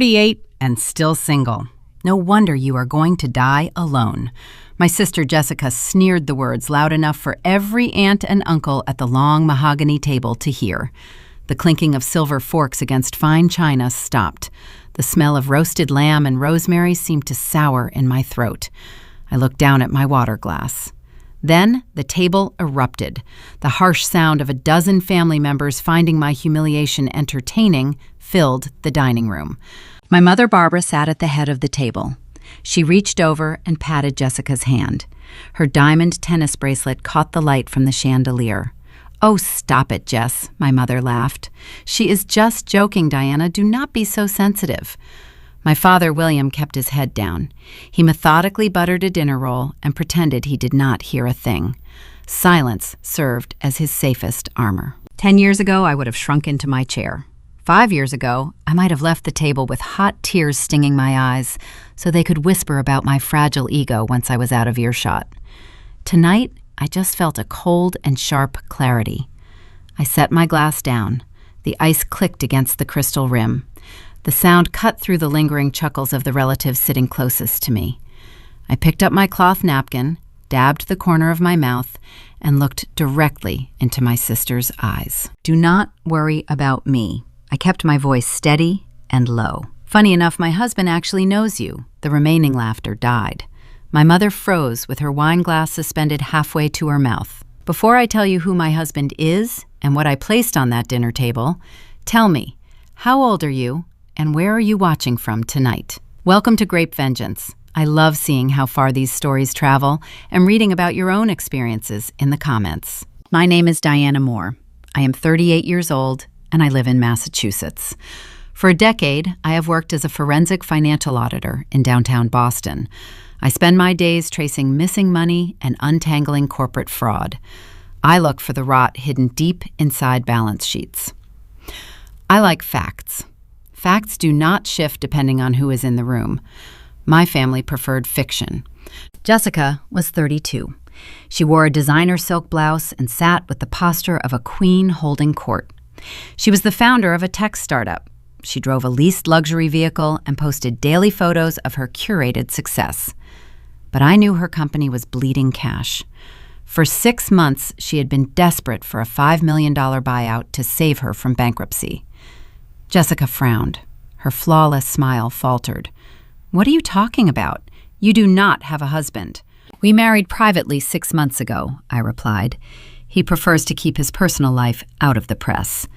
38 and still single. No wonder you are going to die alone. My sister Jessica sneered the words loud enough for every aunt and uncle at the long mahogany table to hear. The clinking of silver forks against fine china stopped. The smell of roasted lamb and rosemary seemed to sour in my throat. I looked down at my water glass. Then the table erupted. The harsh sound of a dozen family members finding my humiliation entertaining filled the dining room. My mother Barbara sat at the head of the table. She reached over and patted Jessica's hand. Her diamond tennis bracelet caught the light from the chandelier. "Oh, stop it, Jess," my mother laughed. "She is just joking, Diana. Do not be so sensitive." My father, William, kept his head down. He methodically buttered a dinner roll and pretended he did not hear a thing. Silence served as his safest armor. 10 years ago, I would have shrunk into my chair. 5 years ago, I might have left the table with hot tears stinging my eyes so they could whisper about my fragile ego once I was out of earshot. Tonight, I just felt a cold and sharp clarity. I set my glass down. The ice clicked against the crystal rim. The sound cut through the lingering chuckles of the relatives sitting closest to me. I picked up my cloth napkin, dabbed the corner of my mouth, and looked directly into my sister's eyes. "Do not worry about me." I kept my voice steady and low. "Funny enough, my husband actually knows you." The remaining laughter died. My mother froze with her wine glass suspended halfway to her mouth. "Before I tell you who my husband is and what I placed on that dinner table, tell me, how old are you and where are you watching from tonight?" Welcome to Grape Vengeance. I love seeing how far these stories travel and reading about your own experiences in the comments. My name is Diana Moore. I am 38 years old and I live in Massachusetts. For a decade, I have worked as a forensic financial auditor in downtown Boston. I spend my days tracing missing money and untangling corporate fraud. I look for the rot hidden deep inside balance sheets. I like facts. Facts do not shift depending on who is in the room. My family preferred fiction. Jessica was 32. She wore a designer silk blouse and sat with the posture of a queen holding court. She was the founder of a tech startup. She drove a leased luxury vehicle and posted daily photos of her curated success. But I knew her company was bleeding cash. For 6 months, she had been desperate for a $5 million buyout to save her from bankruptcy. Jessica frowned. Her flawless smile faltered. "What are you talking about? You do not have a husband." "We married privately 6 months ago," I replied. He prefers to keep his personal life out of the press,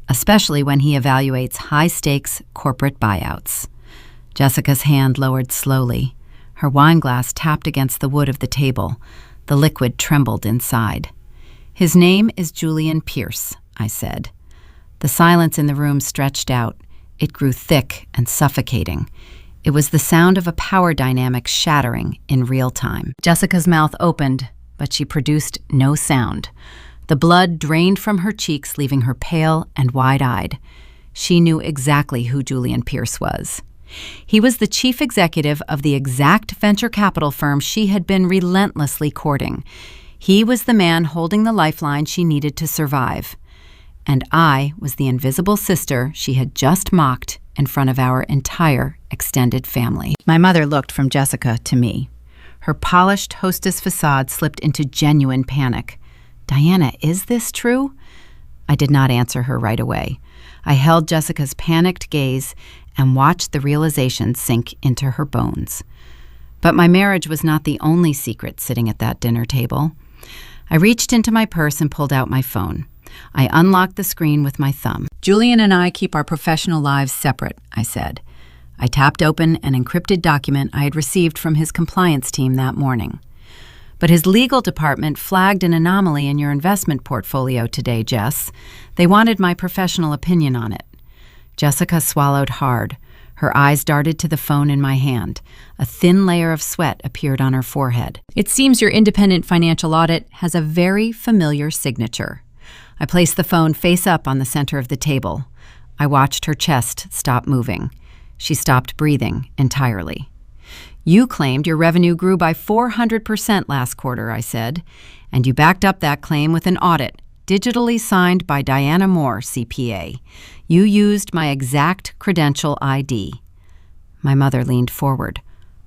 especially when he evaluates high-stakes corporate buyouts. Jessica's hand lowered slowly. Her wine glass tapped against the wood of the table. The liquid trembled inside. "His name is Julian Pierce," I said. The silence in the room stretched out. It grew thick and suffocating. It was the sound of a power dynamic shattering in real time. Jessica's mouth opened, but she produced no sound. The blood drained from her cheeks, leaving her pale and wide-eyed. She knew exactly who Julian Pierce was. He was the chief executive of the exact venture capital firm she had been relentlessly courting. He was the man holding the lifeline she needed to survive. And I was the invisible sister she had just mocked in front of our entire extended family. My mother looked from Jessica to me. Her polished hostess facade slipped into genuine panic. "Diana, is this true?" I did not answer her right away. I held Jessica's panicked gaze and watched the realization sink into her bones. But my marriage was not the only secret sitting at that dinner table. I reached into my purse and pulled out my phone. I unlocked the screen with my thumb. "Julian and I keep our professional lives separate," I said. I tapped open an encrypted document I had received from his compliance team that morning. "But his legal department flagged an anomaly in your investment portfolio today, Jess. They wanted my professional opinion on it." Jessica swallowed hard. Her eyes darted to the phone in my hand. A thin layer of sweat appeared on her forehead. "It seems your independent financial audit has a very familiar signature." I placed the phone face up on the center of the table. I watched her chest stop moving. She stopped breathing entirely. "You claimed your revenue grew by 400% last quarter," I said, "and you backed up that claim with an audit, digitally signed by Diana Moore, CPA. You used my exact credential ID." My mother leaned forward.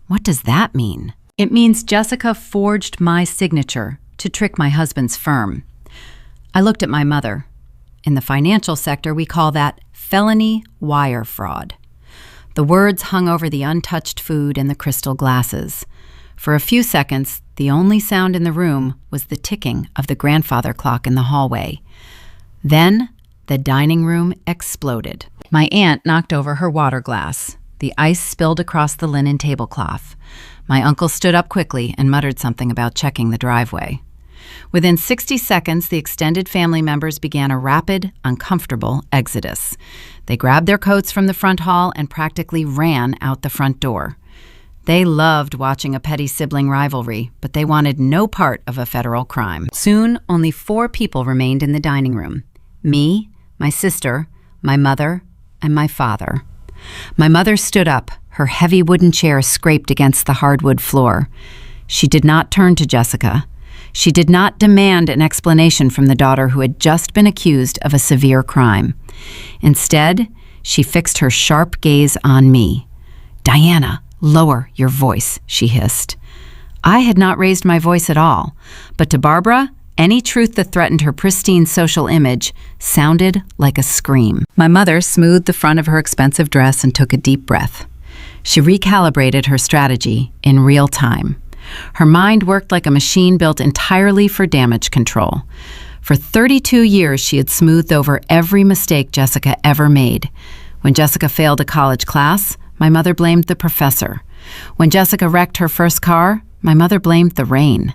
What does that mean? It means Jessica forged my signature to trick my husband's firm. I looked at my mother. In the financial sector, we call that felony wire fraud. The words hung over the untouched food and the crystal glasses. For a few seconds, the only sound in the room was the ticking of the grandfather clock in the hallway. Then, the dining room exploded. My aunt knocked over her water glass. The ice spilled across the linen tablecloth. My uncle stood up quickly and muttered something about checking the driveway. Within 60 seconds, the extended family members began a rapid, uncomfortable exodus. They grabbed their coats from the front hall and practically ran out the front door. They loved watching a petty sibling rivalry, but they wanted no part of a federal crime. Soon, only 4 people remained in the dining room: me, my sister, my mother, and my father. My mother stood up. Her heavy wooden chair scraped against the hardwood floor. She did not turn to Jessica. She did not demand an explanation from the daughter who had just been accused of a severe crime. Instead, she fixed her sharp gaze on me. "Diana, lower your voice," she hissed. I had not raised my voice at all, but to Barbara, any truth that threatened her pristine social image sounded like a scream. My mother smoothed the front of her expensive dress and took a deep breath. She recalibrated her strategy in real time. Her mind worked like a machine built entirely for damage control. For 32 years, she had smoothed over every mistake Jessica ever made. When Jessica failed a college class, my mother blamed the professor. When Jessica wrecked her first car, my mother blamed the rain.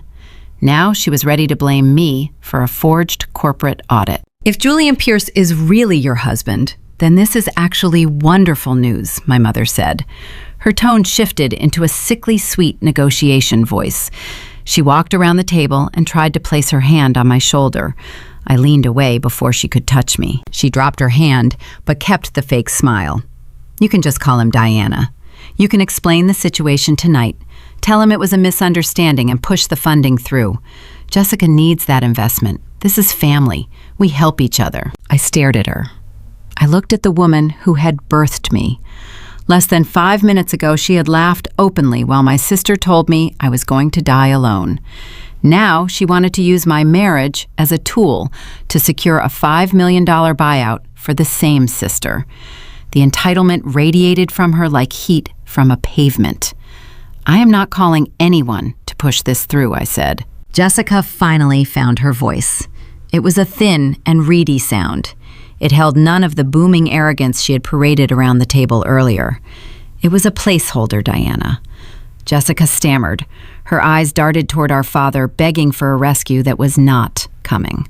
Now she was ready to blame me for a forged corporate audit. If Julian Pierce is really your husband, then this is actually wonderful news, my mother said. Her tone shifted into a sickly sweet negotiation voice. She walked around the table and tried to place her hand on my shoulder. I leaned away before she could touch me. She dropped her hand, but kept the fake smile. You can just call him Diana. You can explain the situation tonight. Tell him it was a misunderstanding and push the funding through. Jessica needs that investment. This is family. We help each other. I stared at her. I looked at the woman who had birthed me. Less than 5 minutes ago, she had laughed openly while my sister told me I was going to die alone. Now she wanted to use my marriage as a tool to secure a $5 million buyout for the same sister. The entitlement radiated from her like heat from a pavement. I am not calling anyone to push this through, I said. Jessica finally found her voice. It was a thin and reedy sound. It held none of the booming arrogance she had paraded around the table earlier. It was a placeholder, Diana. Jessica stammered. Her eyes darted toward our father, begging for a rescue that was not coming.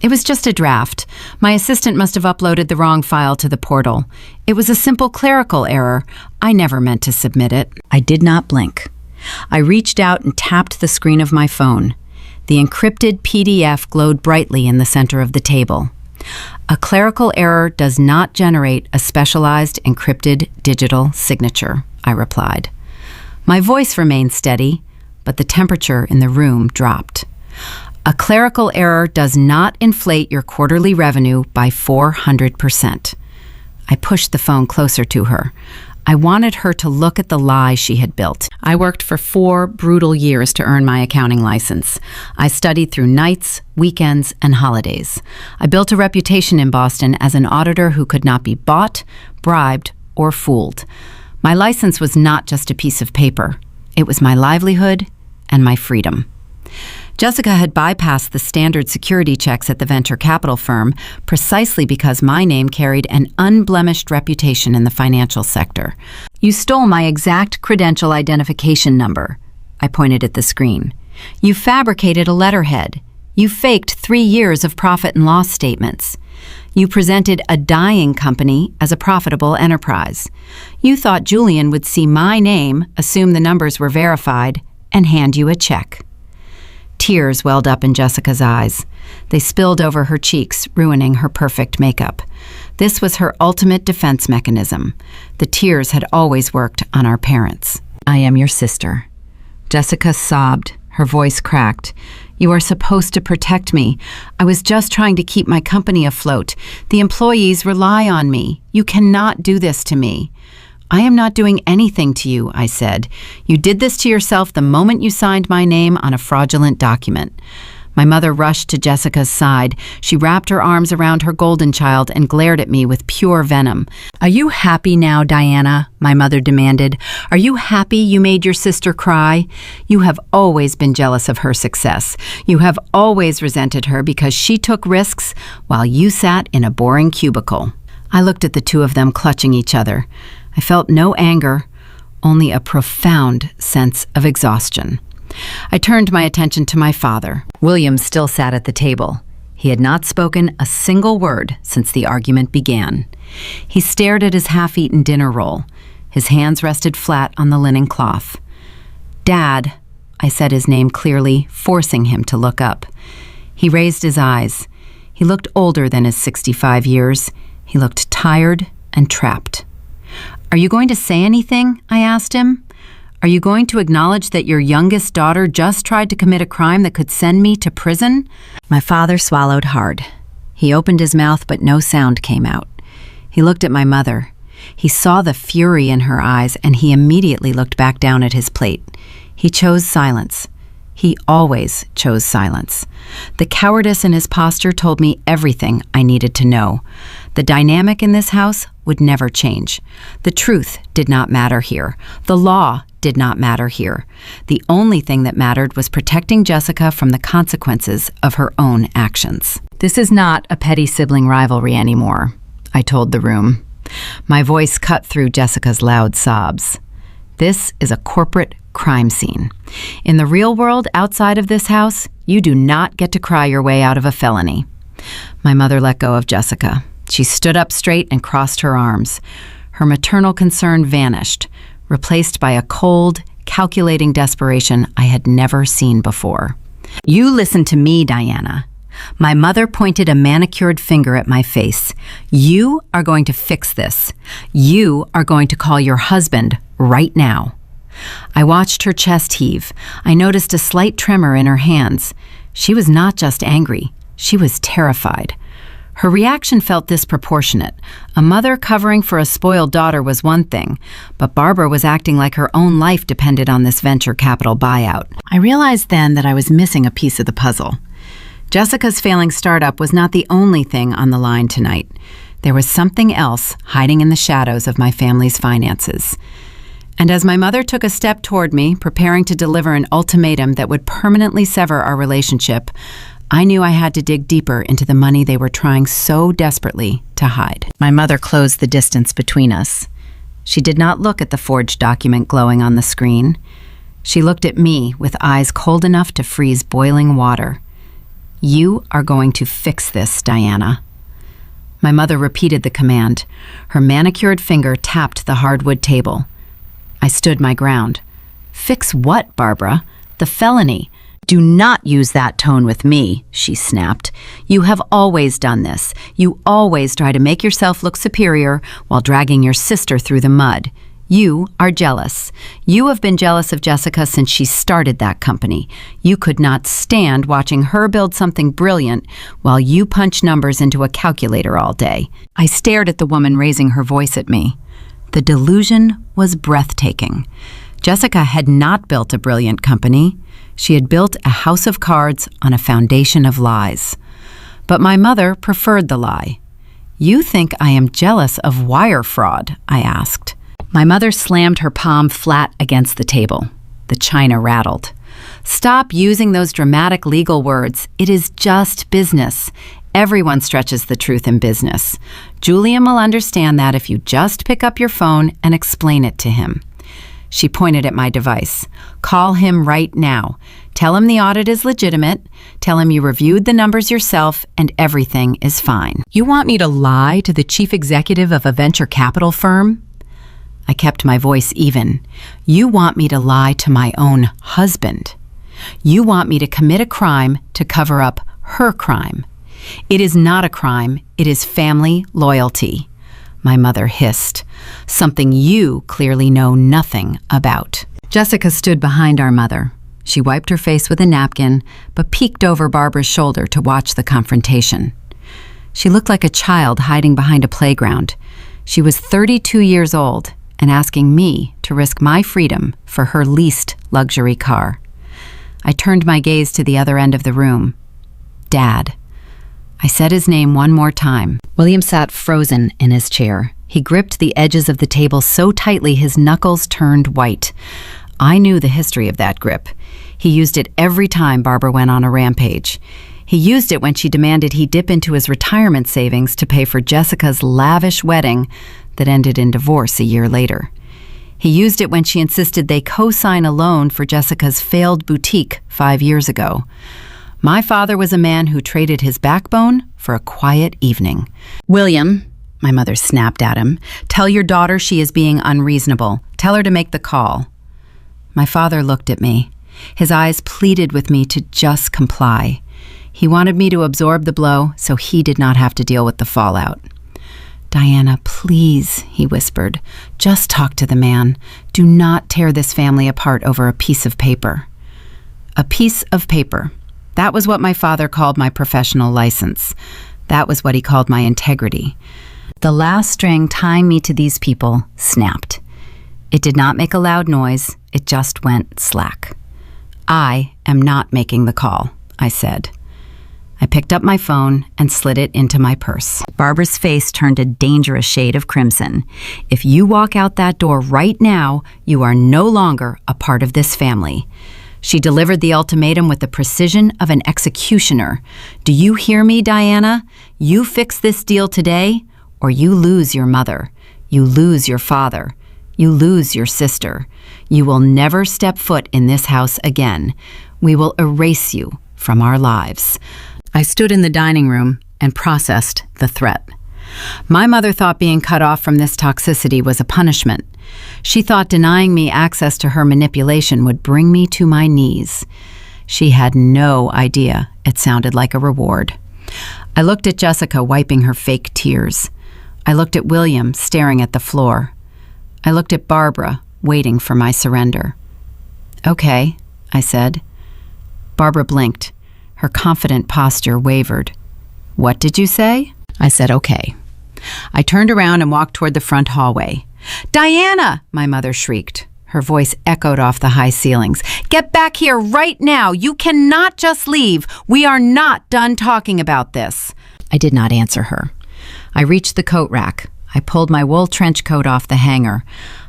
It was just a draft. My assistant must have uploaded the wrong file to the portal. It was a simple clerical error. I never meant to submit it. I did not blink. I reached out and tapped the screen of my phone. The encrypted PDF glowed brightly in the center of the table. A clerical error does not generate a specialized encrypted digital signature, I replied. My voice remained steady, but the temperature in the room dropped. A clerical error does not inflate your quarterly revenue by 400%. I pushed the phone closer to her. I wanted her to look at the lie she had built. I worked for 4 brutal years to earn my accounting license. I studied through nights, weekends, and holidays. I built a reputation in Boston as an auditor who could not be bought, bribed, or fooled. My license was not just a piece of paper. It was my livelihood and my freedom. Jessica had bypassed the standard security checks at the venture capital firm precisely because my name carried an unblemished reputation in the financial sector. You stole my exact credential identification number. I pointed at the screen. You fabricated a letterhead. You faked 3 years of profit and loss statements. You presented a dying company as a profitable enterprise. You thought Julian would see my name, assume the numbers were verified, and hand you a check. Tears welled up in Jessica's eyes. They spilled over her cheeks, ruining her perfect makeup. This was her ultimate defense mechanism. The tears had always worked on our parents. I am your sister. Jessica sobbed. Her voice cracked. You are supposed to protect me. I was just trying to keep my company afloat. The employees rely on me. You cannot do this to me. I am not doing anything to you, I said. You did this to yourself the moment you signed my name on a fraudulent document. My mother rushed to Jessica's side. She wrapped her arms around her golden child and glared at me with pure venom. Are you happy now, Diana? My mother demanded. Are you happy you made your sister cry? You have always been jealous of her success. You have always resented her because she took risks while you sat in a boring cubicle. I looked at the two of them clutching each other. I felt no anger, only a profound sense of exhaustion. I turned my attention to my father. William still sat at the table. He had not spoken a single word since the argument began. He stared at his half-eaten dinner roll. His hands rested flat on the linen cloth. Dad, I said his name clearly, forcing him to look up. He raised his eyes. He looked older than his 65 years. He looked tired and trapped. Are you going to say anything? I asked him. Are you going to acknowledge that your youngest daughter just tried to commit a crime that could send me to prison? My father swallowed hard. He opened his mouth, but no sound came out. He looked at my mother. He saw the fury in her eyes, and he immediately looked back down at his plate. He chose silence. He always chose silence. The cowardice in his posture told me everything I needed to know. The dynamic in this house would never change. The truth did not matter here. The law did not matter here. The only thing that mattered was protecting Jessica from the consequences of her own actions. This is not a petty sibling rivalry anymore, I told the room. My voice cut through Jessica's loud sobs. This is a corporate crime scene. In the real world outside of this house, you do not get to cry your way out of a felony. My mother let go of Jessica. She stood up straight and crossed her arms. Her maternal concern vanished, replaced by a cold, calculating desperation I had never seen before. You listen to me, Diana. My mother pointed a manicured finger at my face. You are going to fix this. You are going to call your husband right now. I watched her chest heave. I noticed a slight tremor in her hands. She was not just angry. She was terrified. Her reaction felt disproportionate. A mother covering for a spoiled daughter was one thing, but Barbara was acting like her own life depended on this venture capital buyout. I realized then that I was missing a piece of the puzzle. Jessica's failing startup was not the only thing on the line tonight. There was something else hiding in the shadows of my family's finances. And as my mother took a step toward me, preparing to deliver an ultimatum that would permanently sever our relationship, I knew I had to dig deeper into the money they were trying so desperately to hide. My mother closed the distance between us. She did not look at the forged document glowing on the screen. She looked at me with eyes cold enough to freeze boiling water. You are going to fix this, Diana. My mother repeated the command. Her manicured finger tapped the hardwood table. I stood my ground. Fix what, Barbara? The felony. Do not use that tone with me, she snapped. You have always done this. You always try to make yourself look superior while dragging your sister through the mud. You are jealous. You have been jealous of Jessica since she started that company. You could not stand watching her build something brilliant while you punch numbers into a calculator all day. I stared at the woman raising her voice at me. The delusion was breathtaking. Jessica had not built a brilliant company. She had built a house of cards on a foundation of lies. But my mother preferred the lie. You think I am jealous of wire fraud? I asked. My mother slammed her palm flat against the table. The china rattled. Stop using those dramatic legal words. It is just business. Everyone stretches the truth in business. Julian will understand that if you just pick up your phone and explain it to him. She pointed at my device. Call him right now. Tell him the audit is legitimate. Tell him you reviewed the numbers yourself and everything is fine. You want me to lie to the chief executive of a venture capital firm? I kept my voice even. You want me to lie to my own husband. You want me to commit a crime to cover up her crime. It is not a crime. It is family loyalty. My mother hissed. Something you clearly know nothing about. Jessica stood behind our mother. She wiped her face with a napkin, but peeked over Barbara's shoulder to watch the confrontation. She looked like a child hiding behind a playground. She was 32 years old, and asking me to risk my freedom for her least luxury car. I turned my gaze to the other end of the room. Dad. I said his name one more time. William sat frozen in his chair. He gripped the edges of the table so tightly his knuckles turned white. I knew the history of that grip. He used it every time Barbara went on a rampage. He used it when she demanded he dip into his retirement savings to pay for Jessica's lavish wedding that ended in divorce a year later. He used it when she insisted they co-sign a loan for Jessica's failed boutique 5 years ago. My father was a man who traded his backbone for a quiet evening. William, my mother snapped at him, tell your daughter she is being unreasonable. Tell her to make the call. My father looked at me. His eyes pleaded with me to just comply. He wanted me to absorb the blow so he did not have to deal with the fallout. Diana, please, he whispered, just talk to the man. Do not tear this family apart over a piece of paper. A piece of paper. That was what my father called my professional license. That was what he called my integrity. The last string tying me to these people snapped. It did not make a loud noise. It just went slack. I am not making the call, I said. I picked up my phone and slid it into my purse. Barbara's face turned a dangerous shade of crimson. If you walk out that door right now, you are no longer a part of this family. She delivered the ultimatum with the precision of an executioner. Do you hear me, Diana? You fix this deal today, or you lose your mother. You lose your father. You lose your sister. You will never step foot in this house again. We will erase you from our lives. I stood in the dining room and processed the threat. My mother thought being cut off from this toxicity was a punishment. She thought denying me access to her manipulation would bring me to my knees. She had no idea it sounded like a reward. I looked at Jessica wiping her fake tears. I looked at William staring at the floor. I looked at Barbara waiting for my surrender. Okay, I said. Barbara blinked. Her confident posture wavered. What did you say? I said, okay. I turned around and walked toward the front hallway. Diana, my mother shrieked. Her voice echoed off the high ceilings. Get back here right now. You cannot just leave. We are not done talking about this. I did not answer her. I reached the coat rack. I pulled my wool trench coat off the hanger.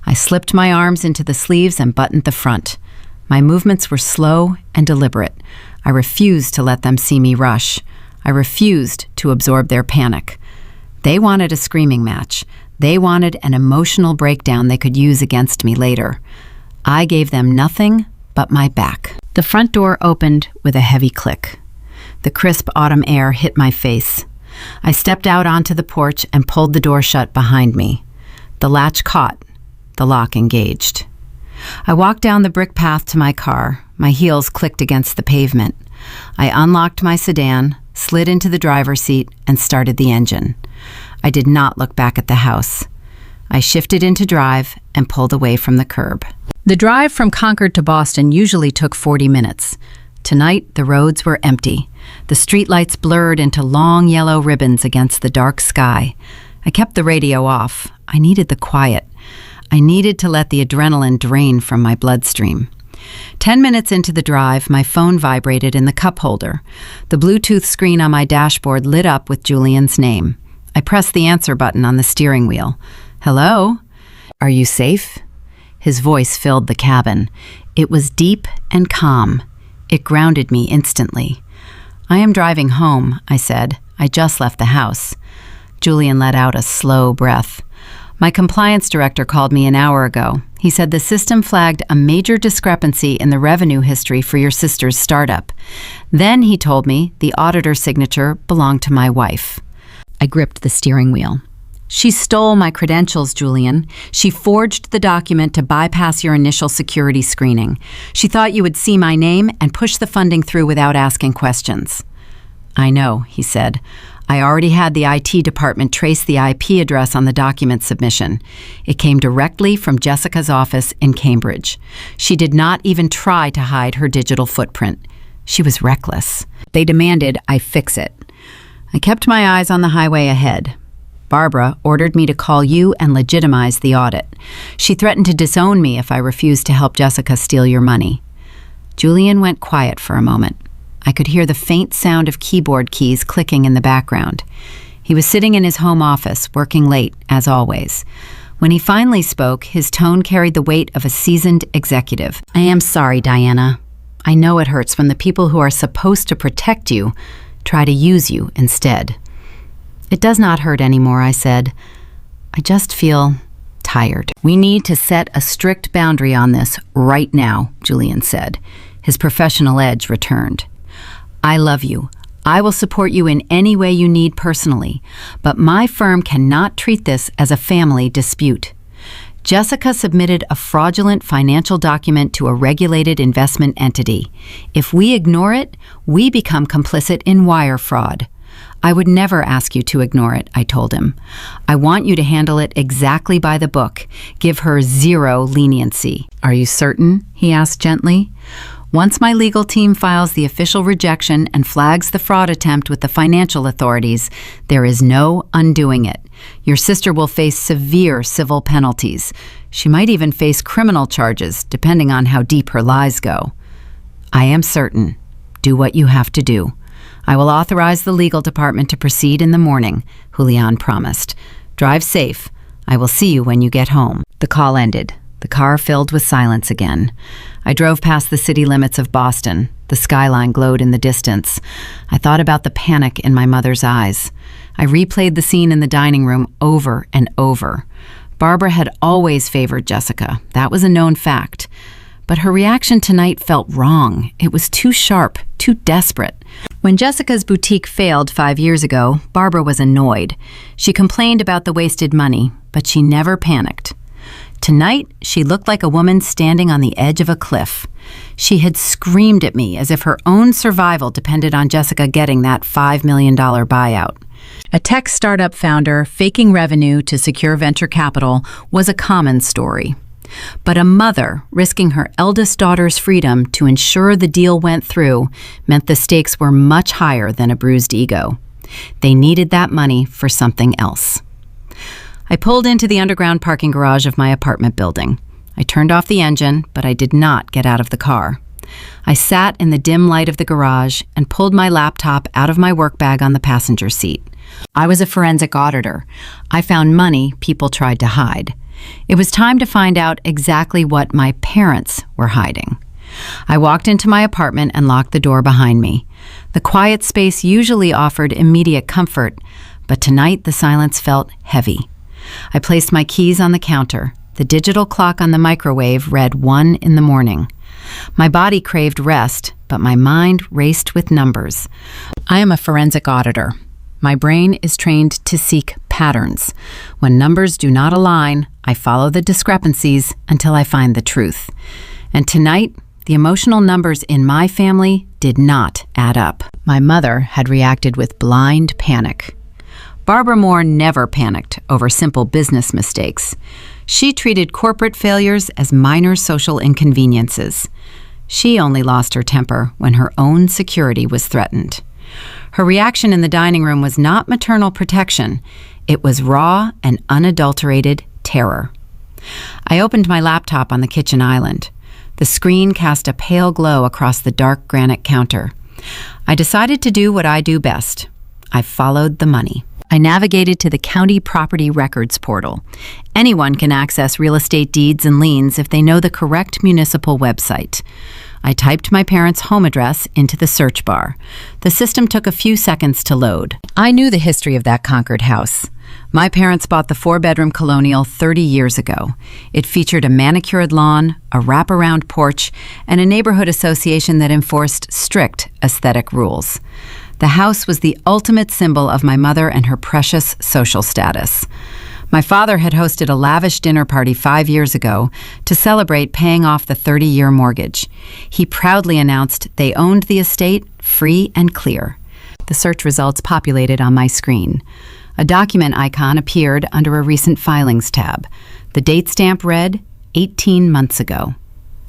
I slipped my arms into the sleeves and buttoned the front. My movements were slow and deliberate. I refused to let them see me rush. I refused to absorb their panic. They wanted a screaming match. They wanted an emotional breakdown they could use against me later. I gave them nothing but my back. The front door opened with a heavy click. The crisp autumn air hit my face. I stepped out onto the porch and pulled the door shut behind me. The latch caught. The lock engaged. I walked down the brick path to my car. My heels clicked against the pavement. I unlocked my sedan, slid into the driver's seat, and started the engine. I did not look back at the house. I shifted into drive and pulled away from the curb. The drive from Concord to Boston usually took 40 minutes. Tonight, the roads were empty. The streetlights blurred into long yellow ribbons against the dark sky. I kept the radio off. I needed the quiet. I needed to let the adrenaline drain from my bloodstream. 10 minutes into the drive, my phone vibrated in the cup holder. The Bluetooth screen on my dashboard lit up with Julian's name. I pressed the answer button on the steering wheel. Hello? Are you safe? His voice filled the cabin. It was deep and calm. It grounded me instantly. I am driving home, I said. I just left the house. Julian let out a slow breath. My compliance director called me an hour ago. He said the system flagged a major discrepancy in the revenue history for your sister's startup. Then he told me the auditor's signature belonged to my wife. I gripped the steering wheel. She stole my credentials, Julian. She forged the document to bypass your initial security screening. She thought you would see my name and push the funding through without asking questions. I know, he said. I already had the IT department trace the IP address on the document submission. It came directly from Jessica's office in Cambridge. She did not even try to hide her digital footprint. She was reckless. They demanded I fix it. I kept my eyes on the highway ahead. Barbara ordered me to call you and legitimize the audit. She threatened to disown me if I refused to help Jessica steal your money." Julian went quiet for a moment. I could hear the faint sound of keyboard keys clicking in the background. He was sitting in his home office, working late, as always. When he finally spoke, his tone carried the weight of a seasoned executive. "I am sorry, Diana. I know it hurts when the people who are supposed to protect you try to use you instead." "It does not hurt anymore," I said. "I just feel tired." "We need to set a strict boundary on this right now," Julian said. His professional edge returned. "I love you. I will support you in any way you need personally, but my firm cannot treat this as a family dispute. Jessica submitted a fraudulent financial document to a regulated investment entity. If we ignore it, we become complicit in wire fraud. I would never ask you to ignore it," I told him. "I want you to handle it exactly by the book. Give her zero leniency." "Are you certain?" he asked gently. "Once my legal team files the official rejection and flags the fraud attempt with the financial authorities, there is no undoing it. Your sister will face severe civil penalties. She might even face criminal charges, depending on how deep her lies go." "I am certain. Do what you have to do. I will authorize the legal department to proceed in the morning," Julian promised. "Drive safe. I will see you when you get home." The call ended. The car filled with silence again. I drove past the city limits of Boston. The skyline glowed in the distance. I thought about the panic in my mother's eyes. I replayed the scene in the dining room over and over. Barbara had always favored Jessica. That was a known fact. But her reaction tonight felt wrong. It was too sharp, too desperate. When Jessica's boutique failed 5 years ago, Barbara was annoyed. She complained about the wasted money, but she never panicked. Tonight, she looked like a woman standing on the edge of a cliff. She had screamed at me as if her own survival depended on Jessica getting that $5 million buyout. A tech startup founder faking revenue to secure venture capital was a common story. But a mother risking her eldest daughter's freedom to ensure the deal went through meant the stakes were much higher than a bruised ego. They needed that money for something else. I pulled into the underground parking garage of my apartment building. I turned off the engine, but I did not get out of the car. I sat in the dim light of the garage and pulled my laptop out of my work bag on the passenger seat. I was a forensic auditor. I found money people tried to hide. It was time to find out exactly what my parents were hiding. I walked into my apartment and locked the door behind me. The quiet space usually offered immediate comfort, but tonight the silence felt heavy. I placed my keys on the counter. The digital clock on the microwave read 1 in the morning. My body craved rest, but my mind raced with numbers. I am a forensic auditor. My brain is trained to seek patterns. When numbers do not align, I follow the discrepancies until I find the truth. And tonight, the emotional numbers in my family did not add up. My mother had reacted with blind panic. Barbara Moore never panicked over simple business mistakes. She treated corporate failures as minor social inconveniences. She only lost her temper when her own security was threatened. Her reaction in the dining room was not maternal protection. It was raw and unadulterated terror. I opened my laptop on the kitchen island. The screen cast a pale glow across the dark granite counter. I decided to do what I do best. I followed the money. I navigated to the County Property Records portal. Anyone can access real estate deeds and liens if they know the correct municipal website. I typed my parents' home address into the search bar. The system took a few seconds to load. I knew the history of that Concord house. My parents bought the 4-bedroom colonial 30 years ago. It featured a manicured lawn, a wraparound porch, and a neighborhood association that enforced strict aesthetic rules. The house was the ultimate symbol of my mother and her precious social status. My father had hosted a lavish dinner party 5 years ago to celebrate paying off the 30-year mortgage. He proudly announced they owned the estate free and clear. The search results populated on my screen. A document icon appeared under a recent filings tab. The date stamp read 18 months ago.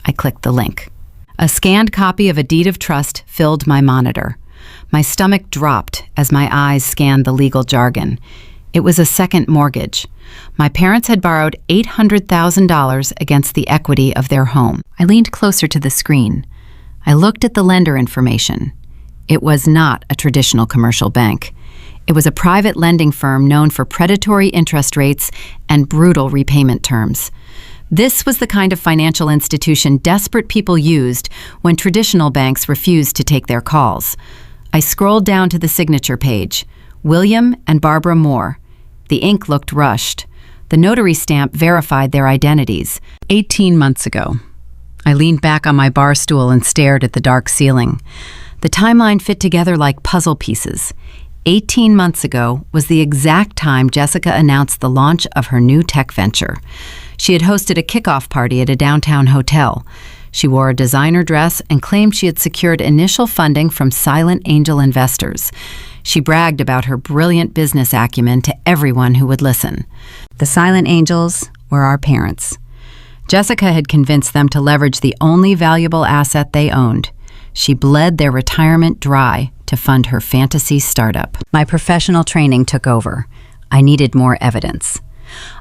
I clicked the link. A scanned copy of a deed of trust filled my monitor. My stomach dropped as my eyes scanned the legal jargon. It was a second mortgage. My parents had borrowed $800,000 against the equity of their home. I leaned closer to the screen. I looked at the lender information. It was not a traditional commercial bank. It was a private lending firm known for predatory interest rates and brutal repayment terms. This was the kind of financial institution desperate people used when traditional banks refused to take their calls. I scrolled down to the signature page. William and Barbara Moore. The ink looked rushed. The notary stamp verified their identities. 18 months ago. I leaned back on my bar stool and stared at the dark ceiling. The timeline fit together like puzzle pieces. 18 months ago was the exact time Jessica announced the launch of her new tech venture. She had hosted a kickoff party at a downtown hotel. She wore a designer dress and claimed she had secured initial funding from silent angel investors. She bragged about her brilliant business acumen to everyone who would listen. The silent angels were our parents. Jessica had convinced them to leverage the only valuable asset they owned. She bled their retirement dry to fund her fantasy startup. My professional training took over. I needed more evidence.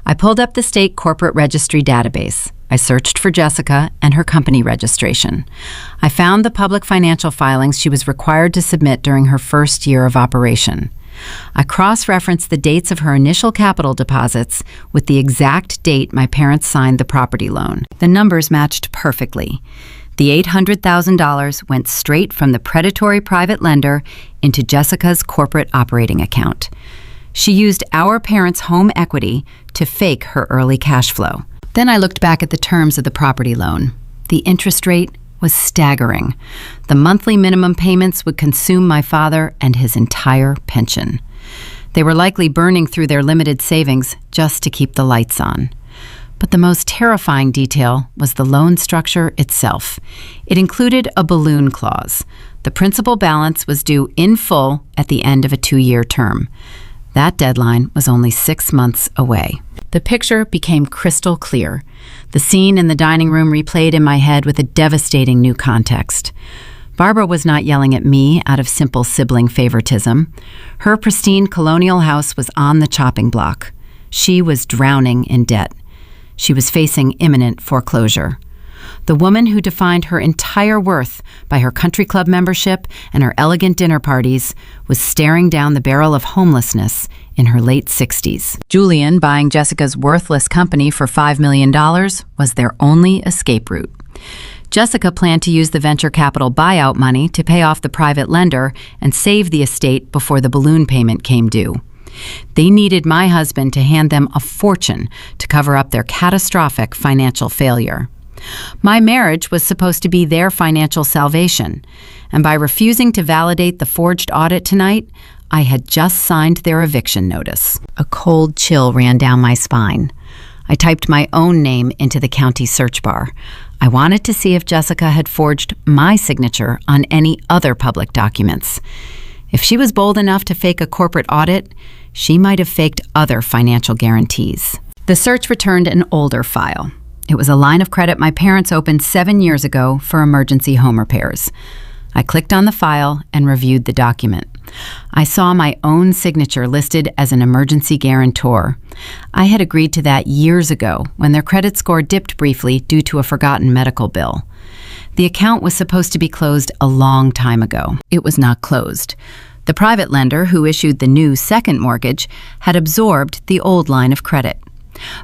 I pulled up the state corporate registry database. I searched for Jessica and her company registration. I found the public financial filings she was required to submit during her first year of operation. I cross-referenced the dates of her initial capital deposits with the exact date my parents signed the property loan. The numbers matched perfectly. The $800,000 went straight from the predatory private lender into Jessica's corporate operating account. She used our parents' home equity to fake her early cash flow. Then I looked back at the terms of the property loan. The interest rate was staggering. The monthly minimum payments would consume my father and his entire pension. They were likely burning through their limited savings just to keep the lights on. But the most terrifying detail was the loan structure itself. It included a balloon clause. The principal balance was due in full at the end of a 2-year term. That deadline was only 6 months away. The picture became crystal clear. The scene in the dining room replayed in my head with a devastating new context. Barbara was not yelling at me out of simple sibling favoritism. Her pristine colonial house was on the chopping block. She was drowning in debt. She was facing imminent foreclosure. The woman who defined her entire worth by her country club membership and her elegant dinner parties was staring down the barrel of homelessness in her late 60s. Julian buying Jessica's worthless company for $5 million was their only escape route. Jessica planned to use the venture capital buyout money to pay off the private lender and save the estate before the balloon payment came due. They needed my husband to hand them a fortune to cover up their catastrophic financial failure. My marriage was supposed to be their financial salvation, and by refusing to validate the forged audit tonight, I had just signed their eviction notice. A cold chill ran down my spine. I typed my own name into the county search bar. I wanted to see if Jessica had forged my signature on any other public documents. If she was bold enough to fake a corporate audit, she might have faked other financial guarantees. The search returned an older file. It was a line of credit my parents opened 7 years ago for emergency home repairs. I clicked on the file and reviewed the document. I saw my own signature listed as an emergency guarantor. I had agreed to that years ago when their credit score dipped briefly due to a forgotten medical bill. The account was supposed to be closed a long time ago. It was not closed. The private lender who issued the new second mortgage had absorbed the old line of credit.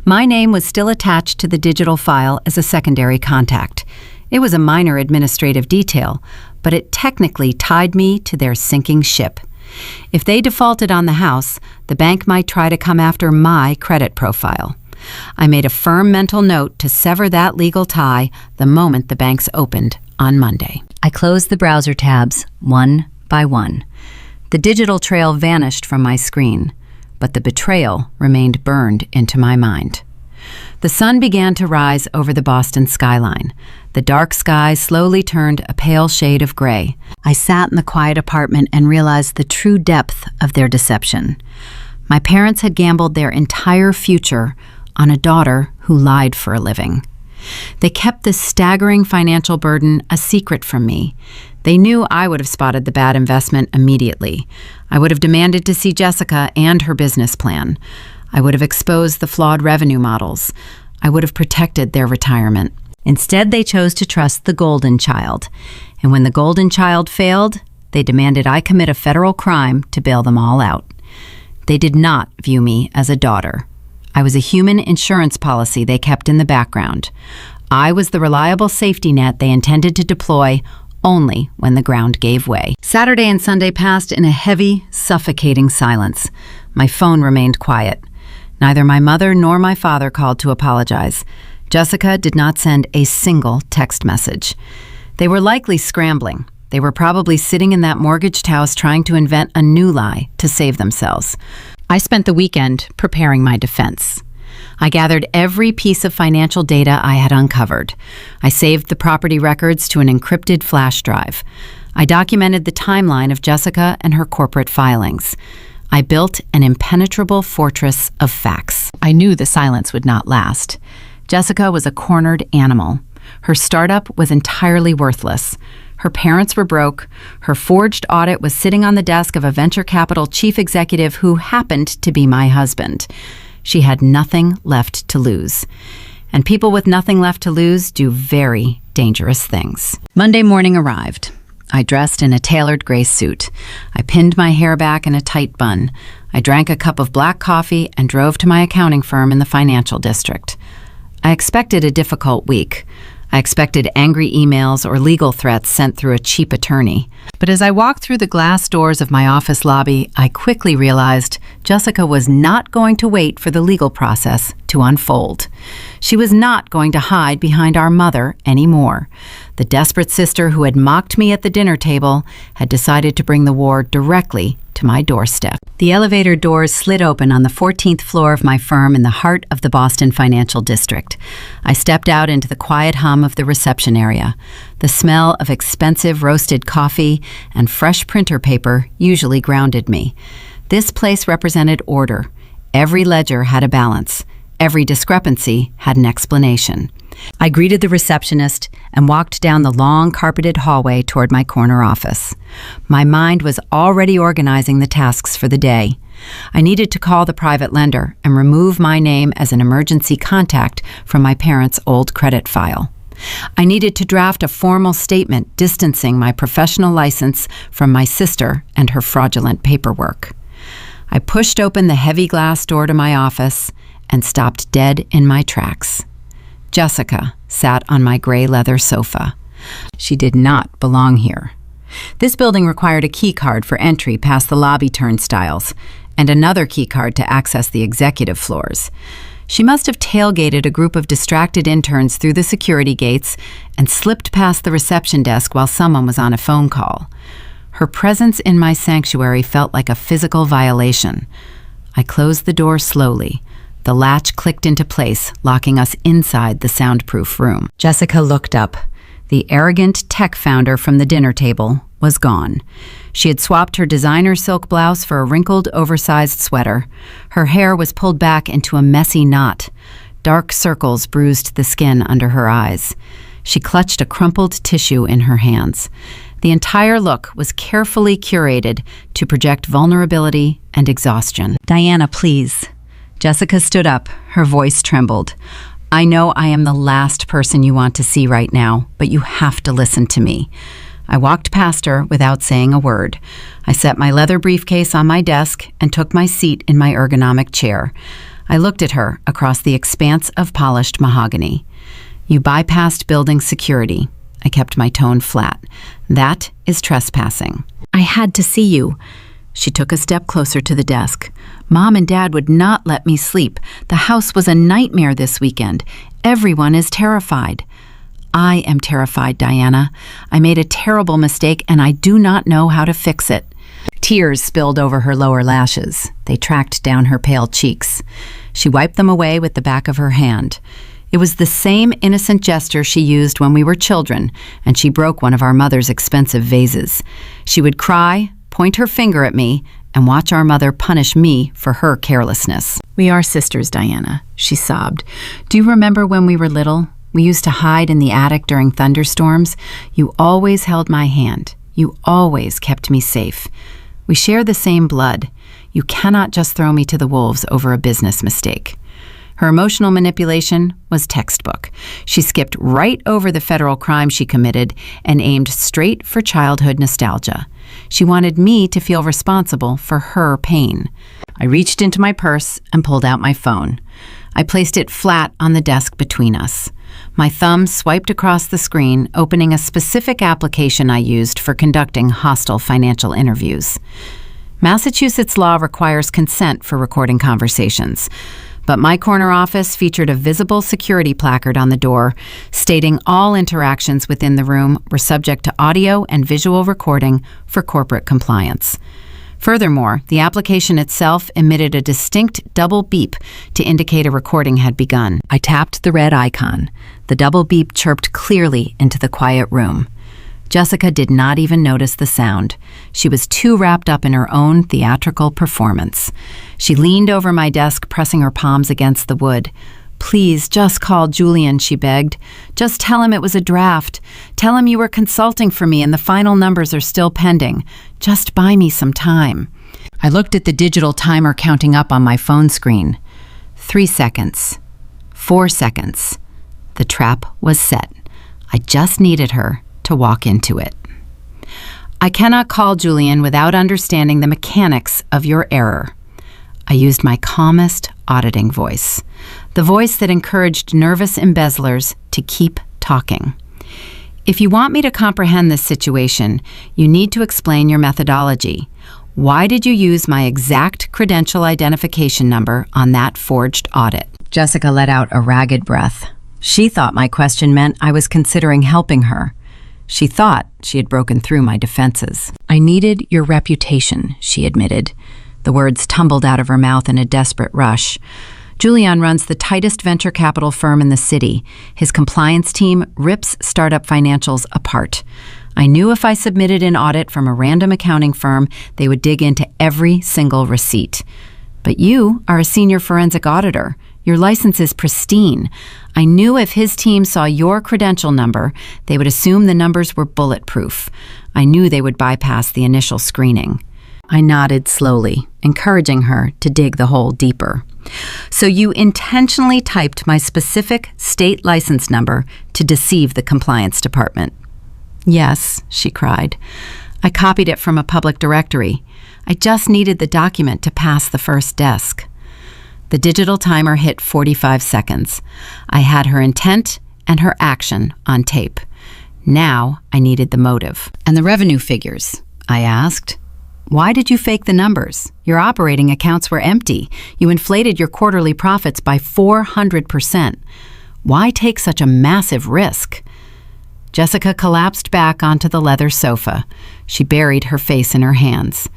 My name was still attached to the digital file as a secondary contact. It was a minor administrative detail, but it technically tied me to their sinking ship. If they defaulted on the house, the bank might try to come after my credit profile. I made a firm mental note to sever that legal tie the moment the banks opened on Monday. I closed the browser tabs one by one. The digital trail vanished from my screen, but the betrayal remained burned into my mind. The sun began to rise over the Boston skyline. The dark sky slowly turned a pale shade of gray. I sat in the quiet apartment and realized the true depth of their deception. My parents had gambled their entire future on a daughter who lied for a living. They kept this staggering financial burden a secret from me. They knew I would have spotted the bad investment immediately. I would have demanded to see Jessica and her business plan. I would have exposed the flawed revenue models. I would have protected their retirement. Instead, they chose to trust the golden child. And when the golden child failed, they demanded I commit a federal crime to bail them all out. They did not view me as a daughter. I was a human insurance policy they kept in the background. I was the reliable safety net they intended to deploy only when the ground gave way. Saturday and Sunday passed in a heavy, suffocating silence. My phone remained quiet. Neither my mother nor my father called to apologize. Jessica did not send a single text message. They were likely scrambling. They were probably sitting in that mortgaged house trying to invent a new lie to save themselves. I spent the weekend preparing my defense. I gathered every piece of financial data I had uncovered. I saved the property records to an encrypted flash drive. I documented the timeline of Jessica and her corporate filings. I built an impenetrable fortress of facts. I knew the silence would not last. Jessica was a cornered animal. Her startup was entirely worthless. Her parents were broke. Her forged audit was sitting on the desk of a venture capital chief executive who happened to be my husband. She had nothing left to lose. And people with nothing left to lose do very dangerous things. Monday morning arrived. I dressed in a tailored gray suit. I pinned my hair back in a tight bun. I drank a cup of black coffee and drove to my accounting firm in the financial district. I expected a difficult week. I expected angry emails or legal threats sent through a cheap attorney. But as I walked through the glass doors of my office lobby, I quickly realized Jessica was not going to wait for the legal process to unfold. She was not going to hide behind our mother anymore. The desperate sister who had mocked me at the dinner table had decided to bring the war directly to my doorstep. The elevator doors slid open on the 14th floor of my firm in the heart of the Boston financial district. I stepped out into the quiet hum of the reception area. The smell of expensive roasted coffee and fresh printer paper usually grounded me. This place represented order. Every ledger had a balance. Every discrepancy had an explanation. I greeted the receptionist and walked down the long carpeted hallway toward my corner office. My mind was already organizing the tasks for the day. I needed to call the private lender and remove my name as an emergency contact from my parents' old credit file. I needed to draft a formal statement distancing my professional license from my sister and her fraudulent paperwork. I pushed open the heavy glass door to my office and stopped dead in my tracks. Jessica sat on my gray leather sofa. She did not belong here. This building required a key card for entry past the lobby turnstiles and another key card to access the executive floors. She must have tailgated a group of distracted interns through the security gates and slipped past the reception desk while someone was on a phone call. Her presence in my sanctuary felt like a physical violation. I closed the door slowly. The latch clicked into place, locking us inside the soundproof room. Jessica looked up. The arrogant tech founder from the dinner table was gone. She had swapped her designer silk blouse for a wrinkled, oversized sweater. Her hair was pulled back into a messy knot. Dark circles bruised the skin under her eyes. She clutched a crumpled tissue in her hands. The entire look was carefully curated to project vulnerability and exhaustion. "Diana, please." Jessica stood up. Her voice trembled. "I know I am the last person you want to see right now, but you have to listen to me." I walked past her without saying a word. I set my leather briefcase on my desk and took my seat in my ergonomic chair. I looked at her across the expanse of polished mahogany. "You bypassed building security." I kept my tone flat. "That is trespassing." "I had to see you." She took a step closer to the desk. "Mom and Dad would not let me sleep. The house was a nightmare this weekend. Everyone is terrified." "I am terrified, Diana. I made a terrible mistake and I do not know how to fix it." Tears spilled over her lower lashes. They tracked down her pale cheeks. She wiped them away with the back of her hand. It was the same innocent gesture she used when we were children, and she broke one of our mother's expensive vases. She would cry, point her finger at me, and watch our mother punish me for her carelessness. "We are sisters, Diana," she sobbed. "Do you remember when we were little? We used to hide in the attic during thunderstorms. You always held my hand. You always kept me safe. We share the same blood. You cannot just throw me to the wolves over a business mistake. Her emotional manipulation was textbook. She skipped right over the federal crime she committed and aimed straight for childhood nostalgia. She wanted me to feel responsible for her pain. I reached into my purse and pulled out my phone. I placed it flat on the desk between us. My thumb swiped across the screen, opening a specific application I used for conducting hostile financial interviews. Massachusetts law requires consent for recording conversations, but my corner office featured a visible security placard on the door stating all interactions within the room were subject to audio and visual recording for corporate compliance. Furthermore, the application itself emitted a distinct double beep to indicate a recording had begun. I tapped the red icon. The double beep chirped clearly into the quiet room. Jessica did not even notice the sound. She was too wrapped up in her own theatrical performance. She leaned over my desk, pressing her palms against the wood. "Please, just call Julian," she begged. "Just tell him it was a draft. Tell him you were consulting for me and the final numbers are still pending. Just buy me some time." I looked at the digital timer counting up on my phone screen. 3 seconds. 4 seconds. The trap was set. I just needed her to walk into it. "I cannot call Julian without understanding the mechanics of your error." I used my calmest auditing voice, the voice that encouraged nervous embezzlers to keep talking. "If you want me to comprehend this situation, you need to explain your methodology. Why did you use my exact credential identification number on that forged audit?" Jessica let out a ragged breath. She thought my question meant I was considering helping her. She thought she had broken through my defenses. "I needed your reputation," she admitted. The words tumbled out of her mouth in a desperate rush. "Julian runs the tightest venture capital firm in the city. His compliance team rips startup financials apart. I knew if I submitted an audit from a random accounting firm, they would dig into every single receipt. But you are a senior forensic auditor. Your license is pristine. I knew if his team saw your credential number, they would assume the numbers were bulletproof. I knew they would bypass the initial screening." I nodded slowly, encouraging her to dig the hole deeper. "So you intentionally typed my specific state license number to deceive the compliance department?" "Yes," she cried. "I copied it from a public directory. I just needed the document to pass the first desk." The digital timer hit 45 seconds. I had her intent and her action on tape. Now I needed the motive. "And the revenue figures?" I asked. "Why did you fake the numbers? Your operating accounts were empty. You inflated your quarterly profits by 400%. Why take such a massive risk?" Jessica collapsed back onto the leather sofa. She buried her face in her hands.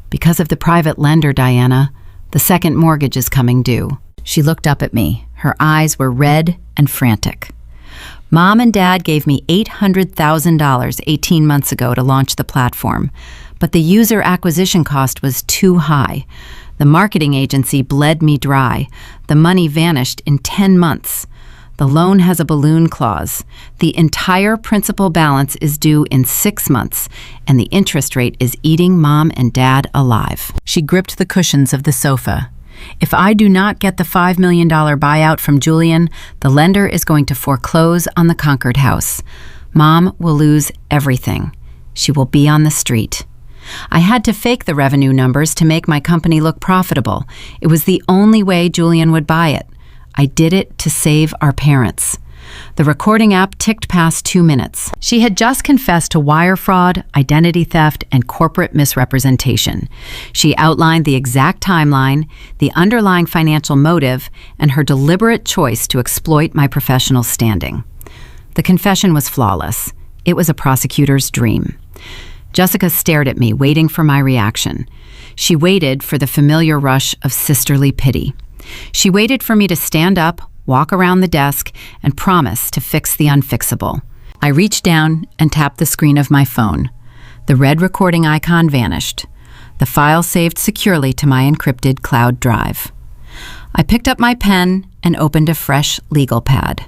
"Because of the private lender, Diana. The second mortgage is coming due." She looked up at me. Her eyes were red and frantic. "Mom and Dad gave me $800,000 18 months ago to launch the platform, but the user acquisition cost was too high. The marketing agency bled me dry. The money vanished in 10 months. The loan has a balloon clause. The entire principal balance is due in 6 months, and the interest rate is eating Mom and Dad alive." She gripped the cushions of the sofa. "If I do not get the $5 million buyout from Julian, the lender is going to foreclose on the Concord house. Mom will lose everything. She will be on the street. I had to fake the revenue numbers to make my company look profitable. It was the only way Julian would buy it. I did it to save our parents." The recording app ticked past 2 minutes. She had just confessed to wire fraud, identity theft, and corporate misrepresentation. She outlined the exact timeline, the underlying financial motive, and her deliberate choice to exploit my professional standing. The confession was flawless. It was a prosecutor's dream. Jessica stared at me, waiting for my reaction. She waited for the familiar rush of sisterly pity. She waited for me to stand up, walk around the desk, and promise to fix the unfixable. I reached down and tapped the screen of my phone. The red recording icon vanished. The file saved securely to my encrypted cloud drive. I picked up my pen and opened a fresh legal pad.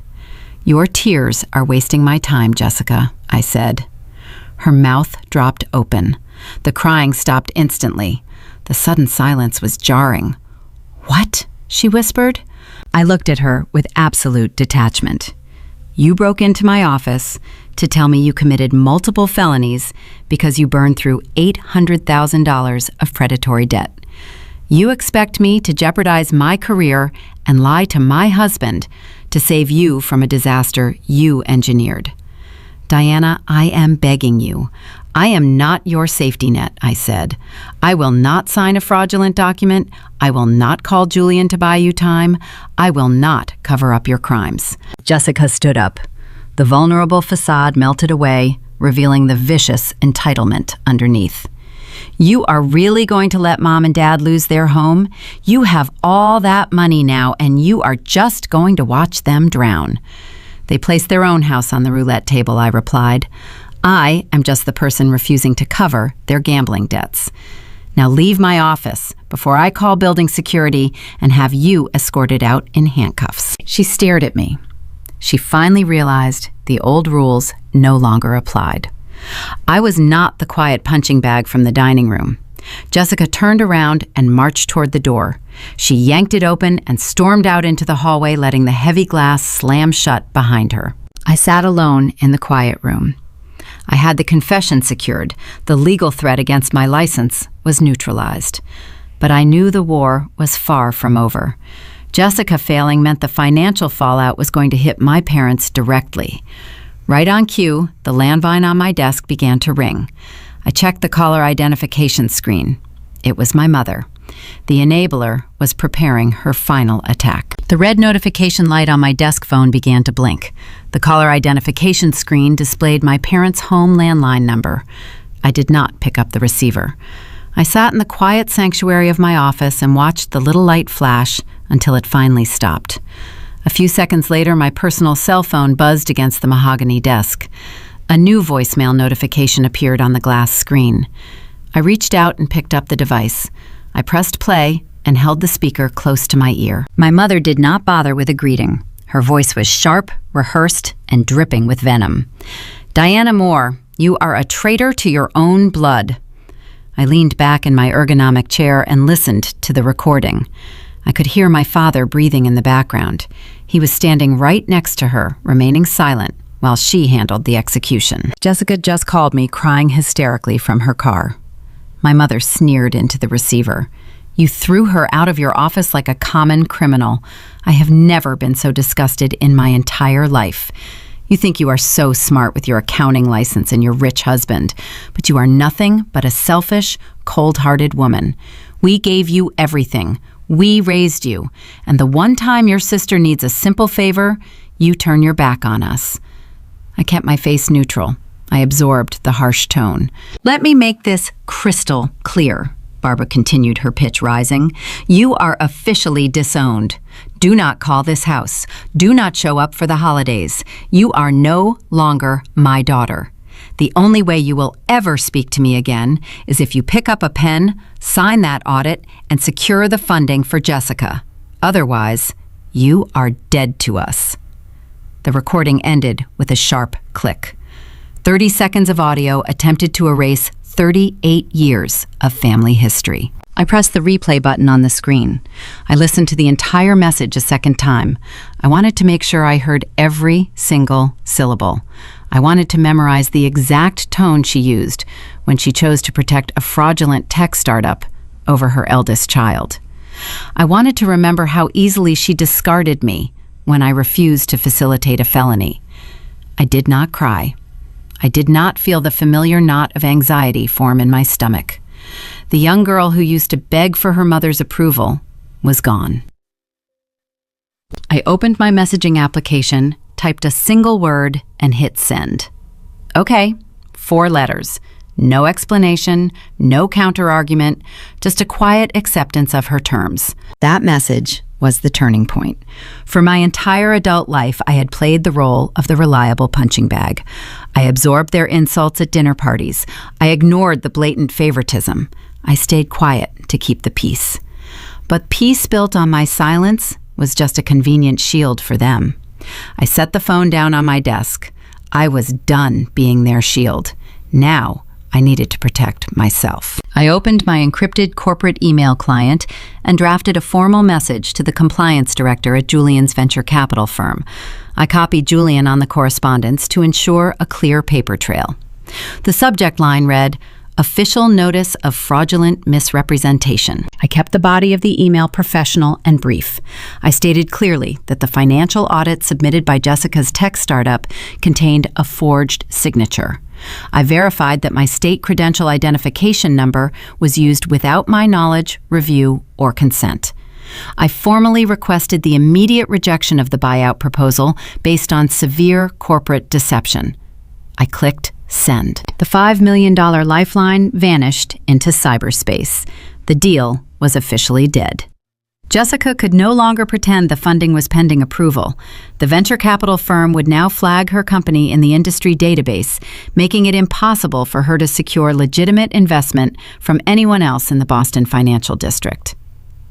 "Your tears are wasting my time, Jessica," I said. Her mouth dropped open. The crying stopped instantly. The sudden silence was jarring. "What?" she whispered. I looked at her with absolute detachment. "You broke into my office to tell me you committed multiple felonies because you burned through $800,000 of predatory debt. You expect me to jeopardize my career and lie to my husband to save you from a disaster you engineered. Diana, I am begging you. I am not your safety net," I said. "I will not sign a fraudulent document. I will not call Julian to buy you time. I will not cover up your crimes." Jessica stood up. The vulnerable facade melted away, revealing the vicious entitlement underneath. "You are really going to let Mom and Dad lose their home? You have all that money now, and you are just going to watch them drown." "They placed their own house on the roulette table," I replied. "I am just the person refusing to cover their gambling debts. Now leave my office before I call building security and have you escorted out in handcuffs." She stared at me. She finally realized the old rules no longer applied. I was not the quiet punching bag from the dining room. Jessica turned around and marched toward the door. She yanked it open and stormed out into the hallway, letting the heavy glass slam shut behind her. I sat alone in the quiet room. I had the confession secured. The legal threat against my license was neutralized. But I knew the war was far from over. Jessica failing meant the financial fallout was going to hit my parents directly. Right on cue, the landline on my desk began to ring. I checked the caller identification screen. It was my mother. The enabler was preparing her final attack. The red notification light on my desk phone began to blink. The caller identification screen displayed my parents' home landline number. I did not pick up the receiver. I sat in the quiet sanctuary of my office and watched the little light flash until it finally stopped. A few seconds later, my personal cell phone buzzed against the mahogany desk. A new voicemail notification appeared on the glass screen. I reached out and picked up the device. I pressed play and held the speaker close to my ear. My mother did not bother with a greeting. Her voice was sharp, rehearsed, and dripping with venom. "Diana Moore, you are a traitor to your own blood." I leaned back in my ergonomic chair and listened to the recording. I could hear my father breathing in the background. He was standing right next to her, remaining silent, while she handled the execution. Jessica just called me, crying hysterically from her car. My mother sneered into the receiver. "You threw her out of your office like a common criminal. I have never been so disgusted in my entire life. You think you are so smart with your accounting license and your rich husband, but you are nothing but a selfish, cold-hearted woman. We gave you everything. We raised you. And the one time your sister needs a simple favor, you turn your back on us." I kept my face neutral. I absorbed the harsh tone. "Let me make this crystal clear," Barbara continued, her pitch rising. "You are officially disowned. Do not call this house. Do not show up for the holidays. You are no longer my daughter. The only way you will ever speak to me again is if you pick up a pen, sign that audit, and secure the funding for Jessica. Otherwise, you are dead to us." The recording ended with a sharp click. 30 seconds of audio attempted to erase 38 years of family history. I pressed the replay button on the screen. I listened to the entire message a second time. I wanted to make sure I heard every single syllable. I wanted to memorize the exact tone she used when she chose to protect a fraudulent tech startup over her eldest child. I wanted to remember how easily she discarded me when I refused to facilitate a felony. I did not cry. I did not feel the familiar knot of anxiety form in my stomach. The young girl who used to beg for her mother's approval was gone. I opened my messaging application, typed a single word, and hit send. Okay, 4 letters. No explanation, no counter-argument, just a quiet acceptance of her terms. That message was the turning point. For my entire adult life, I had played the role of the reliable punching bag. I absorbed their insults at dinner parties. I ignored the blatant favoritism. I stayed quiet to keep the peace. But peace built on my silence was just a convenient shield for them. I set the phone down on my desk. I was done being their shield. Now, I needed to protect myself. I opened my encrypted corporate email client and drafted a formal message to the compliance director at Julian's venture capital firm. I copied Julian on the correspondence to ensure a clear paper trail. The subject line read, "Official Notice of Fraudulent Misrepresentation." I kept the body of the email professional and brief. I stated clearly that the financial audit submitted by Jessica's tech startup contained a forged signature. I verified that my state credential identification number was used without my knowledge, review, or consent. I formally requested the immediate rejection of the buyout proposal based on severe corporate deception. I clicked send. The $5 million lifeline vanished into cyberspace. The deal was officially dead. Jessica could no longer pretend the funding was pending approval. The venture capital firm would now flag her company in the industry database, making it impossible for her to secure legitimate investment from anyone else in the Boston financial district.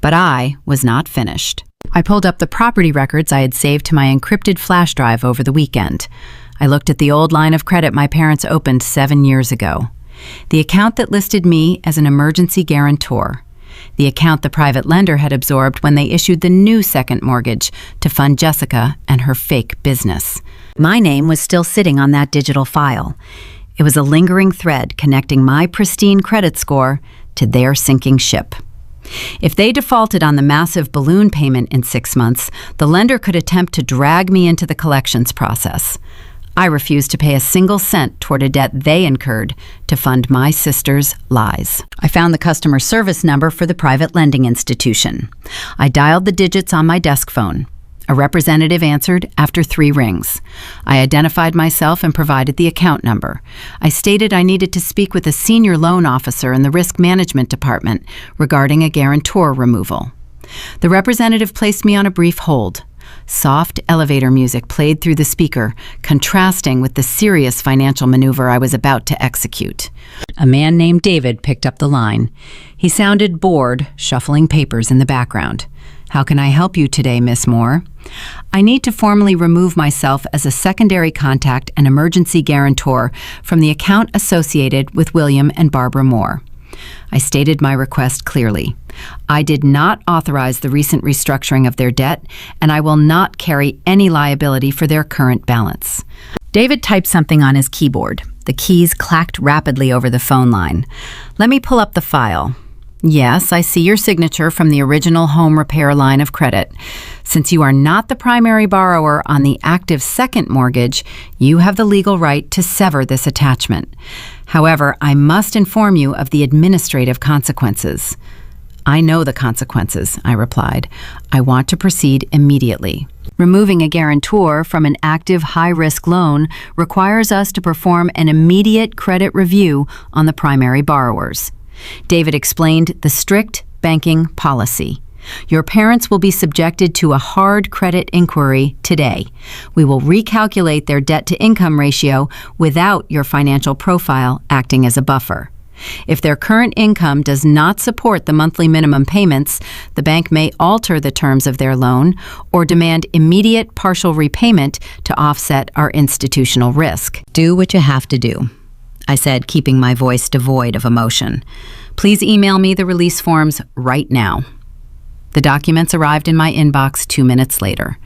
But I was not finished. I pulled up the property records I had saved to my encrypted flash drive over the weekend. I looked at the old line of credit my parents opened 7 years ago. The account that listed me as an emergency guarantor. The account the private lender had absorbed when they issued the new second mortgage to fund Jessica and her fake business. My name was still sitting on that digital file. It was a lingering thread connecting my pristine credit score to their sinking ship. If they defaulted on the massive balloon payment in 6 months, the lender could attempt to drag me into the collections process. I refused to pay a single cent toward a debt they incurred to fund my sister's lies. I found the customer service number for the private lending institution. I dialed the digits on my desk phone. A representative answered after 3 rings. I identified myself and provided the account number. I stated I needed to speak with a senior loan officer in the risk management department regarding a guarantor removal. The representative placed me on a brief hold. Soft elevator music played through the speaker, contrasting with the serious financial maneuver I was about to execute. A man named David picked up the line. He sounded bored, shuffling papers in the background. "How can I help you today, Miss Moore?" "I need to formally remove myself as a secondary contact and emergency guarantor from the account associated with William and Barbara Moore." I stated my request clearly. I did not authorize the recent restructuring of their debt, and I will not carry any liability for their current balance. David typed something on his keyboard. The keys clacked rapidly over the phone line. "Let me pull up the file. Yes, I see your signature from the original home repair line of credit. Since you are not the primary borrower on the active second mortgage, you have the legal right to sever this attachment. However, I must inform you of the administrative consequences." "I know the consequences," I replied. "I want to proceed immediately. Removing a guarantor from an active high-risk loan requires us to perform an immediate credit review on the primary borrowers." David explained the strict banking policy. "Your parents will be subjected to a hard credit inquiry today. We will recalculate their debt-to-income ratio without your financial profile acting as a buffer. If their current income does not support the monthly minimum payments, the bank may alter the terms of their loan or demand immediate partial repayment to offset our institutional risk. Do what you have to do," I said, keeping my voice devoid of emotion. "Please email me the release forms right now." The documents arrived in my inbox 2 minutes later.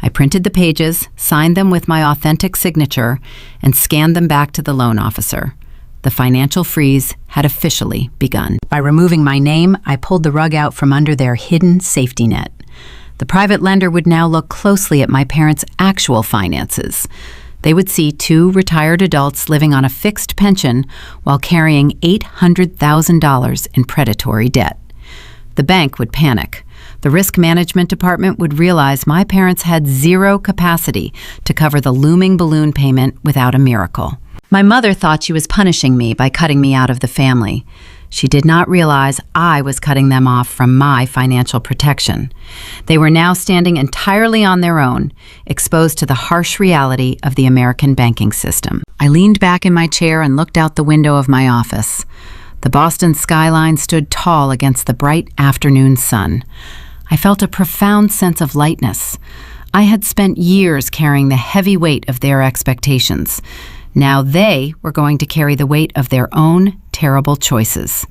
I printed the pages, signed them with my authentic signature, and scanned them back to the loan officer. The financial freeze had officially begun. By removing my name, I pulled the rug out from under their hidden safety net. The private lender would now look closely at my parents' actual finances. They would see 2 retired adults living on a fixed pension while carrying $800,000 in predatory debt. The bank would panic. The risk management department would realize my parents had zero capacity to cover the looming balloon payment without a miracle. My mother thought she was punishing me by cutting me out of the family. She did not realize I was cutting them off from my financial protection. They were now standing entirely on their own, exposed to the harsh reality of the American banking system. I leaned back in my chair and looked out the window of my office. The Boston skyline stood tall against the bright afternoon sun. I felt a profound sense of lightness. I had spent years carrying the heavy weight of their expectations. Now they were going to carry the weight of their own terrible choices.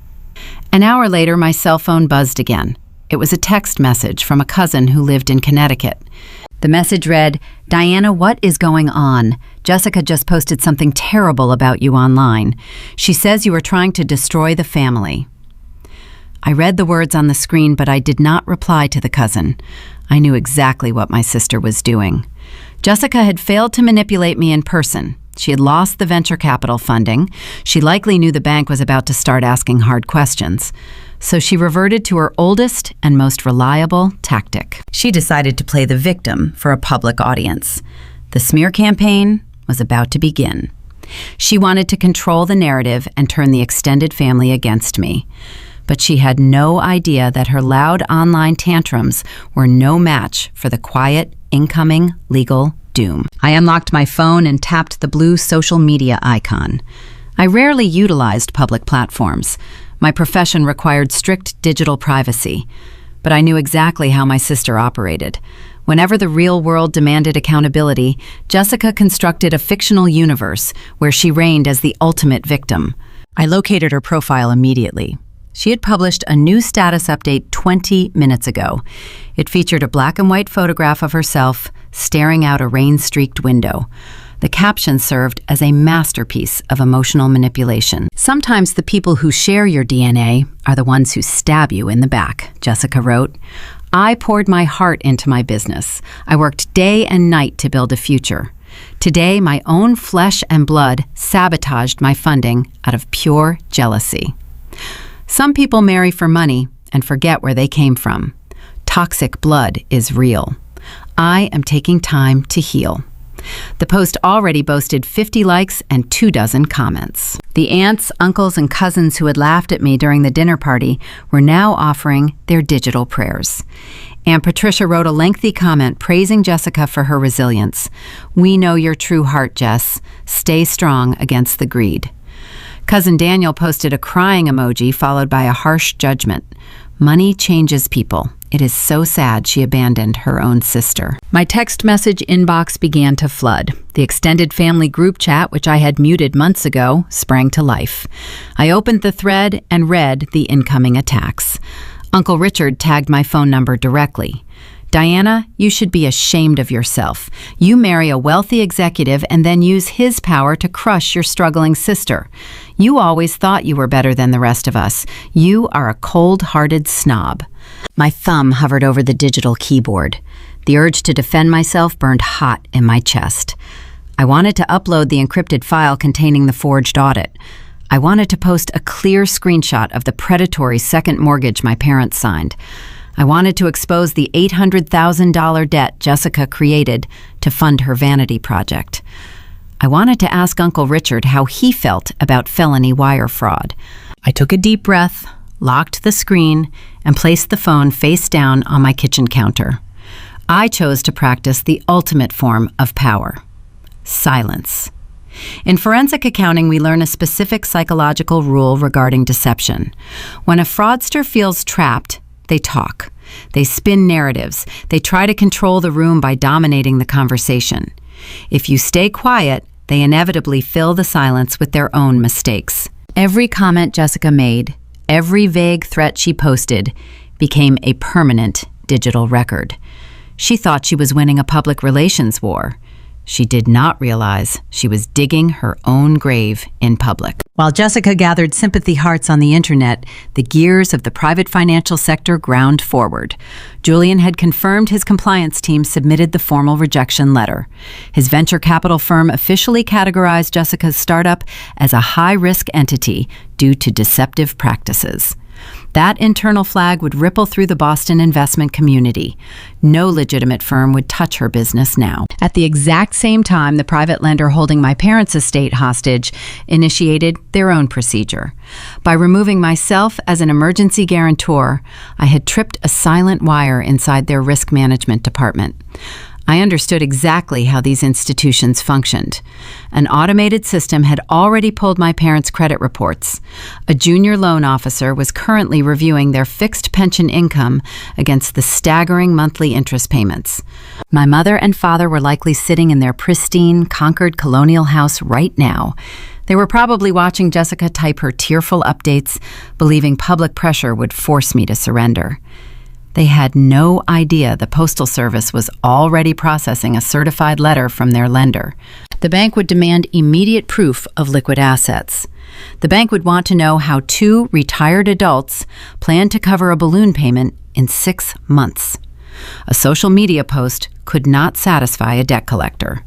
An hour later, my cell phone buzzed again. It was a text message from a cousin who lived in Connecticut. The message read, "Diana, what is going on? Jessica just posted something terrible about you online. She says you are trying to destroy the family." I read the words on the screen, but I did not reply to the cousin. I knew exactly what my sister was doing. Jessica had failed to manipulate me in person. She had lost the venture capital funding. She likely knew the bank was about to start asking hard questions. So she reverted to her oldest and most reliable tactic. She decided to play the victim for a public audience. The smear campaign was about to begin. She wanted to control the narrative and turn the extended family against me. But she had no idea that her loud online tantrums were no match for the quiet, incoming legal doom. I unlocked my phone and tapped the blue social media icon. I rarely utilized public platforms. My profession required strict digital privacy, but I knew exactly how my sister operated. Whenever the real world demanded accountability, Jessica constructed a fictional universe where she reigned as the ultimate victim. I located her profile immediately. She had published a new status update 20 minutes ago. It featured a black and white photograph of herself staring out a rain-streaked window. The caption served as a masterpiece of emotional manipulation. "Sometimes the people who share your DNA are the ones who stab you in the back," Jessica wrote. "I poured my heart into my business. I worked day and night to build a future. Today, my own flesh and blood sabotaged my funding out of pure jealousy." Some people marry for money and forget where they came from. Toxic blood is real. I am taking time to heal. The post already boasted 50 likes and 24 comments. The aunts, uncles, and cousins who had laughed at me during the dinner party were now offering their digital prayers. Aunt Patricia wrote a lengthy comment praising Jessica for her resilience. "We know your true heart, Jess. Stay strong against the greed." Cousin Daniel posted a crying emoji followed by a harsh judgment. "Money changes people. It is so sad she abandoned her own sister." My text message inbox began to flood. The extended family group chat, which I had muted months ago, sprang to life. I opened the thread and read the incoming attacks. Uncle Richard tagged my phone number directly. "Diana, you should be ashamed of yourself. You marry a wealthy executive and then use his power to crush your struggling sister. You always thought you were better than the rest of us. You are a cold-hearted snob." My thumb hovered over the digital keyboard. The urge to defend myself burned hot in my chest. I wanted to upload the encrypted file containing the forged audit. I wanted to post a clear screenshot of the predatory second mortgage my parents signed. I wanted to expose the $800,000 debt Jessica created to fund her vanity project. I wanted to ask Uncle Richard how he felt about felony wire fraud. I took a deep breath, locked the screen, and placed the phone face down on my kitchen counter. I chose to practice the ultimate form of power: silence. In forensic accounting, we learn a specific psychological rule regarding deception. When a fraudster feels trapped, they talk. They spin narratives. They try to control the room by dominating the conversation. If you stay quiet, they inevitably fill the silence with their own mistakes. Every comment Jessica made, every vague threat she posted, became a permanent digital record. She thought she was winning a public relations war. She did not realize she was digging her own grave in public. While Jessica gathered sympathy hearts on the internet, the gears of the private financial sector ground forward. Julian had confirmed his compliance team submitted the formal rejection letter. His venture capital firm officially categorized Jessica's startup as a high-risk entity due to deceptive practices. That internal flag would ripple through the Boston investment community. No legitimate firm would touch her business now. At the exact same time, the private lender holding my parents' estate hostage initiated their own procedure. By removing myself as an emergency guarantor, I had tripped a silent wire inside their risk management department. I understood exactly how these institutions functioned. An automated system had already pulled my parents' credit reports. A junior loan officer was currently reviewing their fixed pension income against the staggering monthly interest payments. My mother and father were likely sitting in their pristine, Concord colonial house right now. They were probably watching Jessica type her tearful updates, believing public pressure would force me to surrender. They had no idea the Postal Service was already processing a certified letter from their lender. The bank would demand immediate proof of liquid assets. The bank would want to know how 2 retired adults planned to cover a balloon payment in 6 months. A social media post could not satisfy a debt collector.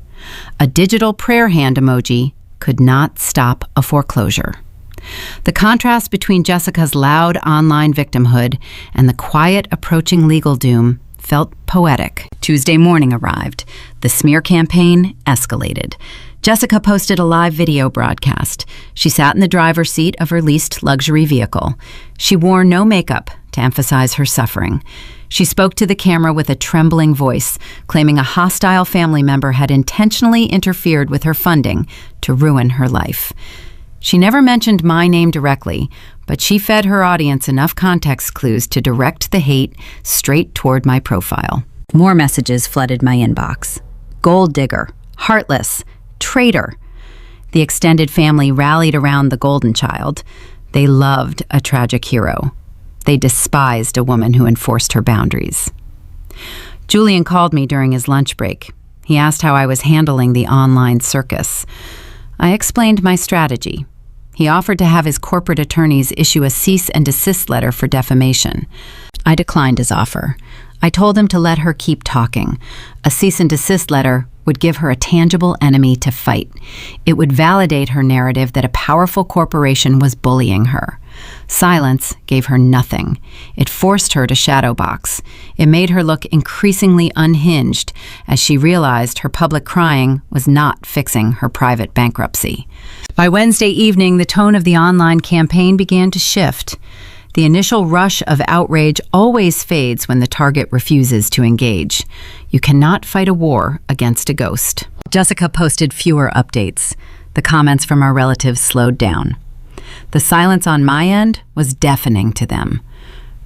A digital prayer hand emoji could not stop a foreclosure. The contrast between Jessica's loud online victimhood and the quiet approaching legal doom felt poetic. Tuesday morning arrived. The smear campaign escalated. Jessica posted a live video broadcast. She sat in the driver's seat of her leased luxury vehicle. She wore no makeup to emphasize her suffering. She spoke to the camera with a trembling voice, claiming a hostile family member had intentionally interfered with her funding to ruin her life. She never mentioned my name directly, but she fed her audience enough context clues to direct the hate straight toward my profile. More messages flooded my inbox. Gold digger, heartless, traitor. The extended family rallied around the golden child. They loved a tragic hero. They despised a woman who enforced her boundaries. Julian called me during his lunch break. He asked how I was handling the online circus. I explained my strategy. He offered to have his corporate attorneys issue a cease and desist letter for defamation. I declined his offer. I told him to let her keep talking. A cease and desist letter would give her a tangible enemy to fight. It would validate her narrative that a powerful corporation was bullying her. Silence gave her nothing. It forced her to shadowbox. It made her look increasingly unhinged as she realized her public crying was not fixing her private bankruptcy. By Wednesday evening, the tone of the online campaign began to shift. The initial rush of outrage always fades when the target refuses to engage. You cannot fight a war against a ghost. Jessica posted fewer updates. The comments from our relatives slowed down. The silence on my end was deafening to them.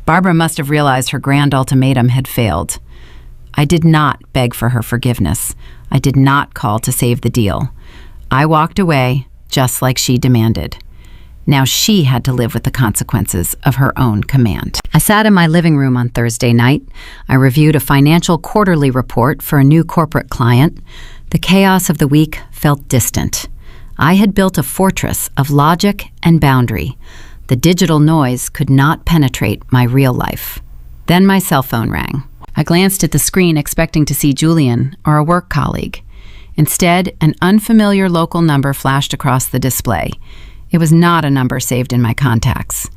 Barbara must have realized her grand ultimatum had failed. I did not beg for her forgiveness. I did not call to save the deal. I walked away just like she demanded. Now she had to live with the consequences of her own command. I sat in my living room on Thursday night. I reviewed a financial quarterly report for a new corporate client. The chaos of the week felt distant. I had built a fortress of logic and boundary. The digital noise could not penetrate my real life. Then my cell phone rang. I glanced at the screen expecting to see Julian or a work colleague. Instead, an unfamiliar local number flashed across the display. It was not a number saved in my contacts.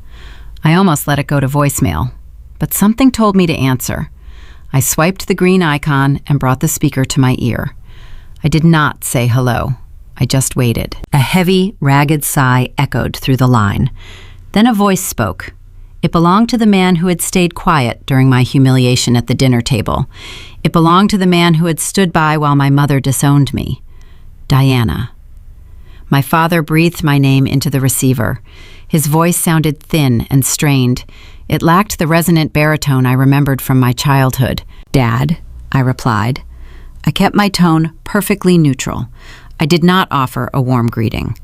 I almost let it go to voicemail, but something told me to answer. I swiped the green icon and brought the speaker to my ear. I did not say hello. I just waited. A heavy, ragged sigh echoed through the line. Then a voice spoke. It belonged to the man who had stayed quiet during my humiliation at the dinner table. It belonged to the man who had stood by while my mother disowned me. Diana. My father breathed my name into the receiver. His voice sounded thin and strained. It lacked the resonant baritone I remembered from my childhood. "Dad," I replied. I kept my tone perfectly neutral. I did not offer a warm greeting.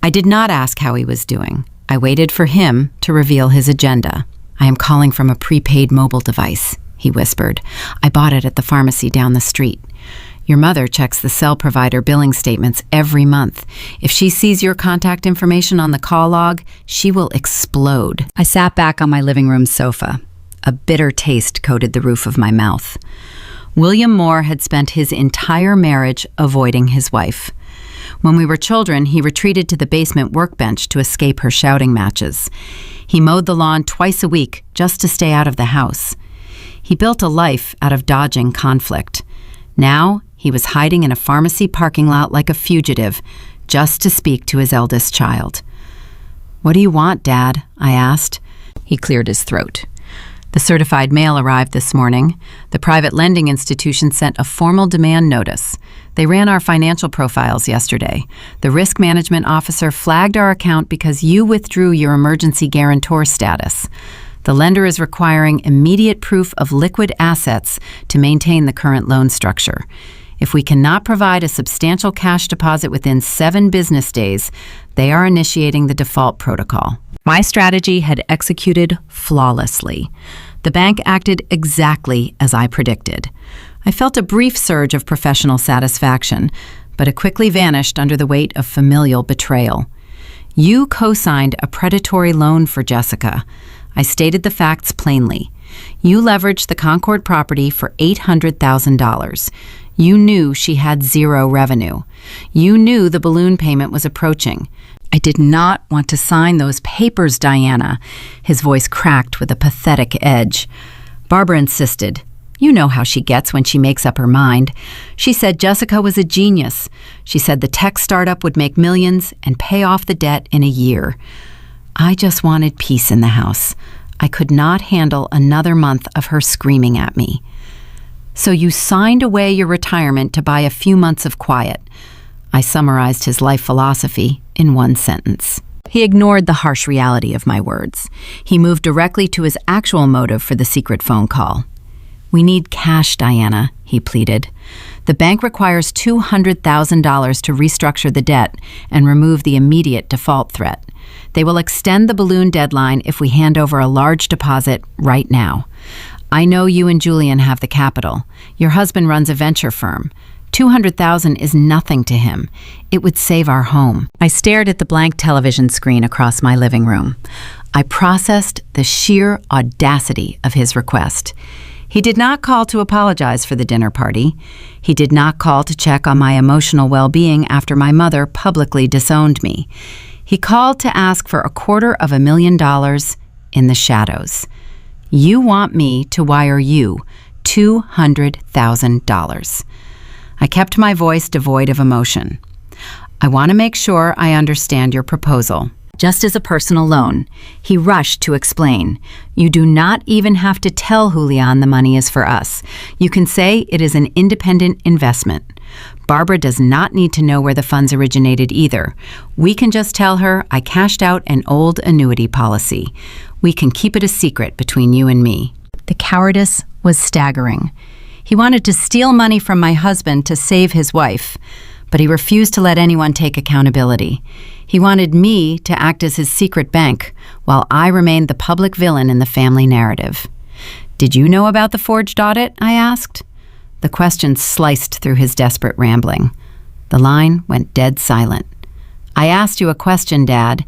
I did not ask how he was doing. I waited for him to reveal his agenda. "I am calling from a prepaid mobile device," he whispered. "I bought it at the pharmacy down the street. Your mother checks the cell provider billing statements every month. If she sees your contact information on the call log, she will explode." I sat back on my living room sofa. A bitter taste coated the roof of my mouth. William Moore had spent his entire marriage avoiding his wife. When we were children, he retreated to the basement workbench to escape her shouting matches. He mowed the lawn twice a week just to stay out of the house. He built a life out of dodging conflict. Now, he was hiding in a pharmacy parking lot like a fugitive, just to speak to his eldest child. "What do you want, Dad?" I asked. He cleared his throat. The certified mail arrived this morning. The private lending institution sent a formal demand notice. They ran our financial profiles yesterday. The risk management officer flagged our account because you withdrew your emergency guarantor status. The lender is requiring immediate proof of liquid assets to maintain the current loan structure. If we cannot provide a substantial cash deposit within 7 business days, they are initiating the default protocol. My strategy had executed flawlessly. The bank acted exactly as I predicted. I felt a brief surge of professional satisfaction, but it quickly vanished under the weight of familial betrayal. You co-signed a predatory loan for Jessica. I stated the facts plainly. You leveraged the Concord property for $800,000. You knew she had zero revenue. You knew the balloon payment was approaching. I did not want to sign those papers, Diana. His voice cracked with a pathetic edge. Barbara insisted. You know how she gets when she makes up her mind. She said Jessica was a genius. She said the tech startup would make millions and pay off the debt in a year. I just wanted peace in the house. I could not handle another month of her screaming at me. So you signed away your retirement to buy a few months of quiet. I summarized his life philosophy in one sentence. He ignored the harsh reality of my words. He moved directly to his actual motive for the secret phone call. We need cash, Diana, he pleaded. The bank requires $200,000 to restructure the debt and remove the immediate default threat. They will extend the balloon deadline if we hand over a large deposit right now. I know you and Julian have the capital. Your husband runs a venture firm. $200,000 is nothing to him. It would save our home. I stared at the blank television screen across my living room. I processed the sheer audacity of his request. He did not call to apologize for the dinner party. He did not call to check on my emotional well-being after my mother publicly disowned me. He called to ask for $250,000 in the shadows. You want me to wire you $200,000. I kept my voice devoid of emotion. I want to make sure I understand your proposal. Just as a personal loan, he rushed to explain. You do not even have to tell Julian the money is for us. You can say it is an independent investment. Barbara does not need to know where the funds originated either. We can just tell her I cashed out an old annuity policy. We can keep it a secret between you and me. The cowardice was staggering. He wanted to steal money from my husband to save his wife, but he refused to let anyone take accountability. He wanted me to act as his secret bank, while I remained the public villain in the family narrative. Did you know about the forged audit? I asked. The question sliced through his desperate rambling. The line went dead silent. I asked you a question, Dad.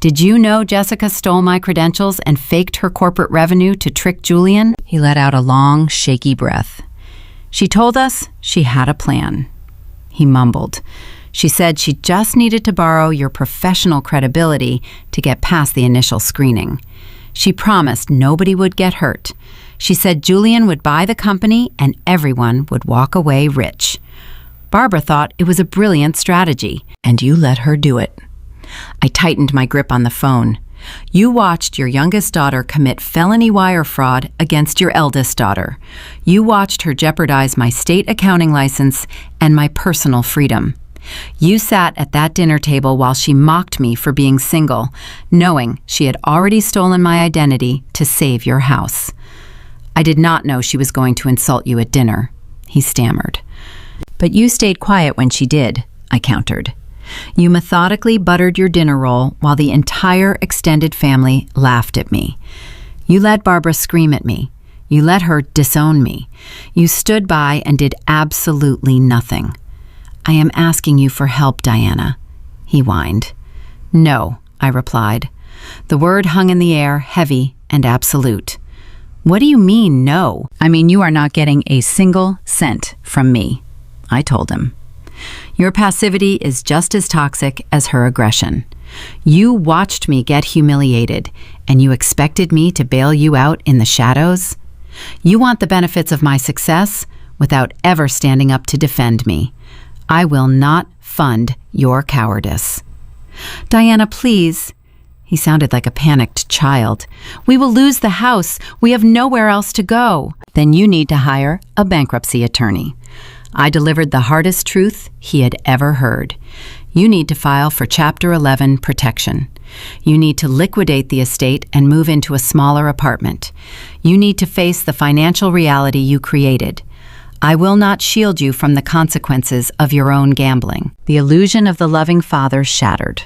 Did you know Jessica stole my credentials and faked her corporate revenue to trick Julian? He let out a long, shaky breath. She told us she had a plan. He mumbled. She said she just needed to borrow your professional credibility to get past the initial screening. She promised nobody would get hurt. She said Julian would buy the company and everyone would walk away rich. Barbara thought it was a brilliant strategy, and you let her do it. I tightened my grip on the phone. You watched your youngest daughter commit felony wire fraud against your eldest daughter. You watched her jeopardize my state accounting license and my personal freedom. You sat at that dinner table while she mocked me for being single, knowing she had already stolen my identity to save your house. I did not know she was going to insult you at dinner, he stammered. But you stayed quiet when she did, I countered. You methodically buttered your dinner roll while the entire extended family laughed at me. You let Barbara scream at me. You let her disown me. You stood by and did absolutely nothing. I am asking you for help, Diana, he whined. No, I replied. The word hung in the air, heavy and absolute. What do you mean, no? I mean, you are not getting a single cent from me, I told him. Your passivity is just as toxic as her aggression. You watched me get humiliated, and you expected me to bail you out in the shadows? You want the benefits of my success without ever standing up to defend me. I will not fund your cowardice. Diana, please. He sounded like a panicked child. "We will lose the house. We have nowhere else to go." "Then you need to hire a bankruptcy attorney." I delivered the hardest truth he had ever heard. You need to file for Chapter 11 protection. You need to liquidate the estate and move into a smaller apartment. You need to face the financial reality you created. I will not shield you from the consequences of your own gambling. The illusion of the loving father shattered.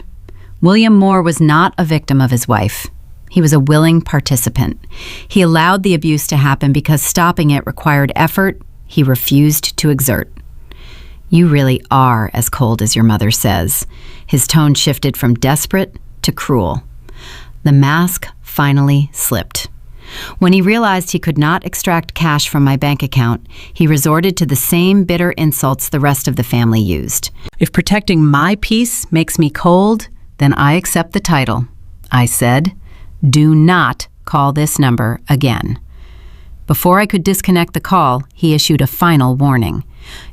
William Moore was not a victim of his wife. He was a willing participant. He allowed the abuse to happen because stopping it required effort he refused to exert. "You really are as cold as your mother says." His tone shifted from desperate to cruel. The mask finally slipped. When he realized he could not extract cash from my bank account, he resorted to the same bitter insults the rest of the family used. "If protecting my peace makes me cold, then I accept the title," I said. "Do not call this number again." Before I could disconnect the call, he issued a final warning.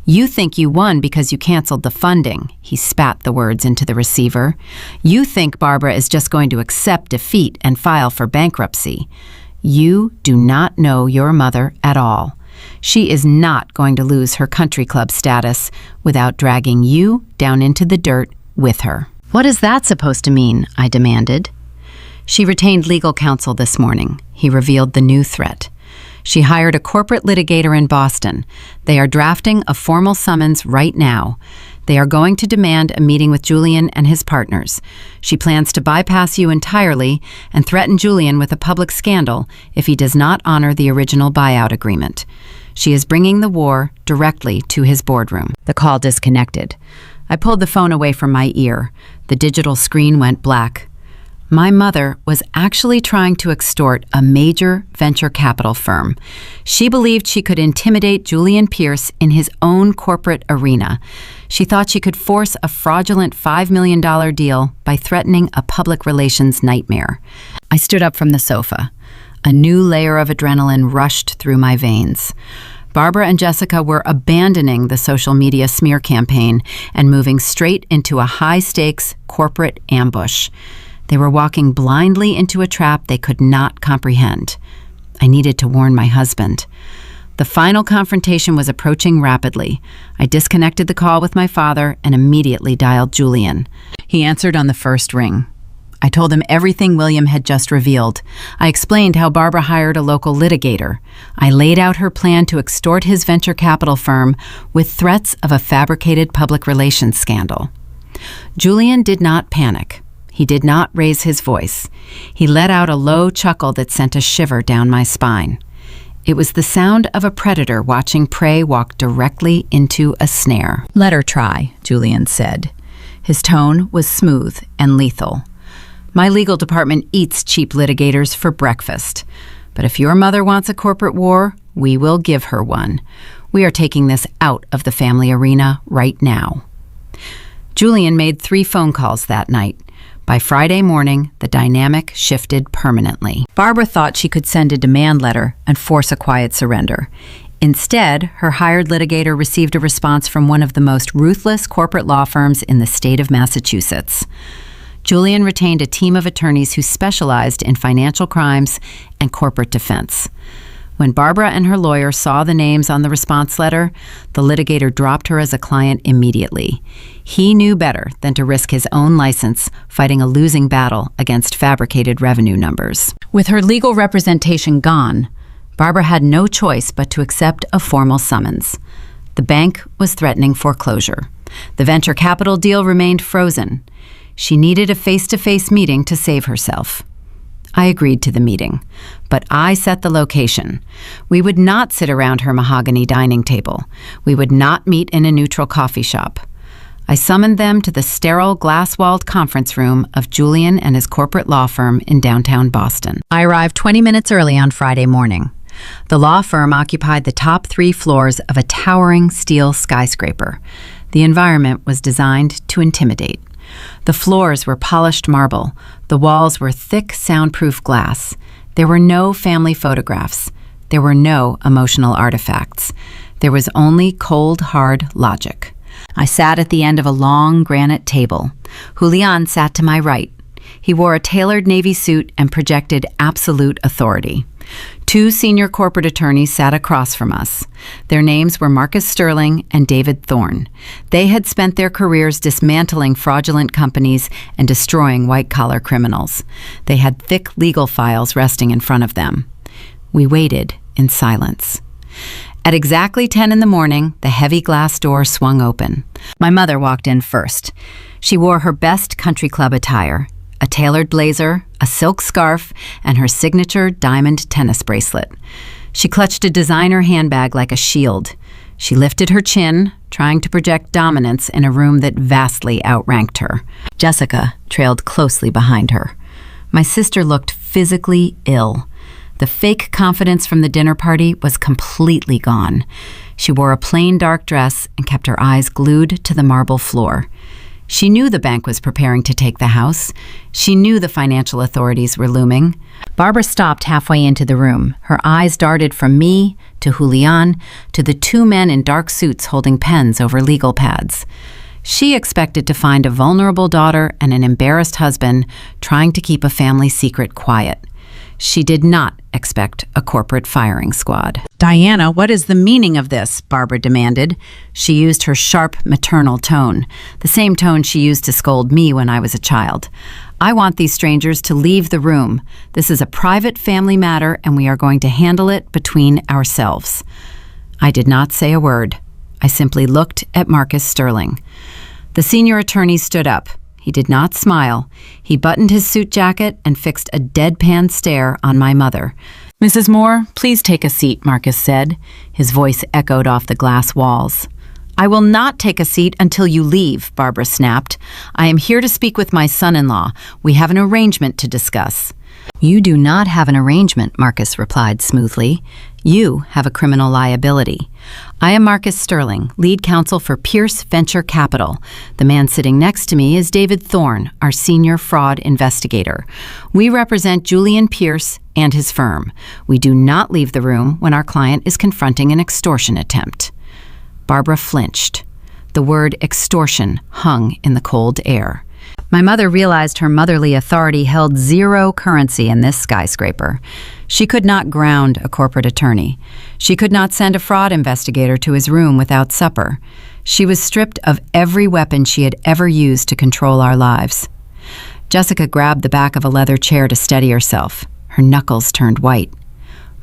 "You think you won because you canceled the funding." He spat the words into the receiver. "You think Barbara is just going to accept defeat and file for bankruptcy. You do not know your mother at all. She is not going to lose her country club status without dragging you down into the dirt with her." "What is that supposed to mean?" I demanded. "She retained legal counsel this morning." He revealed the new threat. "She hired a corporate litigator in Boston. They are drafting a formal summons right now. They are going to demand a meeting with Julian and his partners. She plans to bypass you entirely and threaten Julian with a public scandal if he does not honor the original buyout agreement. She is bringing the war directly to his boardroom." The call disconnected. I pulled the phone away from my ear. The digital screen went black. My mother was actually trying to extort a major venture capital firm. She believed she could intimidate Julian Pierce in his own corporate arena. She thought she could force a fraudulent $5 million deal by threatening a public relations nightmare. I stood up from the sofa. A new layer of adrenaline rushed through my veins. Barbara and Jessica were abandoning the social media smear campaign and moving straight into a high-stakes corporate ambush. They were walking blindly into a trap they could not comprehend. I needed to warn my husband. The final confrontation was approaching rapidly. I disconnected the call with my father and immediately dialed Julian. He answered on the first ring. I told him everything William had just revealed. I explained how Barbara hired a local litigator. I laid out her plan to extort his venture capital firm with threats of a fabricated public relations scandal. Julian did not panic. He did not raise his voice. He let out a low chuckle that sent a shiver down my spine. It was the sound of a predator watching prey walk directly into a snare. "Let her try," Julian said. His tone was smooth and lethal. "My legal department eats cheap litigators for breakfast. But if your mother wants a corporate war, we will give her one. We are taking this out of the family arena right now." Julian made 3 phone calls that night. By Friday morning, the dynamic shifted permanently. Barbara thought she could send a demand letter and force a quiet surrender. Instead, her hired litigator received a response from one of the most ruthless corporate law firms in the state of Massachusetts. Julian retained a team of attorneys who specialized in financial crimes and corporate defense. When Barbara and her lawyer saw the names on the response letter, the litigator dropped her as a client immediately. He knew better than to risk his own license fighting a losing battle against fabricated revenue numbers. With her legal representation gone, Barbara had no choice but to accept a formal summons. The bank was threatening foreclosure. The venture capital deal remained frozen. She needed a face-to-face meeting to save herself. I agreed to the meeting, but I set the location. We would not sit around her mahogany dining table. We would not meet in a neutral coffee shop. I summoned them to the sterile glass-walled conference room of Julian and his corporate law firm in downtown Boston. I arrived 20 minutes early on Friday morning. The law firm occupied the top 3 floors of a towering steel skyscraper. The environment was designed to intimidate. The floors were polished marble. The walls were thick, soundproof glass. There were no family photographs. There were no emotional artifacts. There was only cold, hard logic. I sat at the end of a long granite table. Julian sat to my right. He wore a tailored navy suit and projected absolute authority. 2 senior corporate attorneys sat across from us. Their names were Marcus Sterling and David Thorne. They had spent their careers dismantling fraudulent companies and destroying white-collar criminals. They had thick legal files resting in front of them. We waited in silence. At exactly 10 in the morning, the heavy glass door swung open. My mother walked in first. She wore her best country club attire, a tailored blazer, a silk scarf, and her signature diamond tennis bracelet. She clutched a designer handbag like a shield. She lifted her chin, trying to project dominance in a room that vastly outranked her. Jessica trailed closely behind her. My sister looked physically ill. The fake confidence from the dinner party was completely gone. She wore a plain dark dress and kept her eyes glued to the marble floor. She knew the bank was preparing to take the house. She knew the financial authorities were looming. Barbara stopped halfway into the room. Her eyes darted from me to Julian to the 2 men in dark suits holding pens over legal pads. She expected to find a vulnerable daughter and an embarrassed husband trying to keep a family secret quiet. She did not expect a corporate firing squad. "Diana, what is the meaning of this?" Barbara demanded. She used her sharp maternal tone, the same tone she used to scold me when I was a child. "I want these strangers to leave the room. This is a private family matter, and we are going to handle it between ourselves." I did not say a word. I simply looked at Marcus Sterling. The senior attorney stood up. He did not smile. He buttoned his suit jacket and fixed a deadpan stare on my mother. "Mrs. Moore, please take a seat," Marcus said. His voice echoed off the glass walls. "I will not take a seat until you leave," Barbara snapped. "I am here to speak with my son-in-law. We have an arrangement to discuss." "You do not have an arrangement," Marcus replied smoothly. "You have a criminal liability. I am Marcus Sterling, lead counsel for Pierce Venture Capital. The man sitting next to me is David Thorne, our senior fraud investigator. We represent Julian Pierce and his firm. We do not leave the room when our client is confronting an extortion attempt." Barbara flinched. The word extortion hung in the cold air. My mother realized her motherly authority held zero currency in this skyscraper. She could not ground a corporate attorney. She could not send a fraud investigator to his room without supper. She was stripped of every weapon she had ever used to control our lives. Jessica grabbed the back of a leather chair to steady herself. Her knuckles turned white.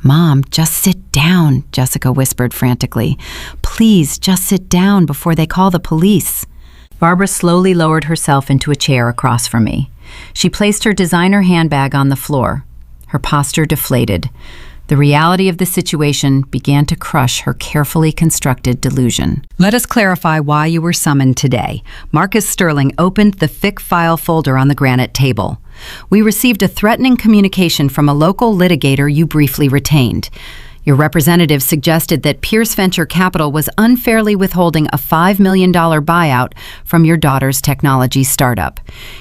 "Mom, just sit down," Jessica whispered frantically. "Please, just sit down before they call the police." Barbara slowly lowered herself into a chair across from me. She placed her designer handbag on the floor. Her posture deflated. The reality of the situation began to crush her carefully constructed delusion. "Let us clarify why you were summoned today." Marcus Sterling opened the thick file folder on the granite table. "We received a threatening communication from a local litigator you briefly retained. Your representative suggested that Pierce Venture Capital was unfairly withholding a $5 million buyout from your daughter's technology startup.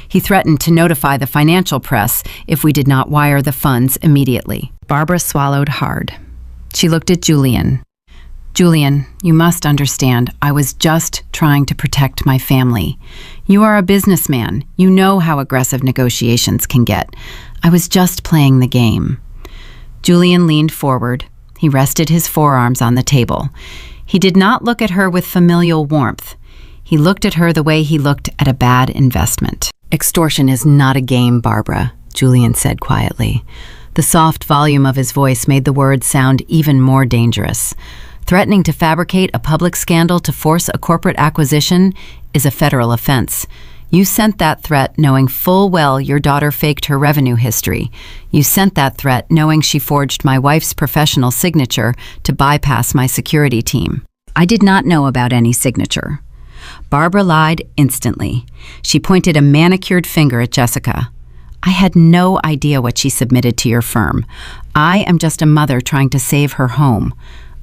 He threatened to notify the financial press if we did not wire the funds immediately." Barbara swallowed hard. She looked at Julian. "Julian, you must understand, I was just trying to protect my family. You are a businessman. You know how aggressive negotiations can get. I was just playing the game." Julian leaned forward. He rested his forearms on the table. He did not look at her with familial warmth. He looked at her the way he looked at a bad investment. "Extortion is not a game, Barbara," Julian said quietly. The soft volume of his voice made the words sound even more dangerous. "Threatening to fabricate a public scandal to force a corporate acquisition is a federal offense. You sent that threat knowing full well your daughter faked her revenue history. You sent that threat knowing she forged my wife's professional signature to bypass my security team." "I did not know about any signature." Barbara lied instantly. She pointed a manicured finger at Jessica. "I had no idea what she submitted to your firm. I am just a mother trying to save her home.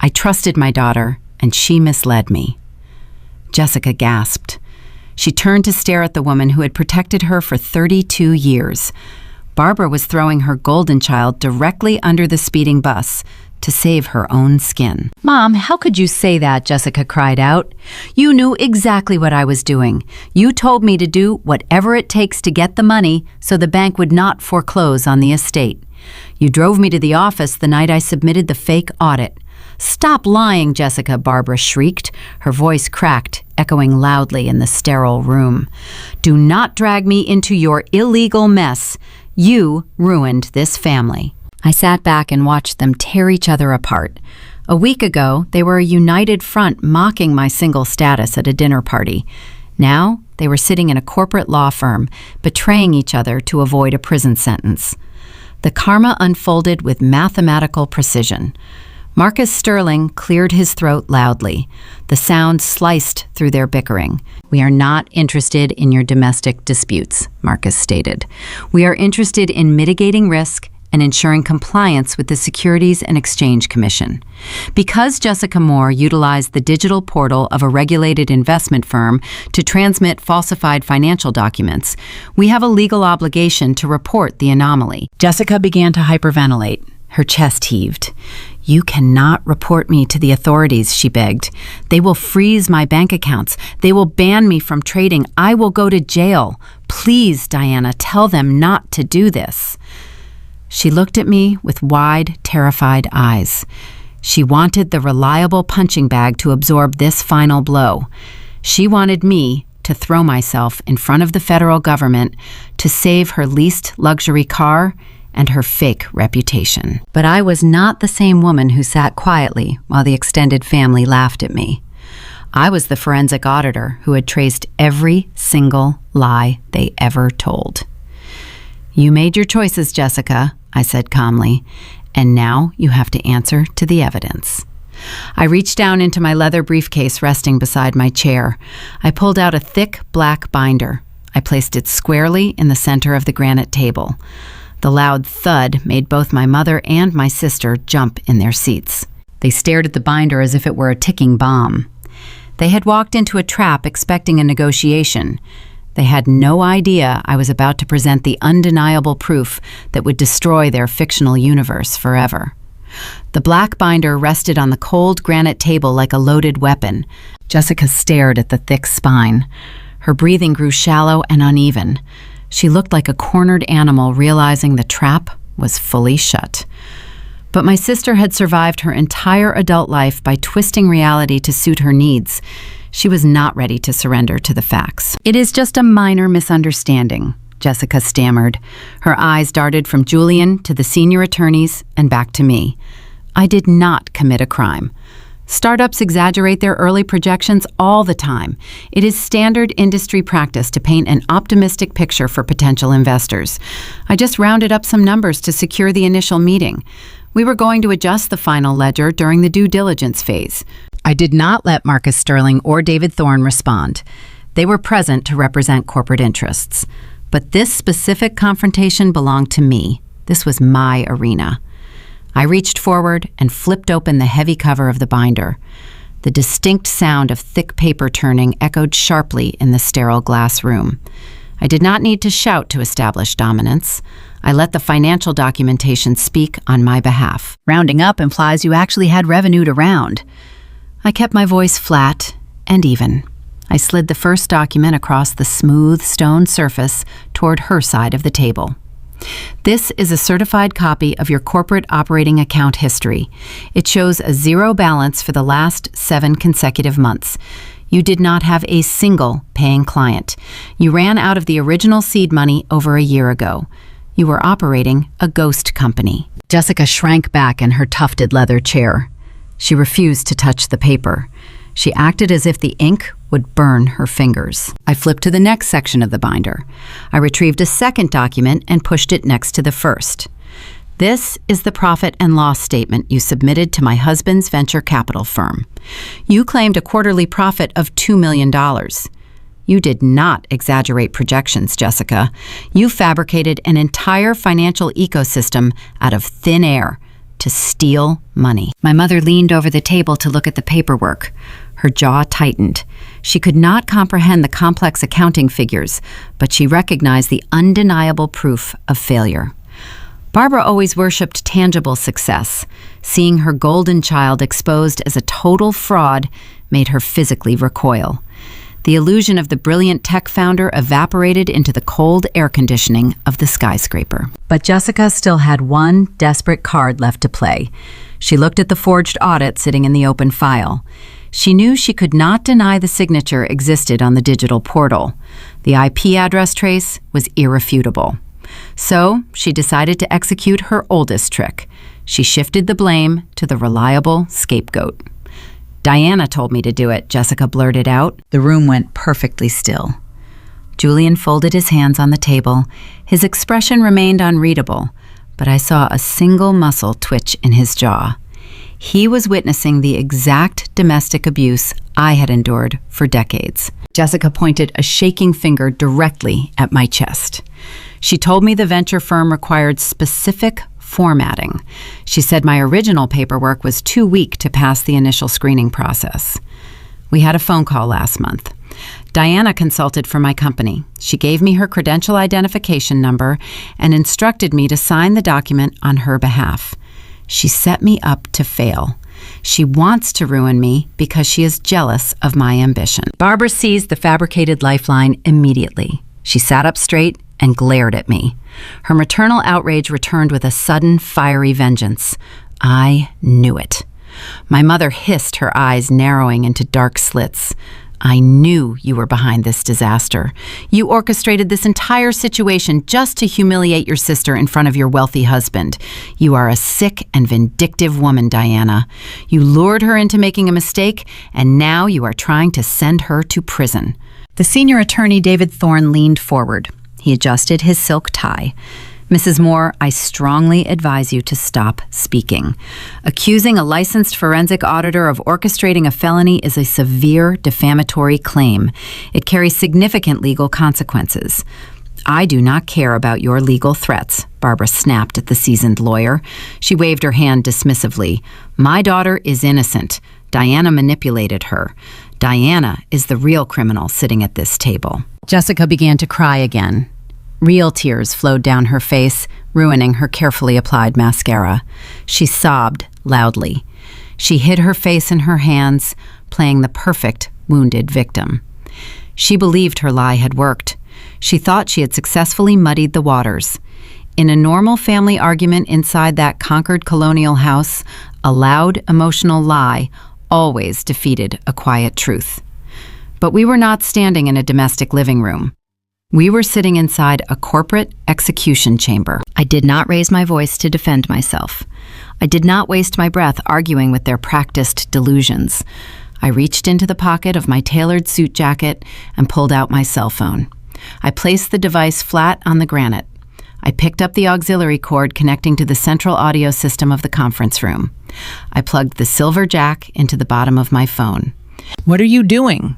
I trusted my daughter, and she misled me." Jessica gasped. She turned to stare at the woman who had protected her for 32 years. Barbara was throwing her golden child directly under the speeding bus to save her own skin. "Mom, how could you say that?" Jessica cried out. "You knew exactly what I was doing. You told me to do whatever it takes to get the money so the bank would not foreclose on the estate. You drove me to the office the night I submitted the fake audit." "Stop lying, Jessica," Barbara shrieked, her voice cracked, echoing loudly in the sterile room. "Do not drag me into your illegal mess. You ruined this family." I sat back and watched them tear each other apart. A week ago, they were a united front mocking my single status at a dinner party. Now, they were sitting in a corporate law firm, betraying each other to avoid a prison sentence. The karma unfolded with mathematical precision. Marcus Sterling cleared his throat loudly. The sound sliced through their bickering. "We are not interested in your domestic disputes," Marcus stated. "We are interested in mitigating risk and ensuring compliance with the Securities and Exchange Commission. Because Jessica Moore utilized the digital portal of a regulated investment firm to transmit falsified financial documents, we have a legal obligation to report the anomaly." Jessica began to hyperventilate. Her chest heaved. "You cannot report me to the authorities," she begged. "They will freeze my bank accounts. They will ban me from trading. I will go to jail. Please, Diana, tell them not to do this." She looked at me with wide, terrified eyes. She wanted the reliable punching bag to absorb this final blow. She wanted me to throw myself in front of the federal government to save her leased luxury car and her fake reputation. But I was not the same woman who sat quietly while the extended family laughed at me. I was the forensic auditor who had traced every single lie they ever told. "You made your choices, Jessica," I said calmly, "and now you have to answer to the evidence." I reached down into my leather briefcase resting beside my chair. I pulled out a thick black binder. I placed it squarely in the center of the granite table. The loud thud made both my mother and my sister jump in their seats. They stared at the binder as if it were a ticking bomb. They had walked into a trap expecting a negotiation. They had no idea I was about to present the undeniable proof that would destroy their fictional universe forever. The black binder rested on the cold granite table like a loaded weapon. Jessica stared at the thick spine. Her breathing grew shallow and uneven. She looked like a cornered animal realizing the trap was fully shut. But my sister had survived her entire adult life by twisting reality to suit her needs. She was not ready to surrender to the facts. "It is just a minor misunderstanding," Jessica stammered. Her eyes darted from Julian to the senior attorneys and back to me. "I did not commit a crime. Startups exaggerate their early projections all the time. It is standard industry practice to paint an optimistic picture for potential investors. I just rounded up some numbers to secure the initial meeting. We were going to adjust the final ledger during the due diligence phase." I did not let Marcus Sterling or David Thorne respond. They were present to represent corporate interests. But this specific confrontation belonged to me. This was my arena. I reached forward and flipped open the heavy cover of the binder. The distinct sound of thick paper turning echoed sharply in the sterile glass room. I did not need to shout to establish dominance. I let the financial documentation speak on my behalf. "Rounding up implies you actually had revenue to round." I kept my voice flat and even. I slid the first document across the smooth stone surface toward her side of the table. "This is a certified copy of your corporate operating account history. It shows a zero balance for the last 7 consecutive months. You did not have a single paying client. You ran out of the original seed money over a year ago. You were operating a ghost company." Jessica shrank back in her tufted leather chair. She refused to touch the paper. She acted as if the ink would burn her fingers. I flipped to the next section of the binder. I retrieved a second document and pushed it next to the first. "This is the profit and loss statement you submitted to my husband's venture capital firm. You claimed a quarterly profit of $2 million. You did not exaggerate projections, Jessica. You fabricated an entire financial ecosystem out of thin air to steal money." My mother leaned over the table to look at the paperwork. Her jaw tightened. She could not comprehend the complex accounting figures, but she recognized the undeniable proof of failure. Barbara always worshipped tangible success. Seeing her golden child exposed as a total fraud made her physically recoil. The illusion of the brilliant tech founder evaporated into the cold air conditioning of the skyscraper. But Jessica still had one desperate card left to play. She looked at the forged audit sitting in the open file. She knew she could not deny the signature existed on the digital portal. The IP address trace was irrefutable. So she decided to execute her oldest trick. She shifted the blame to the reliable scapegoat. "Diana told me to do it," Jessica blurted out. The room went perfectly still. Julian folded his hands on the table. His expression remained unreadable, but I saw a single muscle twitch in his jaw. He was witnessing the exact domestic abuse I had endured for decades. Jessica pointed a shaking finger directly at my chest. She told me the venture firm required specific formatting. She said my original paperwork was too weak to pass the initial screening process. We had a phone call last month. Diana consulted for my company. She gave me her credential identification number and instructed me to sign the document on her behalf. She set me up to fail. She wants to ruin me because she is jealous of my ambition. Barbara seized the fabricated lifeline immediately. She sat up straight and glared at me. Her maternal outrage returned with a sudden, fiery vengeance. I knew it. My mother hissed, her eyes narrowing into dark slits. "I knew you were behind this disaster. You orchestrated this entire situation just to humiliate your sister in front of your wealthy husband. You are a sick and vindictive woman, Diana. You lured her into making a mistake, and now you are trying to send her to prison." The senior attorney, David Thorne, leaned forward. He adjusted his silk tie. "Mrs. Moore, I strongly advise you to stop speaking. Accusing a licensed forensic auditor of orchestrating a felony is a severe defamatory claim. It carries significant legal consequences." "I do not care about your legal threats," Barbara snapped at the seasoned lawyer. She waved her hand dismissively. "My daughter is innocent. Diana manipulated her. Diana is the real criminal sitting at this table." Jessica began to cry again. Real tears flowed down her face, ruining her carefully applied mascara. She sobbed loudly. She hid her face in her hands, playing the perfect wounded victim. She believed her lie had worked. She thought she had successfully muddied the waters. In a normal family argument inside that conquered colonial house, a loud, emotional lie always defeated a quiet truth. But we were not standing in a domestic living room. We were sitting inside a corporate execution chamber. I did not raise my voice to defend myself. I did not waste my breath arguing with their practiced delusions. I reached into the pocket of my tailored suit jacket and pulled out my cell phone. I placed the device flat on the granite. I picked up the auxiliary cord connecting to the central audio system of the conference room. I plugged the silver jack into the bottom of my phone. "What are you doing?"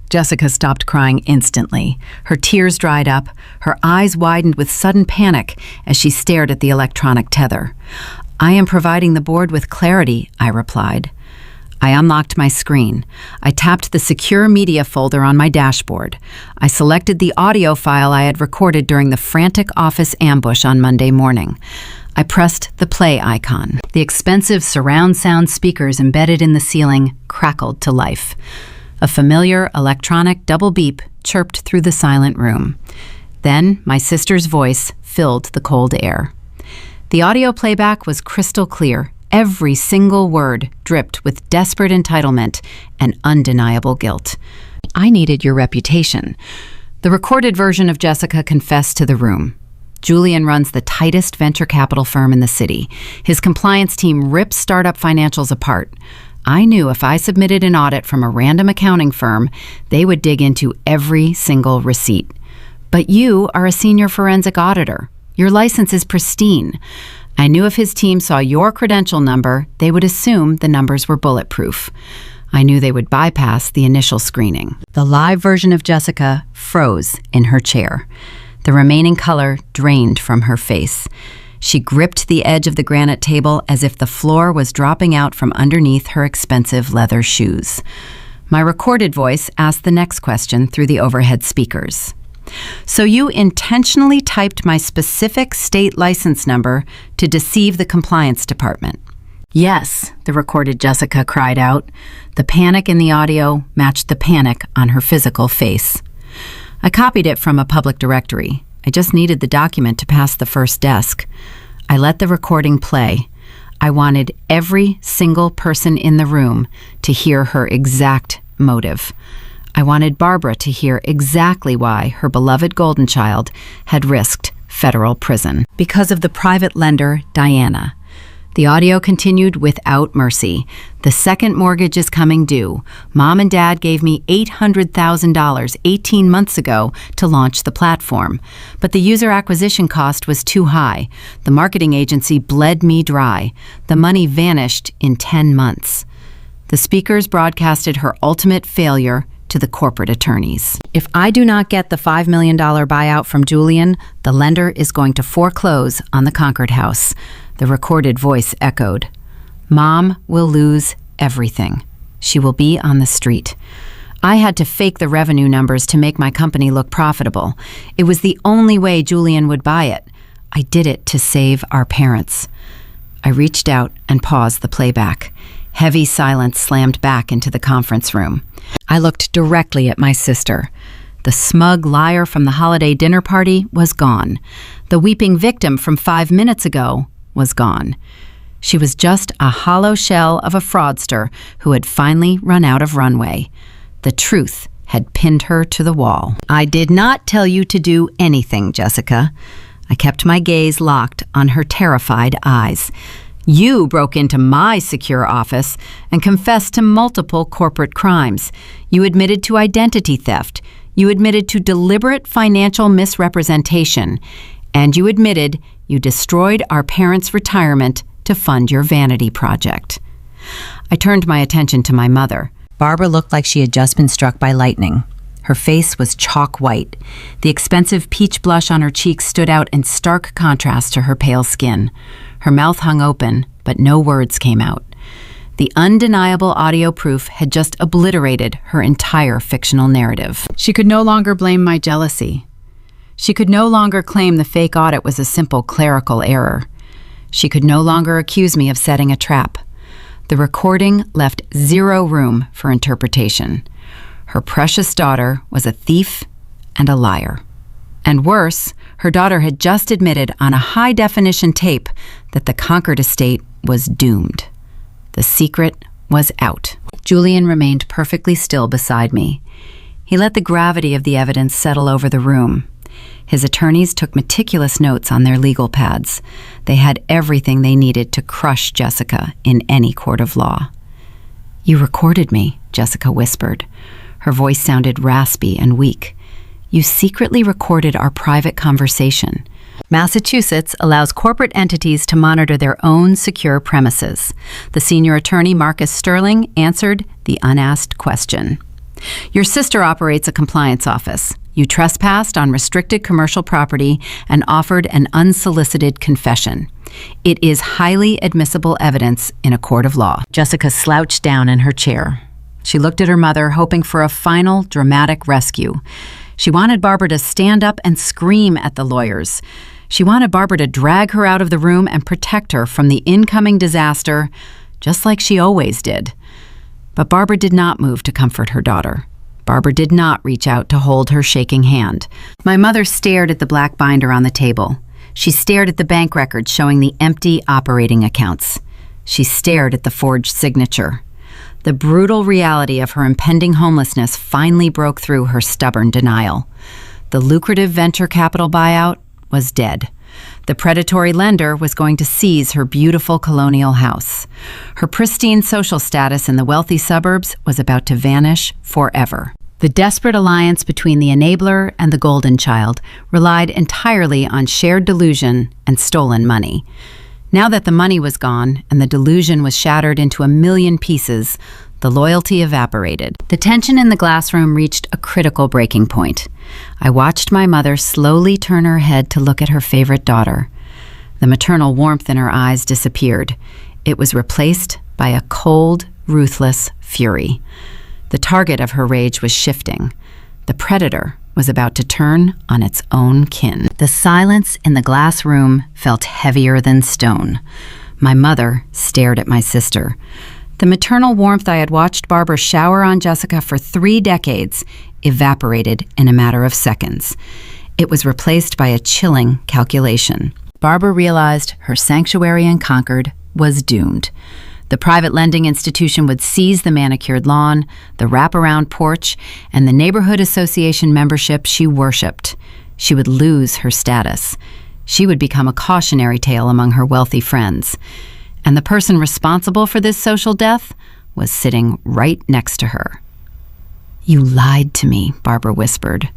Jessica stopped crying instantly. Her tears dried up. Her eyes widened with sudden panic as she stared at the electronic tether. "I am providing the board with clarity," I replied. I unlocked my screen. I tapped the secure media folder on my dashboard. I selected the audio file I had recorded during the frantic office ambush on Monday morning. I pressed the play icon. The expensive surround sound speakers embedded in the ceiling crackled to life. A familiar electronic double beep chirped through the silent room. Then my sister's voice filled the cold air. The audio playback was crystal clear. Every single word dripped with desperate entitlement and undeniable guilt. "I needed your reputation." The recorded version of Jessica confessed to the room. Julian runs the tightest venture capital firm in the city. His compliance team rips startup financials apart. I knew if I submitted an audit from a random accounting firm, they would dig into every single receipt. But you are a senior forensic auditor. Your license is pristine. I knew if his team saw your credential number, they would assume the numbers were bulletproof. I knew they would bypass the initial screening. The live version of Jessica froze in her chair. The remaining color drained from her face. She gripped the edge of the granite table as if the floor was dropping out from underneath her expensive leather shoes. My recorded voice asked the next question through the overhead speakers. So you intentionally typed my specific state license number to deceive the compliance department? Yes, the recorded Jessica cried out. The panic in the audio matched the panic on her physical face. I copied it from a public directory. I just needed the document to pass the first desk. I let the recording play. I wanted every single person in the room to hear her exact motive. I wanted Barbara to hear exactly why her beloved golden child had risked federal prison. Because of the private lender, Diana. The audio continued without mercy. The second mortgage is coming due. Mom and Dad gave me $800,000 18 months ago to launch the platform. But the user acquisition cost was too high. The marketing agency bled me dry. The money vanished in 10 months. The speakers broadcasted her ultimate failure to the corporate attorneys. If I do not get the $5 million buyout from Julian, the lender is going to foreclose on the Concord house. The recorded voice echoed. Mom will lose everything. She will be on the street. I had to fake the revenue numbers to make my company look profitable. It was the only way Julian would buy it. I did it to save our parents. I reached out and paused the playback. Heavy silence slammed back into the conference room. I looked directly at my sister. The smug liar from the holiday dinner party was gone. The weeping victim from 5 minutes ago was gone. She was just a hollow shell of a fraudster who had finally run out of runway. The truth had pinned her to the wall. I did not tell you to do anything, Jessica. I kept my gaze locked on her terrified eyes. You broke into my secure office and confessed to multiple corporate crimes. You admitted to identity theft. You admitted to deliberate financial misrepresentation. And you admitted you destroyed our parents' retirement to fund your vanity project. I turned my attention to my mother. Barbara looked like she had just been struck by lightning. Her face was chalk white. The expensive peach blush on her cheeks stood out in stark contrast to her pale skin. Her mouth hung open, but no words came out. The undeniable audio proof had just obliterated her entire fictional narrative. She could no longer blame my jealousy. She could no longer claim the fake audit was a simple clerical error. She could no longer accuse me of setting a trap. The recording left zero room for interpretation. Her precious daughter was a thief and a liar. And worse, her daughter had just admitted on a high-definition tape that the Concord estate was doomed. The secret was out. Julian remained perfectly still beside me. He let the gravity of the evidence settle over the room. His attorneys took meticulous notes on their legal pads. They had everything they needed to crush Jessica in any court of law. You recorded me, Jessica whispered. Her voice sounded raspy and weak. You secretly recorded our private conversation. Massachusetts allows corporate entities to monitor their own secure premises. The senior attorney, Marcus Sterling, answered the unasked question. Your sister operates a compliance office. You trespassed on restricted commercial property and offered an unsolicited confession. It is highly admissible evidence in a court of law. Jessica slouched down in her chair. She looked at her mother, hoping for a final, dramatic rescue. She wanted Barbara to stand up and scream at the lawyers. She wanted Barbara to drag her out of the room and protect her from the incoming disaster, just like she always did. But Barbara did not move to comfort her daughter. Barbara did not reach out to hold her shaking hand. My mother stared at the black binder on the table. She stared at the bank records showing the empty operating accounts. She stared at the forged signature. The brutal reality of her impending homelessness finally broke through her stubborn denial. The lucrative venture capital buyout was dead. The predatory lender was going to seize her beautiful colonial house. Her pristine social status in the wealthy suburbs was about to vanish forever. The desperate alliance between the enabler and the golden child relied entirely on shared delusion and stolen money. Now that the money was gone and the delusion was shattered into a million pieces, the loyalty evaporated. The tension in the glass room reached a critical breaking point. I watched my mother slowly turn her head to look at her favorite daughter. The maternal warmth in her eyes disappeared. It was replaced by a cold, ruthless fury. The target of her rage was shifting. The predator was about to turn on its own kin. The silence in the glass room felt heavier than stone. My mother stared at my sister. The maternal warmth I had watched Barbara shower on Jessica for 3 decades evaporated in a matter of seconds. It was replaced by a chilling calculation. Barbara realized her sanctuary in Concord was doomed. The private lending institution would seize the manicured lawn, the wraparound porch, and the neighborhood association membership she worshipped. She would lose her status. She would become a cautionary tale among her wealthy friends. And the person responsible for this social death was sitting right next to her. "You lied to me," Barbara whispered.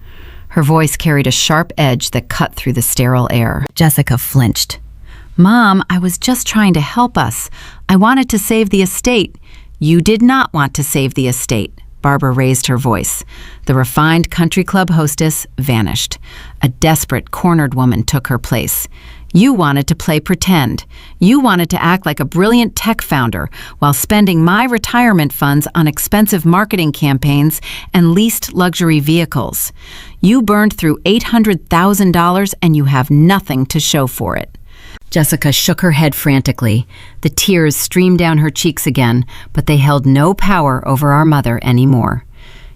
Her voice carried a sharp edge that cut through the sterile air. Jessica flinched. "Mom, I was just trying to help us. I wanted to save the estate." "You did not want to save the estate." Barbara raised her voice. The refined country club hostess vanished. A desperate, cornered woman took her place. "You wanted to play pretend. You wanted to act like a brilliant tech founder while spending my retirement funds on expensive marketing campaigns and leased luxury vehicles. You burned through $800,000 and you have nothing to show for it." Jessica shook her head frantically. The tears streamed down her cheeks again, but they held no power over our mother anymore.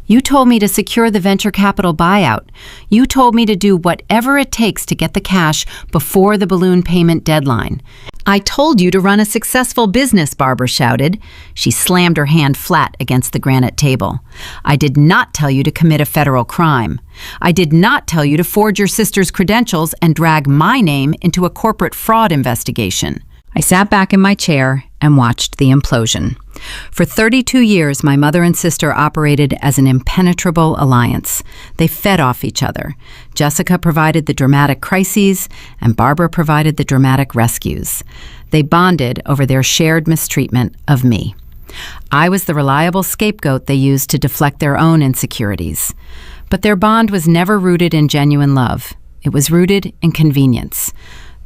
"You told me to secure the venture capital buyout. You told me to do whatever it takes to get the cash before the balloon payment deadline. I told you to run a successful business," Barbara shouted. She slammed her hand flat against the granite table. "I did not tell you to commit a federal crime. I did not tell you to forge your sister's credentials and drag my name into a corporate fraud investigation." I sat back in my chair and watched the implosion. For 32 years, my mother and sister operated as an impenetrable alliance. They fed off each other. Jessica provided the dramatic crises, and Barbara provided the dramatic rescues. They bonded over their shared mistreatment of me. I was the reliable scapegoat they used to deflect their own insecurities. But their bond was never rooted in genuine love. It was rooted in convenience.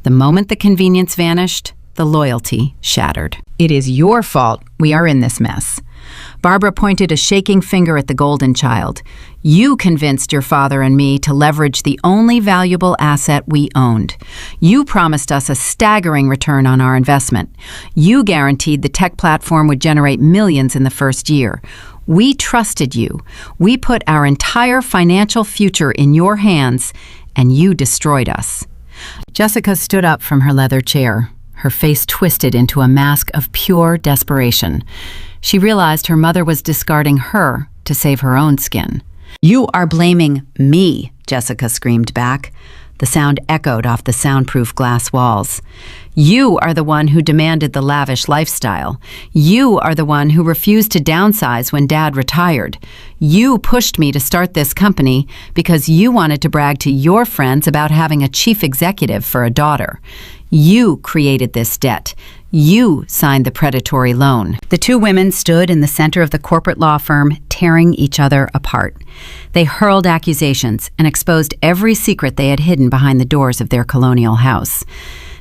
The moment the convenience vanished, the loyalty shattered. "It is your fault we are in this mess." Barbara pointed a shaking finger at the golden child. "You convinced your father and me to leverage the only valuable asset we owned. You promised us a staggering return on our investment. You guaranteed the tech platform would generate millions in the first year. We trusted you. We put our entire financial future in your hands, and you destroyed us." Jessica stood up from her leather chair, her face twisted into a mask of pure desperation. She realized her mother was discarding her to save her own skin. "You are blaming me," Jessica screamed back. The sound echoed off the soundproof glass walls. "You are the one who demanded the lavish lifestyle. You are the one who refused to downsize when Dad retired. You pushed me to start this company because you wanted to brag to your friends about having a chief executive for a daughter. You created this debt. You signed the predatory loan." The two women stood in the center of the corporate law firm, tearing each other apart. They hurled accusations and exposed every secret they had hidden behind the doors of their colonial house.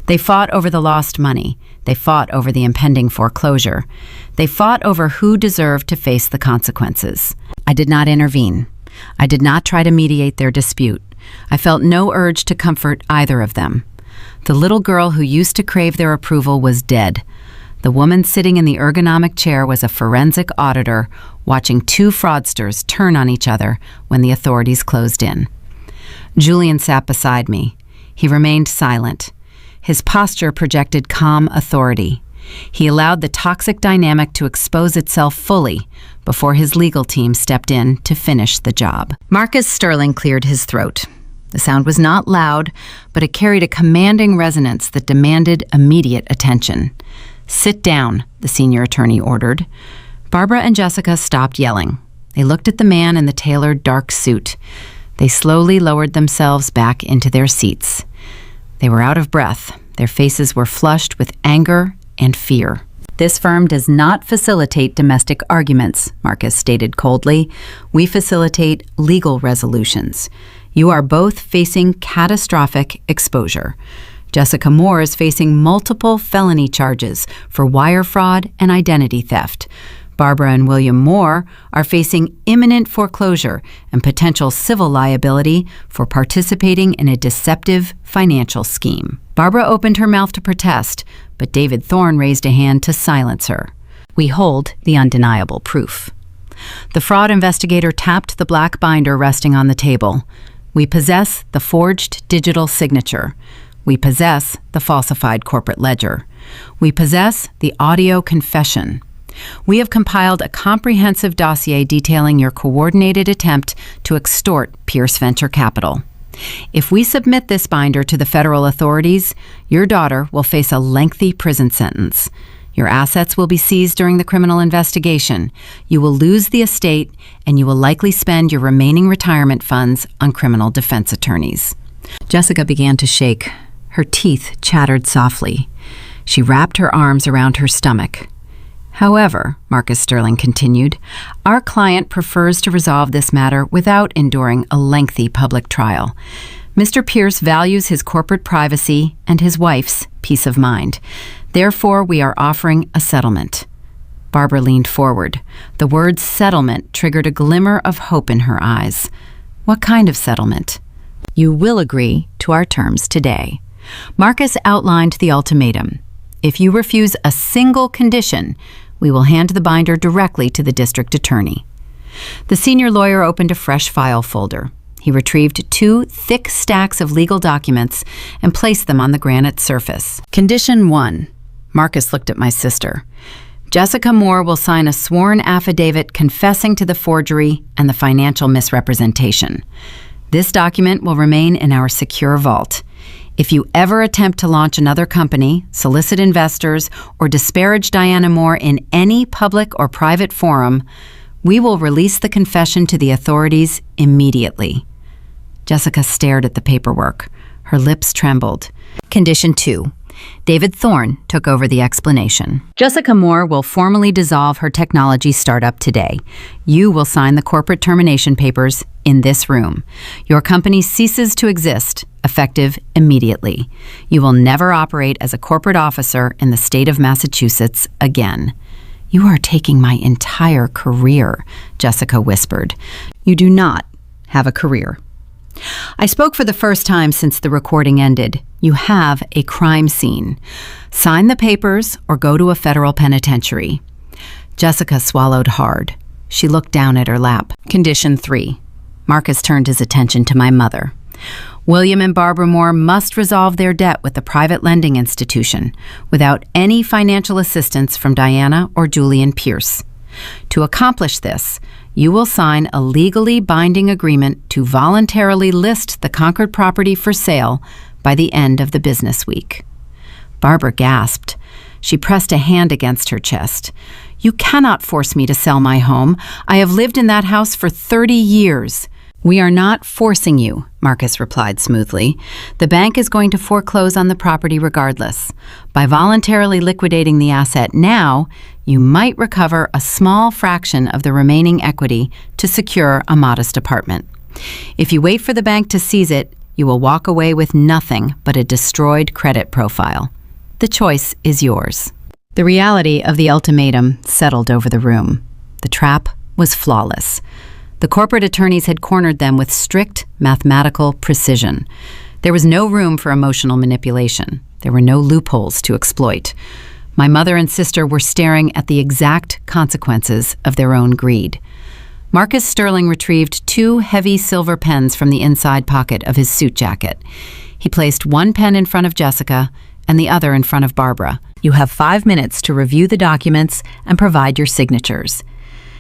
They fought over the lost money. They fought over the impending foreclosure. They fought over who deserved to face the consequences. I did not intervene. I did not try to mediate their dispute. I felt no urge to comfort either of them. The little girl who used to crave their approval was dead. The woman sitting in the ergonomic chair was a forensic auditor watching two fraudsters turn on each other when the authorities closed in. Julian sat beside me. He remained silent. His posture projected calm authority. He allowed the toxic dynamic to expose itself fully before his legal team stepped in to finish the job. Marcus Sterling cleared his throat. The sound was not loud, but it carried a commanding resonance that demanded immediate attention. "Sit down," the senior attorney ordered. Barbara and Jessica stopped yelling. They looked at the man in the tailored dark suit. They slowly lowered themselves back into their seats. They were out of breath. Their faces were flushed with anger and fear. "This firm does not facilitate domestic arguments," Marcus stated coldly. "We facilitate legal resolutions. You are both facing catastrophic exposure. Jessica Moore is facing multiple felony charges for wire fraud and identity theft. Barbara and William Moore are facing imminent foreclosure and potential civil liability for participating in a deceptive financial scheme. Barbara opened her mouth to protest, but David Thorne raised a hand to silence her. We hold the undeniable proof. The fraud investigator tapped the black binder resting on the table. We possess the forged digital signature. We possess the falsified corporate ledger. We possess the audio confession. We have compiled a comprehensive dossier detailing your coordinated attempt to extort Pierce Venture Capital. If we submit this binder to the federal authorities, your daughter will face a lengthy prison sentence. Your assets will be seized during the criminal investigation. You will lose the estate, and you will likely spend your remaining retirement funds on criminal defense attorneys. Jessica began to shake. Her teeth chattered softly. She wrapped her arms around her stomach. However, Marcus Sterling continued, our client prefers to resolve this matter without enduring a lengthy public trial. Mr. Pierce values his corporate privacy and his wife's peace of mind. Therefore, we are offering a settlement. Barbara leaned forward. The word settlement triggered a glimmer of hope in her eyes. What kind of settlement? You will agree to our terms today. Marcus outlined the ultimatum. If you refuse a single condition, we will hand the binder directly to the district attorney. The senior lawyer opened a fresh file folder. He retrieved 2 thick stacks of legal documents and placed them on the granite surface. Condition 1. Marcus looked at my sister. Jessica Moore will sign a sworn affidavit confessing to the forgery and the financial misrepresentation. This document will remain in our secure vault. If you ever attempt to launch another company, solicit investors, or disparage Diana Moore in any public or private forum, we will release the confession to the authorities immediately. Jessica stared at the paperwork. Her lips trembled. Condition 2. David Thorne took over the explanation. Jessica Moore will formally dissolve her technology startup today. You will sign the corporate termination papers in this room. Your company ceases to exist, effective immediately. You will never operate as a corporate officer in the state of Massachusetts again. You are taking my entire career, Jessica whispered. You do not have a career. I spoke for the first time since the recording ended. You have a crime scene. Sign the papers or go to a federal penitentiary. Jessica swallowed hard. She looked down at her lap. Condition 3. Marcus turned his attention to my mother. William and Barbara Moore must resolve their debt with the private lending institution without any financial assistance from Diana or Julian Pierce. To accomplish this, you will sign a legally binding agreement to voluntarily list the Concord property for sale by the end of the business week. Barbara gasped. She pressed a hand against her chest. You cannot force me to sell my home. I have lived in that house for 30 years. We are not forcing you, Marcus replied smoothly. The bank is going to foreclose on the property regardless. By voluntarily liquidating the asset now, you might recover a small fraction of the remaining equity to secure a modest apartment. If you wait for the bank to seize it, you will walk away with nothing but a destroyed credit profile. The choice is yours. The reality of the ultimatum settled over the room. The trap was flawless. The corporate attorneys had cornered them with strict mathematical precision. There was no room for emotional manipulation. There were no loopholes to exploit. My mother and sister were staring at the exact consequences of their own greed. Marcus Sterling retrieved 2 heavy silver pens from the inside pocket of his suit jacket. He placed one pen in front of Jessica and the other in front of Barbara. You have 5 minutes to review the documents and provide your signatures.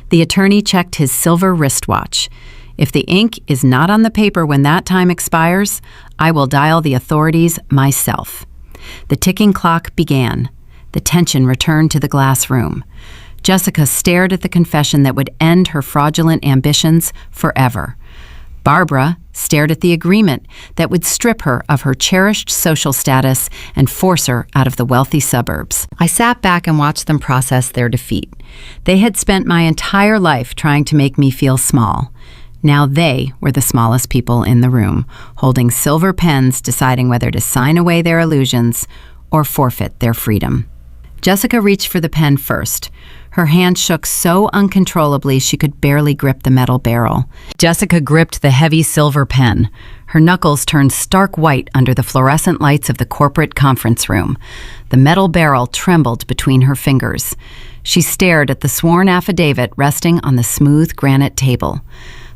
The attorney checked his silver wristwatch. If the ink is not on the paper when that time expires, I will dial the authorities myself. The ticking clock began. The tension returned to the glass room. Jessica stared at the confession that would end her fraudulent ambitions forever. Barbara stared at the agreement that would strip her of her cherished social status and force her out of the wealthy suburbs. I sat back and watched them process their defeat. They had spent my entire life trying to make me feel small. Now they were the smallest people in the room, holding silver pens deciding whether to sign away their illusions or forfeit their freedom. Jessica reached for the pen first. Her hand shook so uncontrollably she could barely grip the metal barrel. Jessica gripped the heavy silver pen. Her knuckles turned stark white under the fluorescent lights of the corporate conference room. The metal barrel trembled between her fingers. She stared at the sworn affidavit resting on the smooth granite table.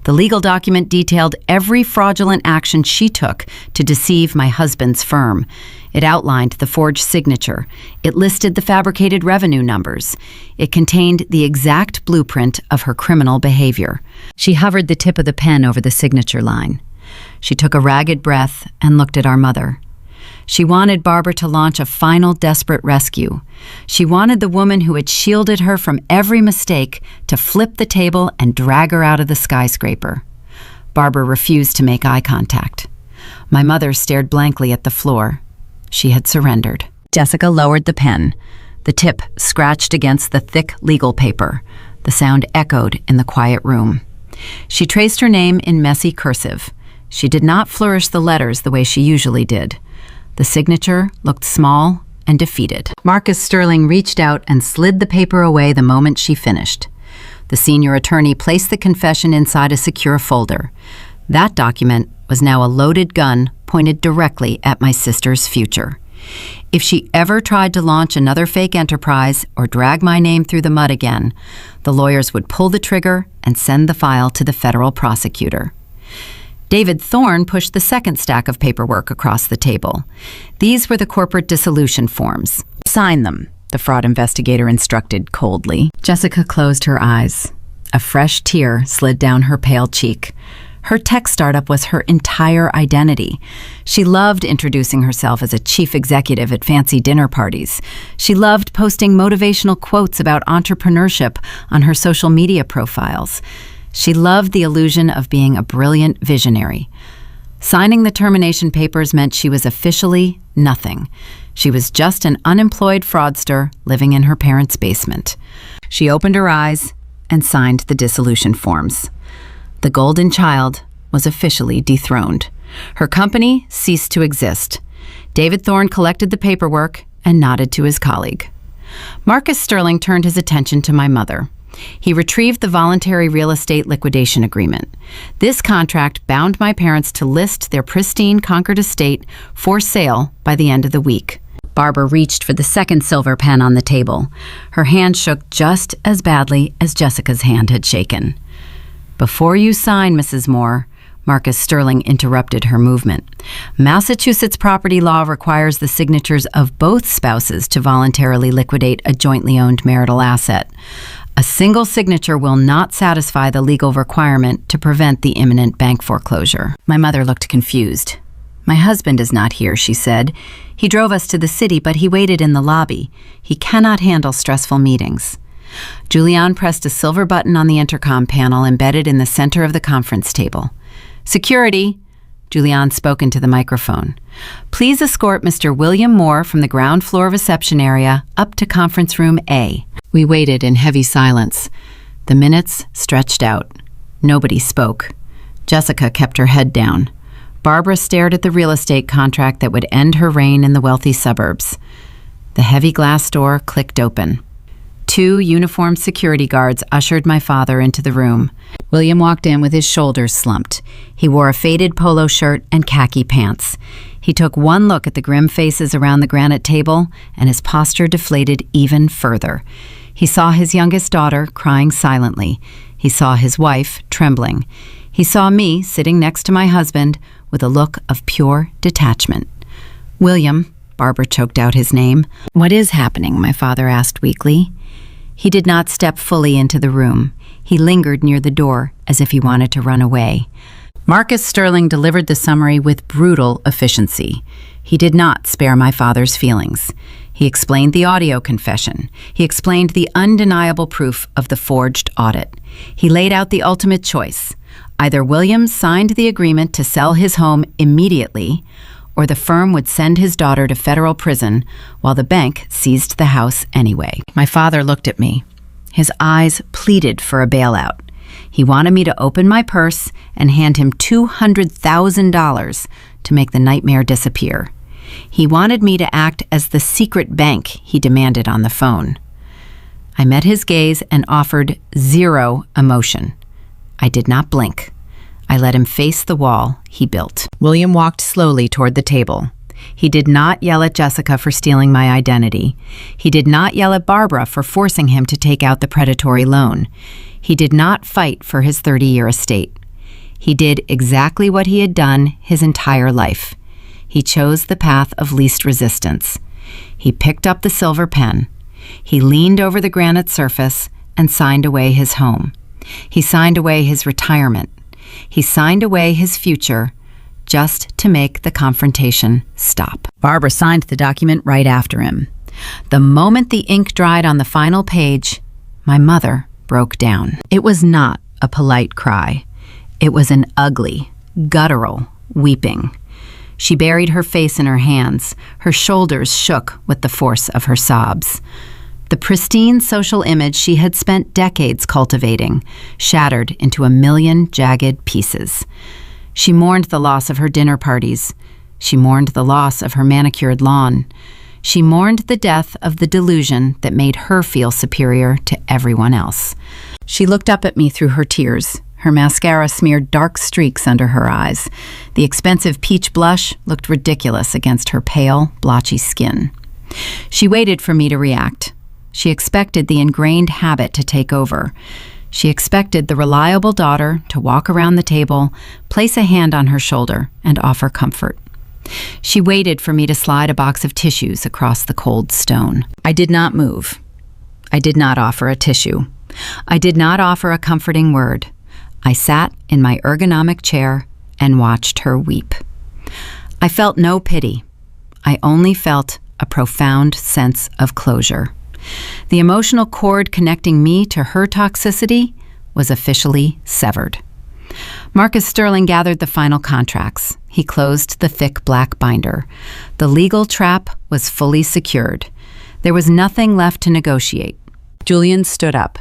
The legal document detailed every fraudulent action she took to deceive my husband's firm. It outlined the forged signature. It listed the fabricated revenue numbers. It contained the exact blueprint of her criminal behavior. She hovered the tip of the pen over the signature line. She took a ragged breath and looked at our mother. She wanted Barbara to launch a final desperate rescue. She wanted the woman who had shielded her from every mistake to flip the table and drag her out of the skyscraper. Barbara refused to make eye contact. My mother stared blankly at the floor. She had surrendered. Jessica lowered the pen. The tip scratched against the thick legal paper. The sound echoed in the quiet room. She traced her name in messy cursive. She did not flourish the letters the way she usually did. The signature looked small and defeated. Marcus Sterling reached out and slid the paper away the moment she finished. The senior attorney placed the confession inside a secure folder. That document was now a loaded gun pointed directly at my sister's future. If she ever tried to launch another fake enterprise or drag my name through the mud again, the lawyers would pull the trigger and send the file to the federal prosecutor. David Thorne pushed the second stack of paperwork across the table. These were the corporate dissolution forms. Sign them, the fraud investigator instructed coldly. Jessica closed her eyes. A fresh tear slid down her pale cheek. Her tech startup was her entire identity. She loved introducing herself as a chief executive at fancy dinner parties. She loved posting motivational quotes about entrepreneurship on her social media profiles. She loved the illusion of being a brilliant visionary. Signing the termination papers meant she was officially nothing. She was just an unemployed fraudster living in her parents' basement. She opened her eyes and signed the dissolution forms. The golden child was officially dethroned. Her company ceased to exist. David Thorne collected the paperwork and nodded to his colleague. Marcus Sterling turned his attention to my mother. He retrieved the voluntary real estate liquidation agreement. This contract bound my parents to list their pristine Concord estate for sale by the end of the week. Barbara reached for the second silver pen on the table. Her hand shook just as badly as Jessica's hand had shaken. "Before you sign, Mrs. Moore," Marcus Sterling interrupted her movement. "Massachusetts property law requires the signatures of both spouses to voluntarily liquidate a jointly owned marital asset. A single signature will not satisfy the legal requirement to prevent the imminent bank foreclosure." My mother looked confused. "My husband is not here," she said. "He drove us to the city, but he waited in the lobby. He cannot handle stressful meetings." Julianne pressed a silver button on the intercom panel embedded in the center of the conference table. "Security," Julianne spoke into the microphone. "Please escort Mr. William Moore from the ground floor reception area up to conference room A." We waited in heavy silence. The minutes stretched out. Nobody spoke. Jessica kept her head down. Barbara stared at the real estate contract that would end her reign in the wealthy suburbs. The heavy glass door clicked open. 2 uniformed security guards ushered my father into the room. William walked in with his shoulders slumped. He wore a faded polo shirt and khaki pants. He took one look at the grim faces around the granite table, and his posture deflated even further. He saw his youngest daughter crying silently. He saw his wife trembling. He saw me sitting next to my husband with a look of pure detachment. "William," Barbara choked out his name. "What is happening?" my father asked weakly. He did not step fully into the room. He lingered near the door as if he wanted to run away. Marcus Sterling delivered the summary with brutal efficiency. He did not spare my father's feelings. He explained the audio confession. He explained the undeniable proof of the forged audit. He laid out the ultimate choice. Either Williams signed the agreement to sell his home immediately, or the firm would send his daughter to federal prison while the bank seized the house anyway. My father looked at me. His eyes pleaded for a bailout. He wanted me to open my purse and hand him $200,000 to make the nightmare disappear. He wanted me to act as the secret bank he demanded on the phone. I met his gaze and offered zero emotion. I did not blink. I let him face the wall he built. William walked slowly toward the table. He did not yell at Jessica for stealing my identity. He did not yell at Barbara for forcing him to take out the predatory loan. He did not fight for his 30-year estate. He did exactly what he had done his entire life. He chose the path of least resistance. He picked up the silver pen. He leaned over the granite surface and signed away his home. He signed away his retirement. He signed away his future just to make the confrontation stop. Barbara signed the document right after him. The moment the ink dried on the final page, my mother broke down. It was not a polite cry. It was an ugly, guttural weeping. She buried her face in her hands. Her shoulders shook with the force of her sobs. The pristine social image she had spent decades cultivating shattered into a million jagged pieces. She mourned the loss of her dinner parties. She mourned the loss of her manicured lawn. She mourned the death of the delusion that made her feel superior to everyone else. She looked up at me through her tears. Her mascara smeared dark streaks under her eyes. The expensive peach blush looked ridiculous against her pale, blotchy skin. She waited for me to react. She expected the ingrained habit to take over. She expected the reliable daughter to walk around the table, place a hand on her shoulder, and offer comfort. She waited for me to slide a box of tissues across the cold stone. I did not move. I did not offer a tissue. I did not offer a comforting word. I sat in my ergonomic chair and watched her weep. I felt no pity. I only felt a profound sense of closure. The emotional cord connecting me to her toxicity was officially severed. Marcus Sterling gathered the final contracts. He closed the thick black binder. The legal trap was fully secured. There was nothing left to negotiate. Julian stood up.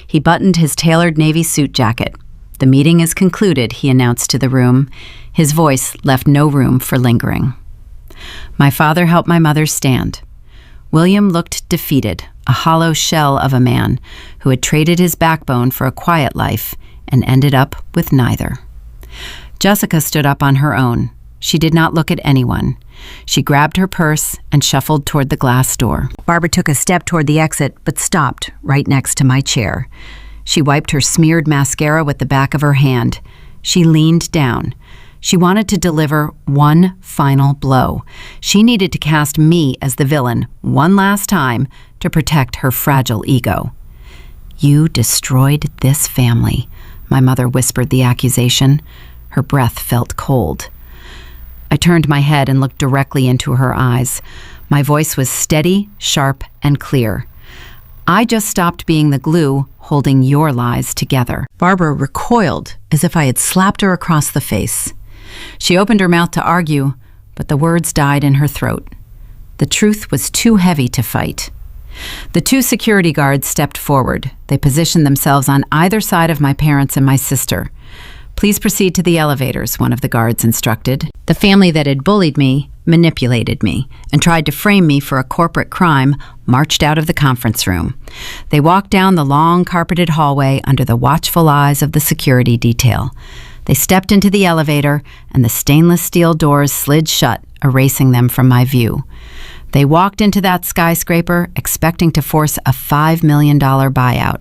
He buttoned his tailored navy suit jacket. "The meeting is concluded," he announced to the room. His voice left no room for lingering. My father helped my mother stand. William looked defeated, a hollow shell of a man who had traded his backbone for a quiet life and ended up with neither. Jessica stood up on her own. She did not look at anyone. She grabbed her purse and shuffled toward the glass door. Barbara took a step toward the exit, but stopped right next to my chair. She wiped her smeared mascara with the back of her hand. She leaned down. She wanted to deliver one final blow. She needed to cast me as the villain one last time to protect her fragile ego. "You destroyed this family," my mother whispered the accusation. Her breath felt cold. I turned my head and looked directly into her eyes. My voice was steady, sharp, and clear. "I just stopped being the glue holding your lies together." Barbara recoiled as if I had slapped her across the face. She opened her mouth to argue, but the words died in her throat. The truth was too heavy to fight. The two security guards stepped forward. They positioned themselves on either side of my parents and my sister. "Please proceed to the elevators," one of the guards instructed. The family that had bullied me, manipulated me, and tried to frame me for a corporate crime marched out of the conference room. They walked down the long carpeted hallway under the watchful eyes of the security detail. They stepped into the elevator, and the stainless steel doors slid shut, erasing them from my view. They walked into that skyscraper, expecting to force a $5 million buyout.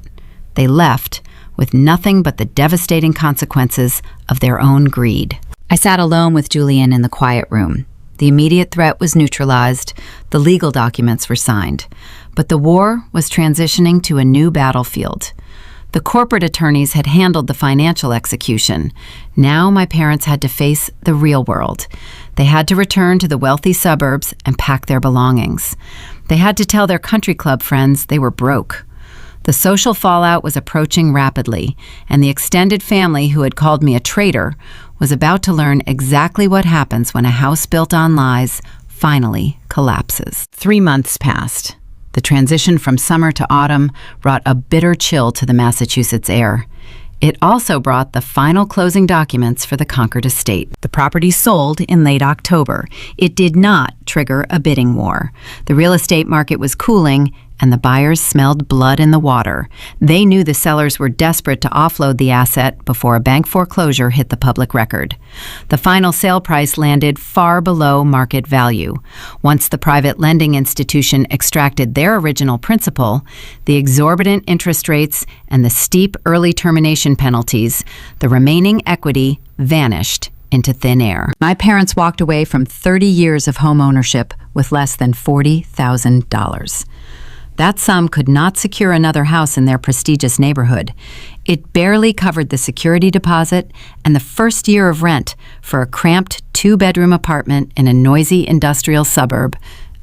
They left with nothing but the devastating consequences of their own greed. I sat alone with Julian in the quiet room. The immediate threat was neutralized. The legal documents were signed. But the war was transitioning to a new battlefield. The corporate attorneys had handled the financial execution. Now my parents had to face the real world. They had to return to the wealthy suburbs and pack their belongings. They had to tell their country club friends they were broke. The social fallout was approaching rapidly, and the extended family who had called me a traitor was about to learn exactly what happens when a house built on lies finally collapses. 3 months passed. The transition from summer to autumn brought a bitter chill to the Massachusetts air. It also brought the final closing documents for the Concord estate. The property sold in late October. It did not trigger a bidding war. The real estate market was cooling, and the buyers smelled blood in the water. They knew the sellers were desperate to offload the asset before a bank foreclosure hit the public record. The final sale price landed far below market value. Once the private lending institution extracted their original principal, the exorbitant interest rates, and the steep early termination penalties, the remaining equity vanished into thin air. My parents walked away from 30 years of home ownership with less than $40,000. That sum could not secure another house in their prestigious neighborhood. It barely covered the security deposit and the first year of rent for a cramped 2-bedroom apartment in a noisy industrial suburb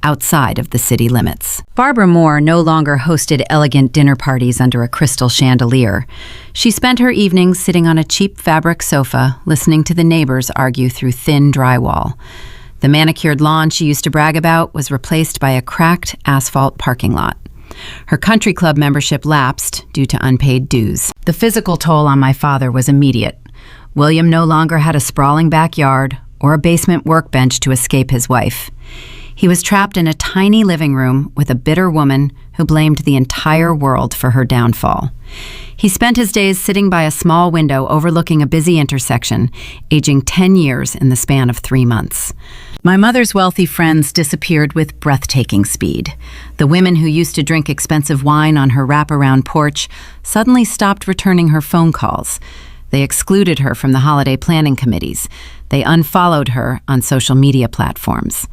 outside of the city limits. Barbara Moore no longer hosted elegant dinner parties under a crystal chandelier. She spent her evenings sitting on a cheap fabric sofa, listening to the neighbors argue through thin drywall. The manicured lawn she used to brag about was replaced by a cracked asphalt parking lot. Her country club membership lapsed due to unpaid dues. The physical toll on my father was immediate. William no longer had a sprawling backyard or a basement workbench to escape his wife. He was trapped in a tiny living room with a bitter woman who blamed the entire world for her downfall. He spent his days sitting by a small window overlooking a busy intersection, aging 10 years in the span of 3 months. My mother's wealthy friends disappeared with breathtaking speed. The women who used to drink expensive wine on her wraparound porch suddenly stopped returning her phone calls. They excluded her from the holiday planning committees. They unfollowed her on social media platforms.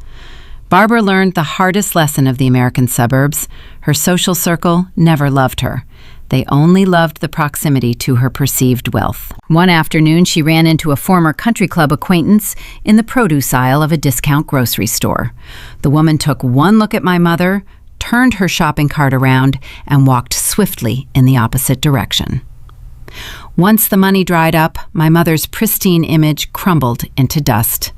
Barbara learned the hardest lesson of the American suburbs. Her social circle never loved her. They only loved the proximity to her perceived wealth. One afternoon, she ran into a former country club acquaintance in the produce aisle of a discount grocery store. The woman took one look at my mother, turned her shopping cart around, and walked swiftly in the opposite direction. Once the money dried up, my mother's pristine image crumbled into dust.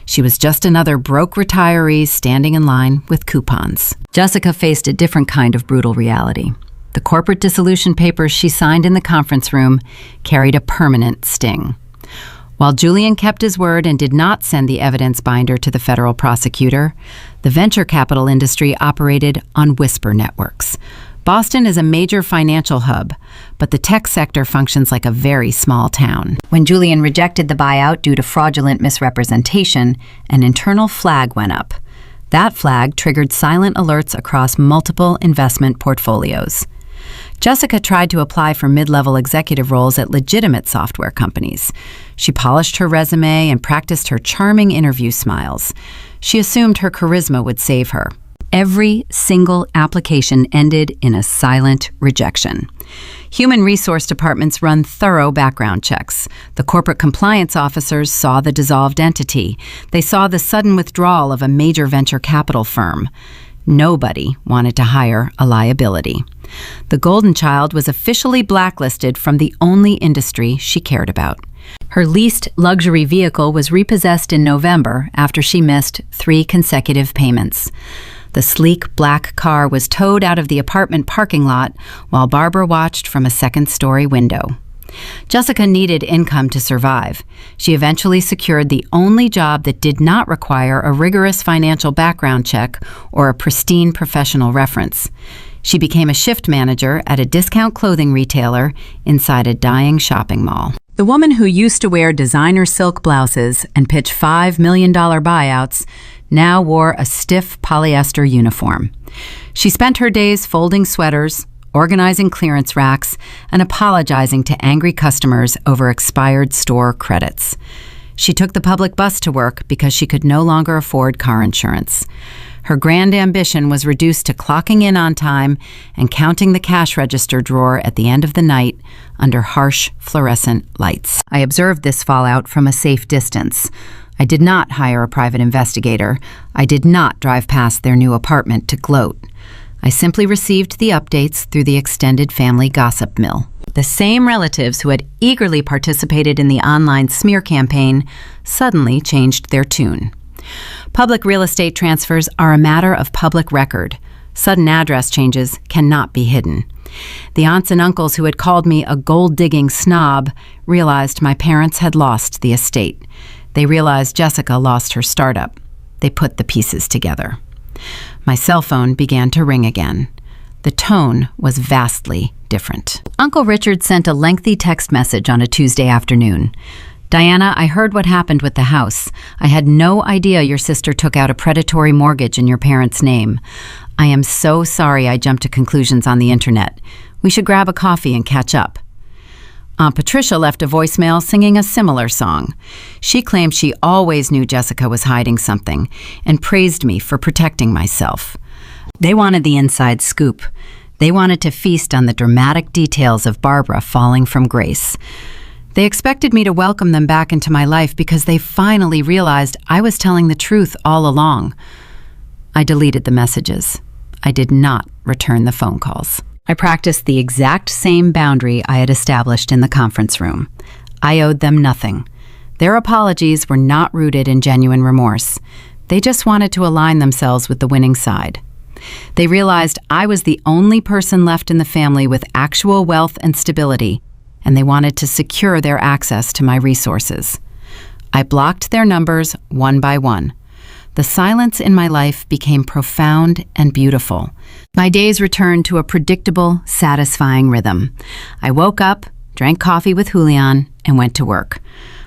She was just another broke retiree standing in line with coupons. Jessica faced a different kind of brutal reality. The corporate dissolution papers she signed in the conference room carried a permanent sting. While Julian kept his word and did not send the evidence binder to the federal prosecutor, the venture capital industry operated on whisper networks. Boston is a major financial hub, but the tech sector functions like a very small town. When Julian rejected the buyout due to fraudulent misrepresentation, an internal flag went up. That flag triggered silent alerts across multiple investment portfolios. Jessica tried to apply for mid-level executive roles at legitimate software companies. She polished her resume and practiced her charming interview smiles. She assumed her charisma would save her. Every single application ended in a silent rejection. Human resource departments run thorough background checks. The corporate compliance officers saw the dissolved entity. They saw the sudden withdrawal of a major venture capital firm. Nobody wanted to hire a liability. The Golden Child was officially blacklisted from the only industry she cared about. Her leased luxury vehicle was repossessed in November after she missed 3 consecutive payments. The sleek black car was towed out of the apartment parking lot while Barbara watched from a second-story window. Jessica needed income to survive. She eventually secured the only job that did not require a rigorous financial background check or a pristine professional reference. She became a shift manager at a discount clothing retailer inside a dying shopping mall. The woman who used to wear designer silk blouses and pitch $5 million buyouts now wore a stiff polyester uniform. She spent her days folding sweaters, organizing clearance racks, and apologizing to angry customers over expired store credits. She took the public bus to work because she could no longer afford car insurance. Her grand ambition was reduced to clocking in on time and counting the cash register drawer at the end of the night under harsh fluorescent lights. I observed this fallout from a safe distance. I did not hire a private investigator. I did not drive past their new apartment to gloat. I simply received the updates through the extended family gossip mill. The same relatives who had eagerly participated in the online smear campaign suddenly changed their tune. Public real estate transfers are a matter of public record. Sudden address changes cannot be hidden. The aunts and uncles who had called me a gold-digging snob realized my parents had lost the estate. They realized Jessica lost her startup. They put the pieces together. My cell phone began to ring again. The tone was vastly different. Uncle Richard sent a lengthy text message on a Tuesday afternoon. "Diana, I heard what happened with the house. I had no idea your sister took out a predatory mortgage in your parents' name. I am so sorry I jumped to conclusions on the internet. We should grab a coffee and catch up." Aunt Patricia left a voicemail singing a similar song. She claimed she always knew Jessica was hiding something and praised me for protecting myself. They wanted the inside scoop. They wanted to feast on the dramatic details of Barbara falling from grace. They expected me to welcome them back into my life because they finally realized I was telling the truth all along. I deleted the messages. I did not return the phone calls. I practiced the exact same boundary I had established in the conference room. I owed them nothing. Their apologies were not rooted in genuine remorse. They just wanted to align themselves with the winning side. They realized I was the only person left in the family with actual wealth and stability, and they wanted to secure their access to my resources. I blocked their numbers one by one. The silence in my life became profound and beautiful. My days returned to a predictable, satisfying rhythm. I woke up, drank coffee with Julian, and went to work.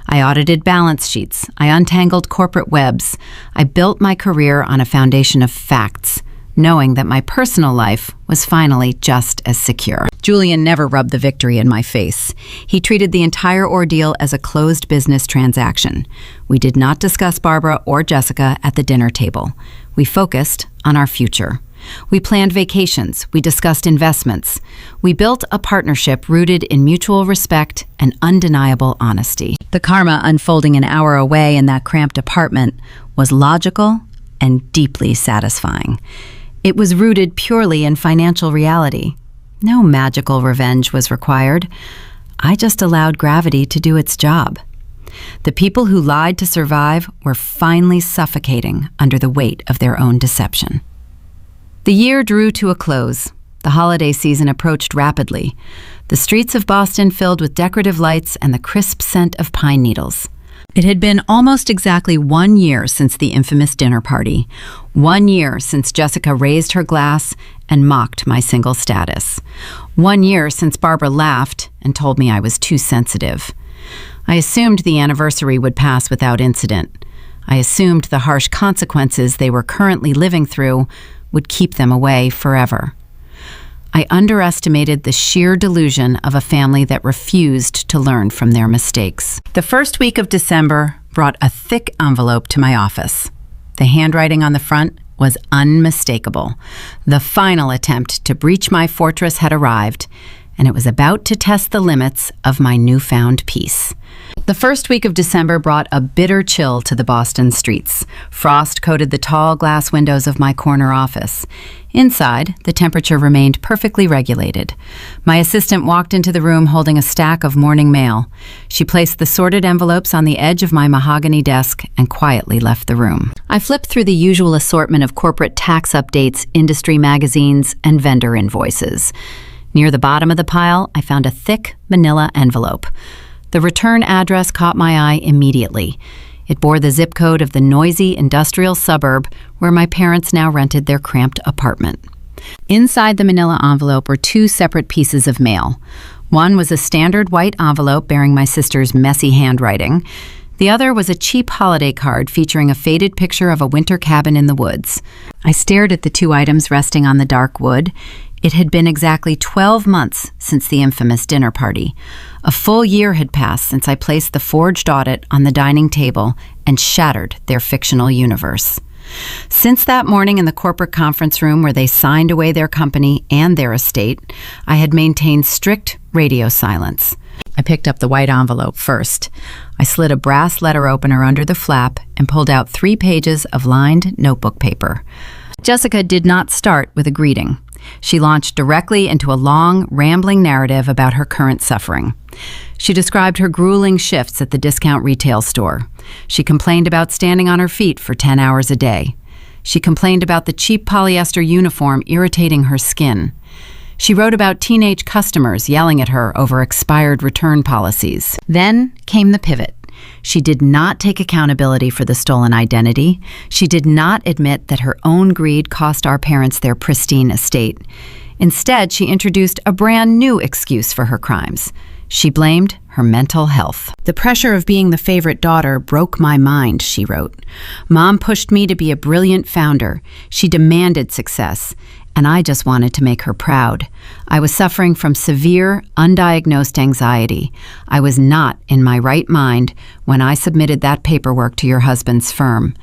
I audited balance sheets. I untangled corporate webs. I built my career on a foundation of facts, knowing that my personal life was finally just as secure. Julian never rubbed the victory in my face. He treated the entire ordeal as a closed business transaction. We did not discuss Barbara or Jessica at the dinner table. We focused on our future. We planned vacations. We discussed investments. We built a partnership rooted in mutual respect and undeniable honesty. The karma unfolding an hour away in that cramped apartment was logical and deeply satisfying. It was rooted purely in financial reality. No magical revenge was required. I just allowed gravity to do its job. The people who lied to survive were finally suffocating under the weight of their own deception. The year drew to a close. The holiday season approached rapidly. The streets of Boston filled with decorative lights and the crisp scent of pine needles. It had been almost exactly 1 year since the infamous dinner party. 1 year since Jessica raised her glass and mocked my single status. 1 year since Barbara laughed and told me I was too sensitive. I assumed the anniversary would pass without incident. I assumed the harsh consequences they were currently living through would keep them away forever. I underestimated the sheer delusion of a family that refused to learn from their mistakes. The first week of December brought a thick envelope to my office. The handwriting on the front was unmistakable. The final attempt to breach my fortress had arrived, and it was about to test the limits of my newfound peace. The first week of December brought a bitter chill to the Boston streets. Frost coated the tall glass windows of my corner office. Inside, the temperature remained perfectly regulated. My assistant walked into the room holding a stack of morning mail. She placed the sorted envelopes on the edge of my mahogany desk and quietly left the room. I flipped through the usual assortment of corporate tax updates, industry magazines, and vendor invoices. Near the bottom of the pile, I found a thick manila envelope. The return address caught my eye immediately. It bore the zip code of the noisy industrial suburb where my parents now rented their cramped apartment. Inside the manila envelope were two separate pieces of mail. One was a standard white envelope bearing my sister's messy handwriting. The other was a cheap holiday card featuring a faded picture of a winter cabin in the woods. I stared at the two items resting on the dark wood. It had been exactly 12 months since the infamous dinner party. A full year had passed since I placed the forged audit on the dining table and shattered their fictional universe. Since that morning in the corporate conference room where they signed away their company and their estate, I had maintained strict radio silence. I picked up the white envelope first. I slid a brass letter opener under the flap and pulled out 3 pages of lined notebook paper. Jessica did not start with a greeting. She launched directly into a long, rambling narrative about her current suffering. She described her grueling shifts at the discount retail store. She complained about standing on her feet for 10 hours a day. She complained about the cheap polyester uniform irritating her skin. She wrote about teenage customers yelling at her over expired return policies. Then came the pivot. She did not take accountability for the stolen identity. She did not admit that her own greed cost our parents their pristine estate. Instead, she introduced a brand new excuse for her crimes. She blamed her mental health. "The pressure of being the favorite daughter broke my mind," she wrote. "Mom pushed me to be a brilliant founder. She demanded success, and I just wanted to make her proud. I was suffering from severe, undiagnosed anxiety. I was not in my right mind when I submitted that paperwork to your husband's firm.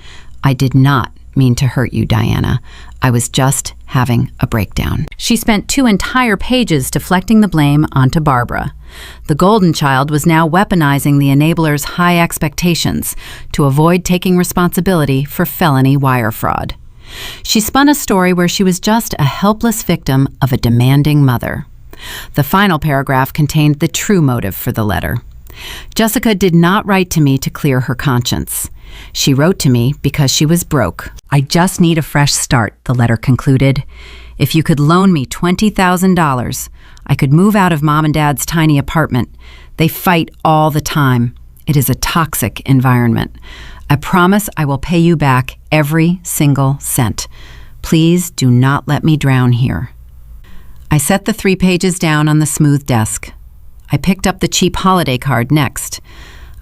I did not mean to hurt you, Diana. I was just having a breakdown." She spent 2 entire pages deflecting the blame onto Barbara. The golden child was now weaponizing the enabler's high expectations to avoid taking responsibility for felony wire fraud. She spun a story where she was just a helpless victim of a demanding mother. The final paragraph contained the true motive for the letter. "Jessica did not write to me to clear her conscience. She wrote to me because she was broke. I just need a fresh start," the letter concluded. "If you could loan me $20,000, I could move out of Mom and Dad's tiny apartment. They fight all the time. It is a toxic environment. I promise I will pay you back every single cent. Please do not let me drown here." I set the 3 pages down on the smooth desk. I picked up the cheap holiday card next.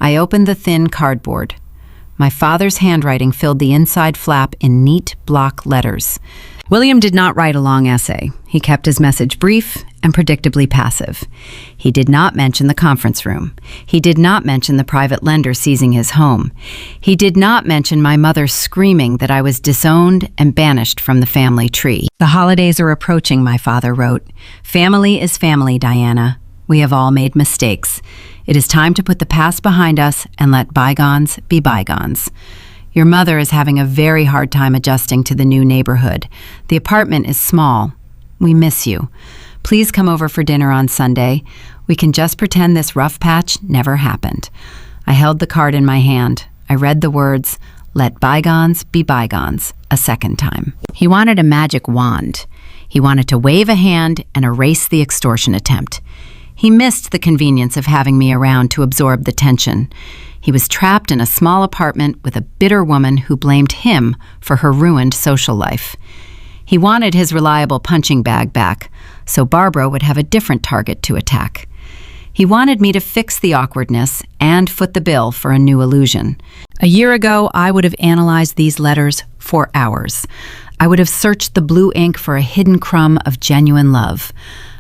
I opened the thin cardboard. My father's handwriting filled the inside flap in neat block letters. William did not write a long essay. He kept his message brief and predictably passive. He did not mention the conference room. He did not mention the private lender seizing his home. He did not mention my mother screaming that I was disowned and banished from the family tree. "The holidays are approaching," my father wrote. "Family is family, Diana. We have all made mistakes. It is time to put the past behind us and let bygones be bygones. Your mother is having a very hard time adjusting to the new neighborhood. The apartment is small. We miss you. Please come over for dinner on Sunday. We can just pretend this rough patch never happened." I held the card in my hand. I read the words, "Let bygones be bygones," a second time. He wanted a magic wand. He wanted to wave a hand and erase the extortion attempt. He missed the convenience of having me around to absorb the tension. He was trapped in a small apartment with a bitter woman who blamed him for her ruined social life. He wanted his reliable punching bag back, so Barbara would have a different target to attack. He wanted me to fix the awkwardness and foot the bill for a new illusion. A year ago, I would have analyzed these letters for hours. I would have searched the blue ink for a hidden crumb of genuine love.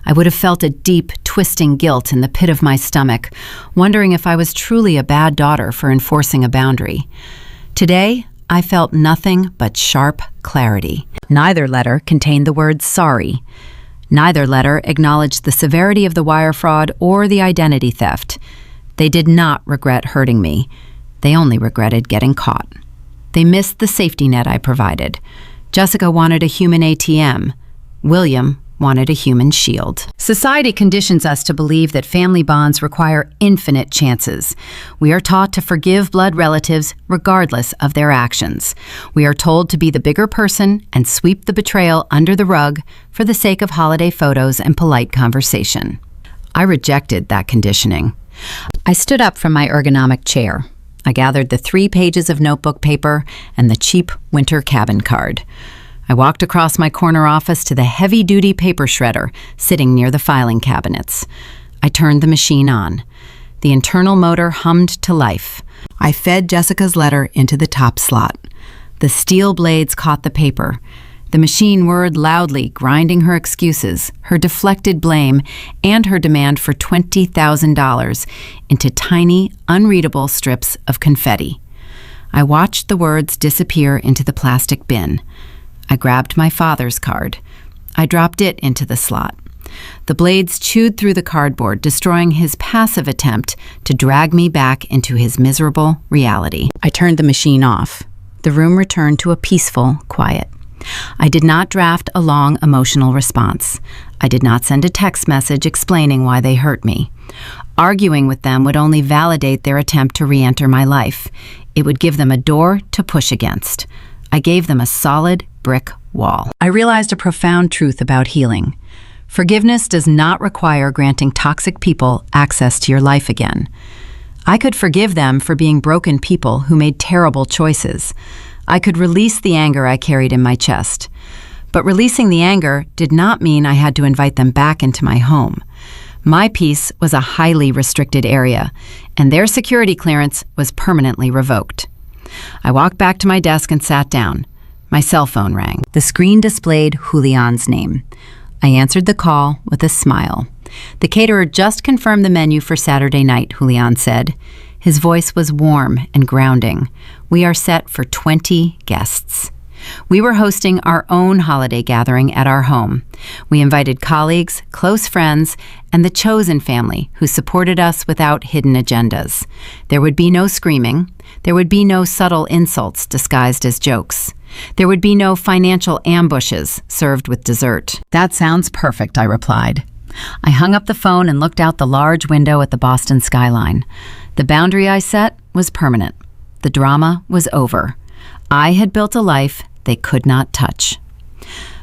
I would have felt a deep, twisting guilt in the pit of my stomach, wondering if I was truly a bad daughter for enforcing a boundary. Today, I felt nothing but sharp clarity. Neither letter contained the word sorry. Neither letter acknowledged the severity of the wire fraud or the identity theft. They did not regret hurting me. They only regretted getting caught. They missed the safety net I provided. Jessica wanted a human ATM. William wanted a human shield. Society conditions us to believe that family bonds require infinite chances. We are taught to forgive blood relatives regardless of their actions. We are told to be the bigger person and sweep the betrayal under the rug for the sake of holiday photos and polite conversation. I rejected that conditioning. I stood up from my ergonomic chair. I gathered the 3 pages of notebook paper and the cheap winter cabin card. I walked across my corner office to the heavy-duty paper shredder sitting near the filing cabinets. I turned the machine on. The internal motor hummed to life. I fed Jessica's letter into the top slot. The steel blades caught the paper. The machine whirred loudly, grinding her excuses, her deflected blame, and her demand for $20,000 into tiny, unreadable strips of confetti. I watched the words disappear into the plastic bin. I grabbed my father's card. I dropped it into the slot. The blades chewed through the cardboard, destroying his passive attempt to drag me back into his miserable reality. I turned the machine off. The room returned to a peaceful quiet. I did not draft a long emotional response. I did not send a text message explaining why they hurt me. Arguing with them would only validate their attempt to re-enter my life. It would give them a door to push against. I gave them a solid brick wall. I realized a profound truth about healing. Forgiveness does not require granting toxic people access to your life again. I could forgive them for being broken people who made terrible choices. I could release the anger I carried in my chest. But releasing the anger did not mean I had to invite them back into my home. My piece was a highly restricted area, and their security clearance was permanently revoked. I walked back to my desk and sat down. My cell phone rang. The screen displayed Julian's name. I answered the call with a smile. "The caterer just confirmed the menu for Saturday night," Julian said. His voice was warm and grounding. "We are set for 20 guests." We were hosting our own holiday gathering at our home. We invited colleagues, close friends, and the chosen family who supported us without hidden agendas. There would be no screaming. There would be no subtle insults disguised as jokes. There would be no financial ambushes served with dessert. "That sounds perfect," I replied. I hung up the phone and looked out the large window at the Boston skyline. The boundary I set was permanent. The drama was over. I had built a life they could not touch.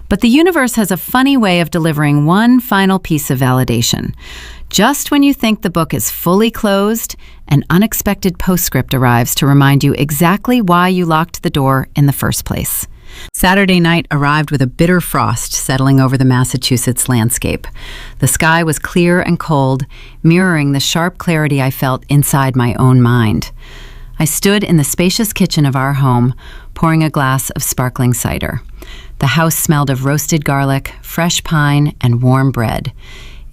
But the universe has a funny way of delivering one final piece of validation. Just when you think the book is fully closed, an unexpected postscript arrives to remind you exactly why you locked the door in the first place. Saturday night arrived with a bitter frost settling over the Massachusetts landscape. The sky was clear and cold, mirroring the sharp clarity I felt inside my own mind. I stood in the spacious kitchen of our home, pouring a glass of sparkling cider. The house smelled of roasted garlic, fresh pine, and warm bread.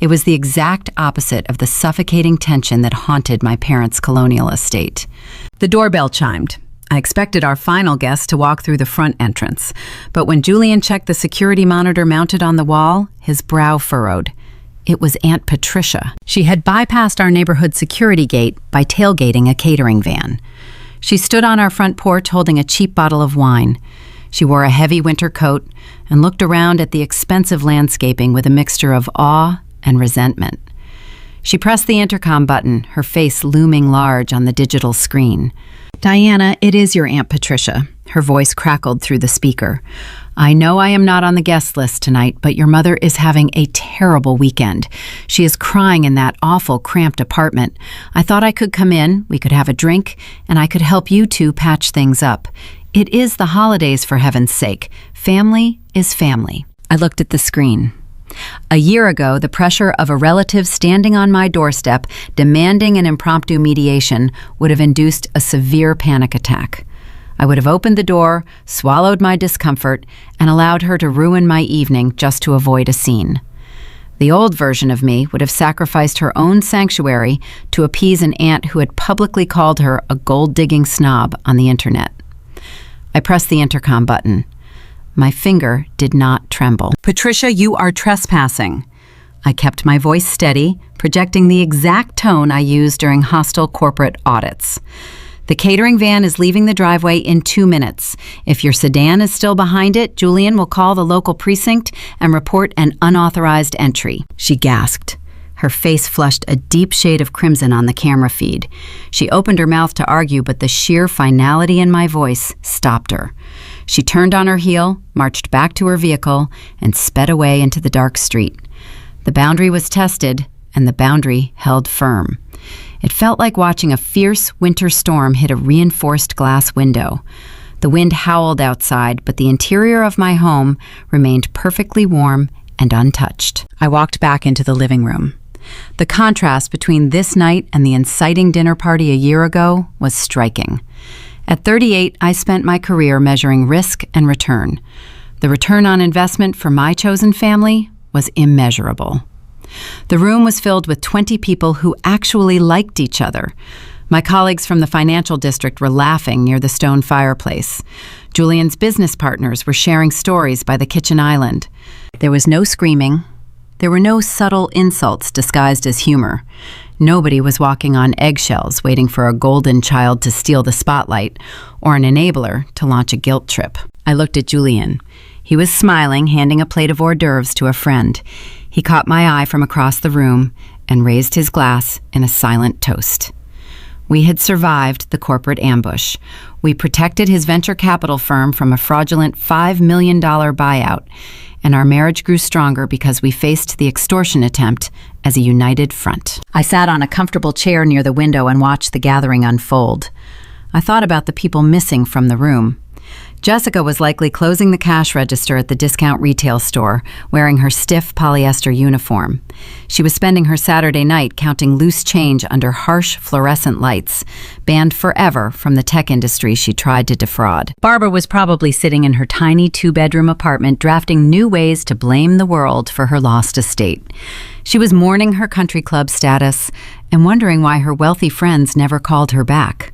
It was the exact opposite of the suffocating tension that haunted my parents' colonial estate. The doorbell chimed. I expected our final guest to walk through the front entrance, but when Julian checked the security monitor mounted on the wall, his brow furrowed. It was Aunt Patricia. She had bypassed our neighborhood security gate by tailgating a catering van. She stood on our front porch holding a cheap bottle of wine. She wore a heavy winter coat and looked around at the expensive landscaping with a mixture of awe and resentment. She pressed the intercom button, her face looming large on the digital screen. "Diana, it is your Aunt Patricia." Her voice crackled through the speaker. "I know I am not on the guest list tonight, but your mother is having a terrible weekend. She is crying in that awful cramped apartment. I thought I could come in, we could have a drink, and I could help you two patch things up. It is the holidays, for heaven's sake. Family is family." I looked at the screen. A year ago, the pressure of a relative standing on my doorstep, demanding an impromptu mediation, would have induced a severe panic attack. I would have opened the door, swallowed my discomfort, and allowed her to ruin my evening just to avoid a scene. The old version of me would have sacrificed her own sanctuary to appease an aunt who had publicly called her a gold-digging snob on the internet. I pressed the intercom button. My finger did not tremble. "Patricia, you are trespassing." I kept my voice steady, projecting the exact tone I used during hostile corporate audits. "The catering van is leaving the driveway in 2 minutes. If your sedan is still behind it, Julian will call the local precinct and report an unauthorized entry." She gasped. Her face flushed a deep shade of crimson on the camera feed. She opened her mouth to argue, but the sheer finality in my voice stopped her. She turned on her heel, marched back to her vehicle, and sped away into the dark street. The boundary was tested, and the boundary held firm. It felt like watching a fierce winter storm hit a reinforced glass window. The wind howled outside, but the interior of my home remained perfectly warm and untouched. I walked back into the living room. The contrast between this night and the inciting dinner party a year ago was striking. At 38, I spent my career measuring risk and return. The return on investment for my chosen family was immeasurable. The room was filled with 20 people who actually liked each other. My colleagues from the financial district were laughing near the stone fireplace. Julian's business partners were sharing stories by the kitchen island. There was no screaming. There were no subtle insults disguised as humor. Nobody was walking on eggshells waiting for a golden child to steal the spotlight or an enabler to launch a guilt trip. I looked at Julian. He was smiling, handing a plate of hors d'oeuvres to a friend. He caught my eye from across the room and raised his glass in a silent toast. We had survived the corporate ambush. We protected his venture capital firm from a fraudulent $5 million buyout, and our marriage grew stronger because we faced the extortion attempt as a united front. I sat on a comfortable chair near the window and watched the gathering unfold. I thought about the people missing from the room. Jessica was likely closing the cash register at the discount retail store, wearing her stiff polyester uniform. She was spending her Saturday night counting loose change under harsh fluorescent lights, banned forever from the tech industry she tried to defraud. Barbara was probably sitting in her tiny two-bedroom apartment drafting new ways to blame the world for her lost estate. She was mourning her country club status and wondering why her wealthy friends never called her back.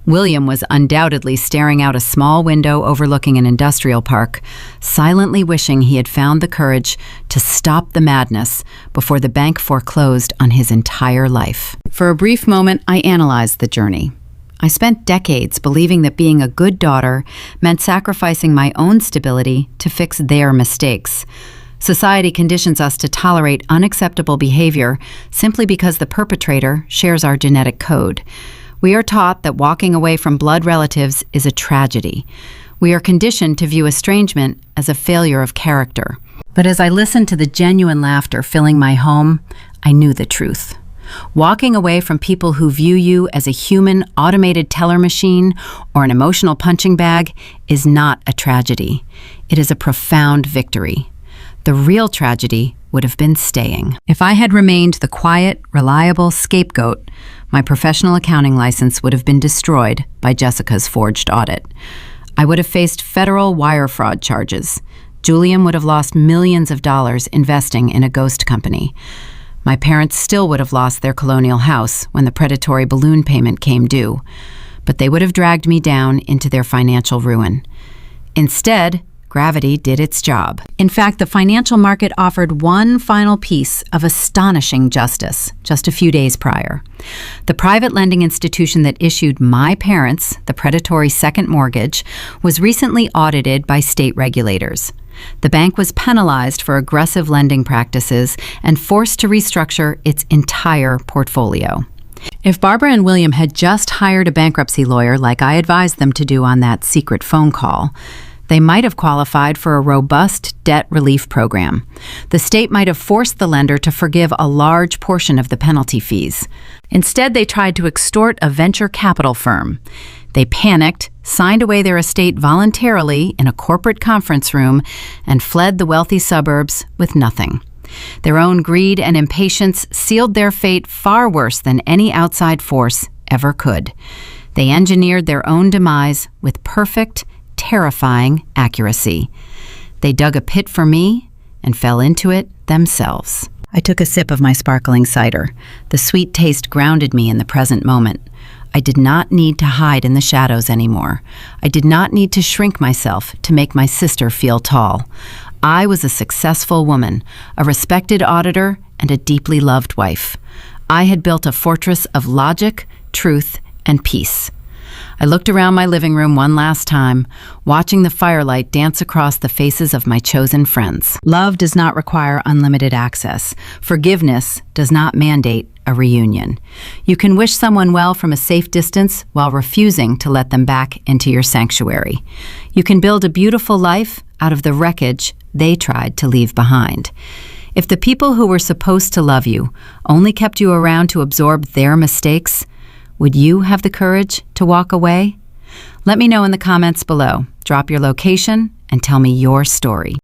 William was undoubtedly staring out a small window overlooking an industrial park, silently wishing he had found the courage to stop the madness before the bank foreclosed on his entire life. For a brief moment, I analyzed the journey. I spent decades believing that being a good daughter meant sacrificing my own stability to fix their mistakes. Society conditions us to tolerate unacceptable behavior simply because the perpetrator shares our genetic code. We are taught that walking away from blood relatives is a tragedy. We are conditioned to view estrangement as a failure of character. But as I listened to the genuine laughter filling my home, I knew the truth. Walking away from people who view you as a human automated teller machine or an emotional punching bag is not a tragedy. It is a profound victory. The real tragedy would have been staying. If I had remained the quiet, reliable scapegoat, my professional accounting license would have been destroyed by Jessica's forged audit. I would have faced federal wire fraud charges. Julian would have lost millions of dollars investing in a ghost company. My parents still would have lost their colonial house when the predatory balloon payment came due, but they would have dragged me down into their financial ruin. Instead, gravity did its job. In fact, the financial market offered one final piece of astonishing justice just a few days prior. The private lending institution that issued my parents the predatory second mortgage was recently audited by state regulators. The bank was penalized for aggressive lending practices and forced to restructure its entire portfolio. If Barbara and William had just hired a bankruptcy lawyer like I advised them to do on that secret phone call, they might have qualified for a robust debt relief program. The state might have forced the lender to forgive a large portion of the penalty fees. Instead, they tried to extort a venture capital firm. They panicked, signed away their estate voluntarily in a corporate conference room, and fled the wealthy suburbs with nothing. Their own greed and impatience sealed their fate far worse than any outside force ever could. They engineered their own demise with perfect, terrifying accuracy. They dug a pit for me and fell into it themselves. I took a sip of my sparkling cider. The sweet taste grounded me in the present moment. I did not need to hide in the shadows anymore. I did not need to shrink myself to make my sister feel tall. I was a successful woman, a respected auditor, and a deeply loved wife. I had built a fortress of logic, truth, and peace. I looked around my living room one last time, watching the firelight dance across the faces of my chosen friends. Love does not require unlimited access. Forgiveness does not mandate a reunion. You can wish someone well from a safe distance while refusing to let them back into your sanctuary. You can build a beautiful life out of the wreckage they tried to leave behind. If the people who were supposed to love you only kept you around to absorb their mistakes, would you have the courage to walk away? Let me know in the comments below. Drop your location and tell me your story.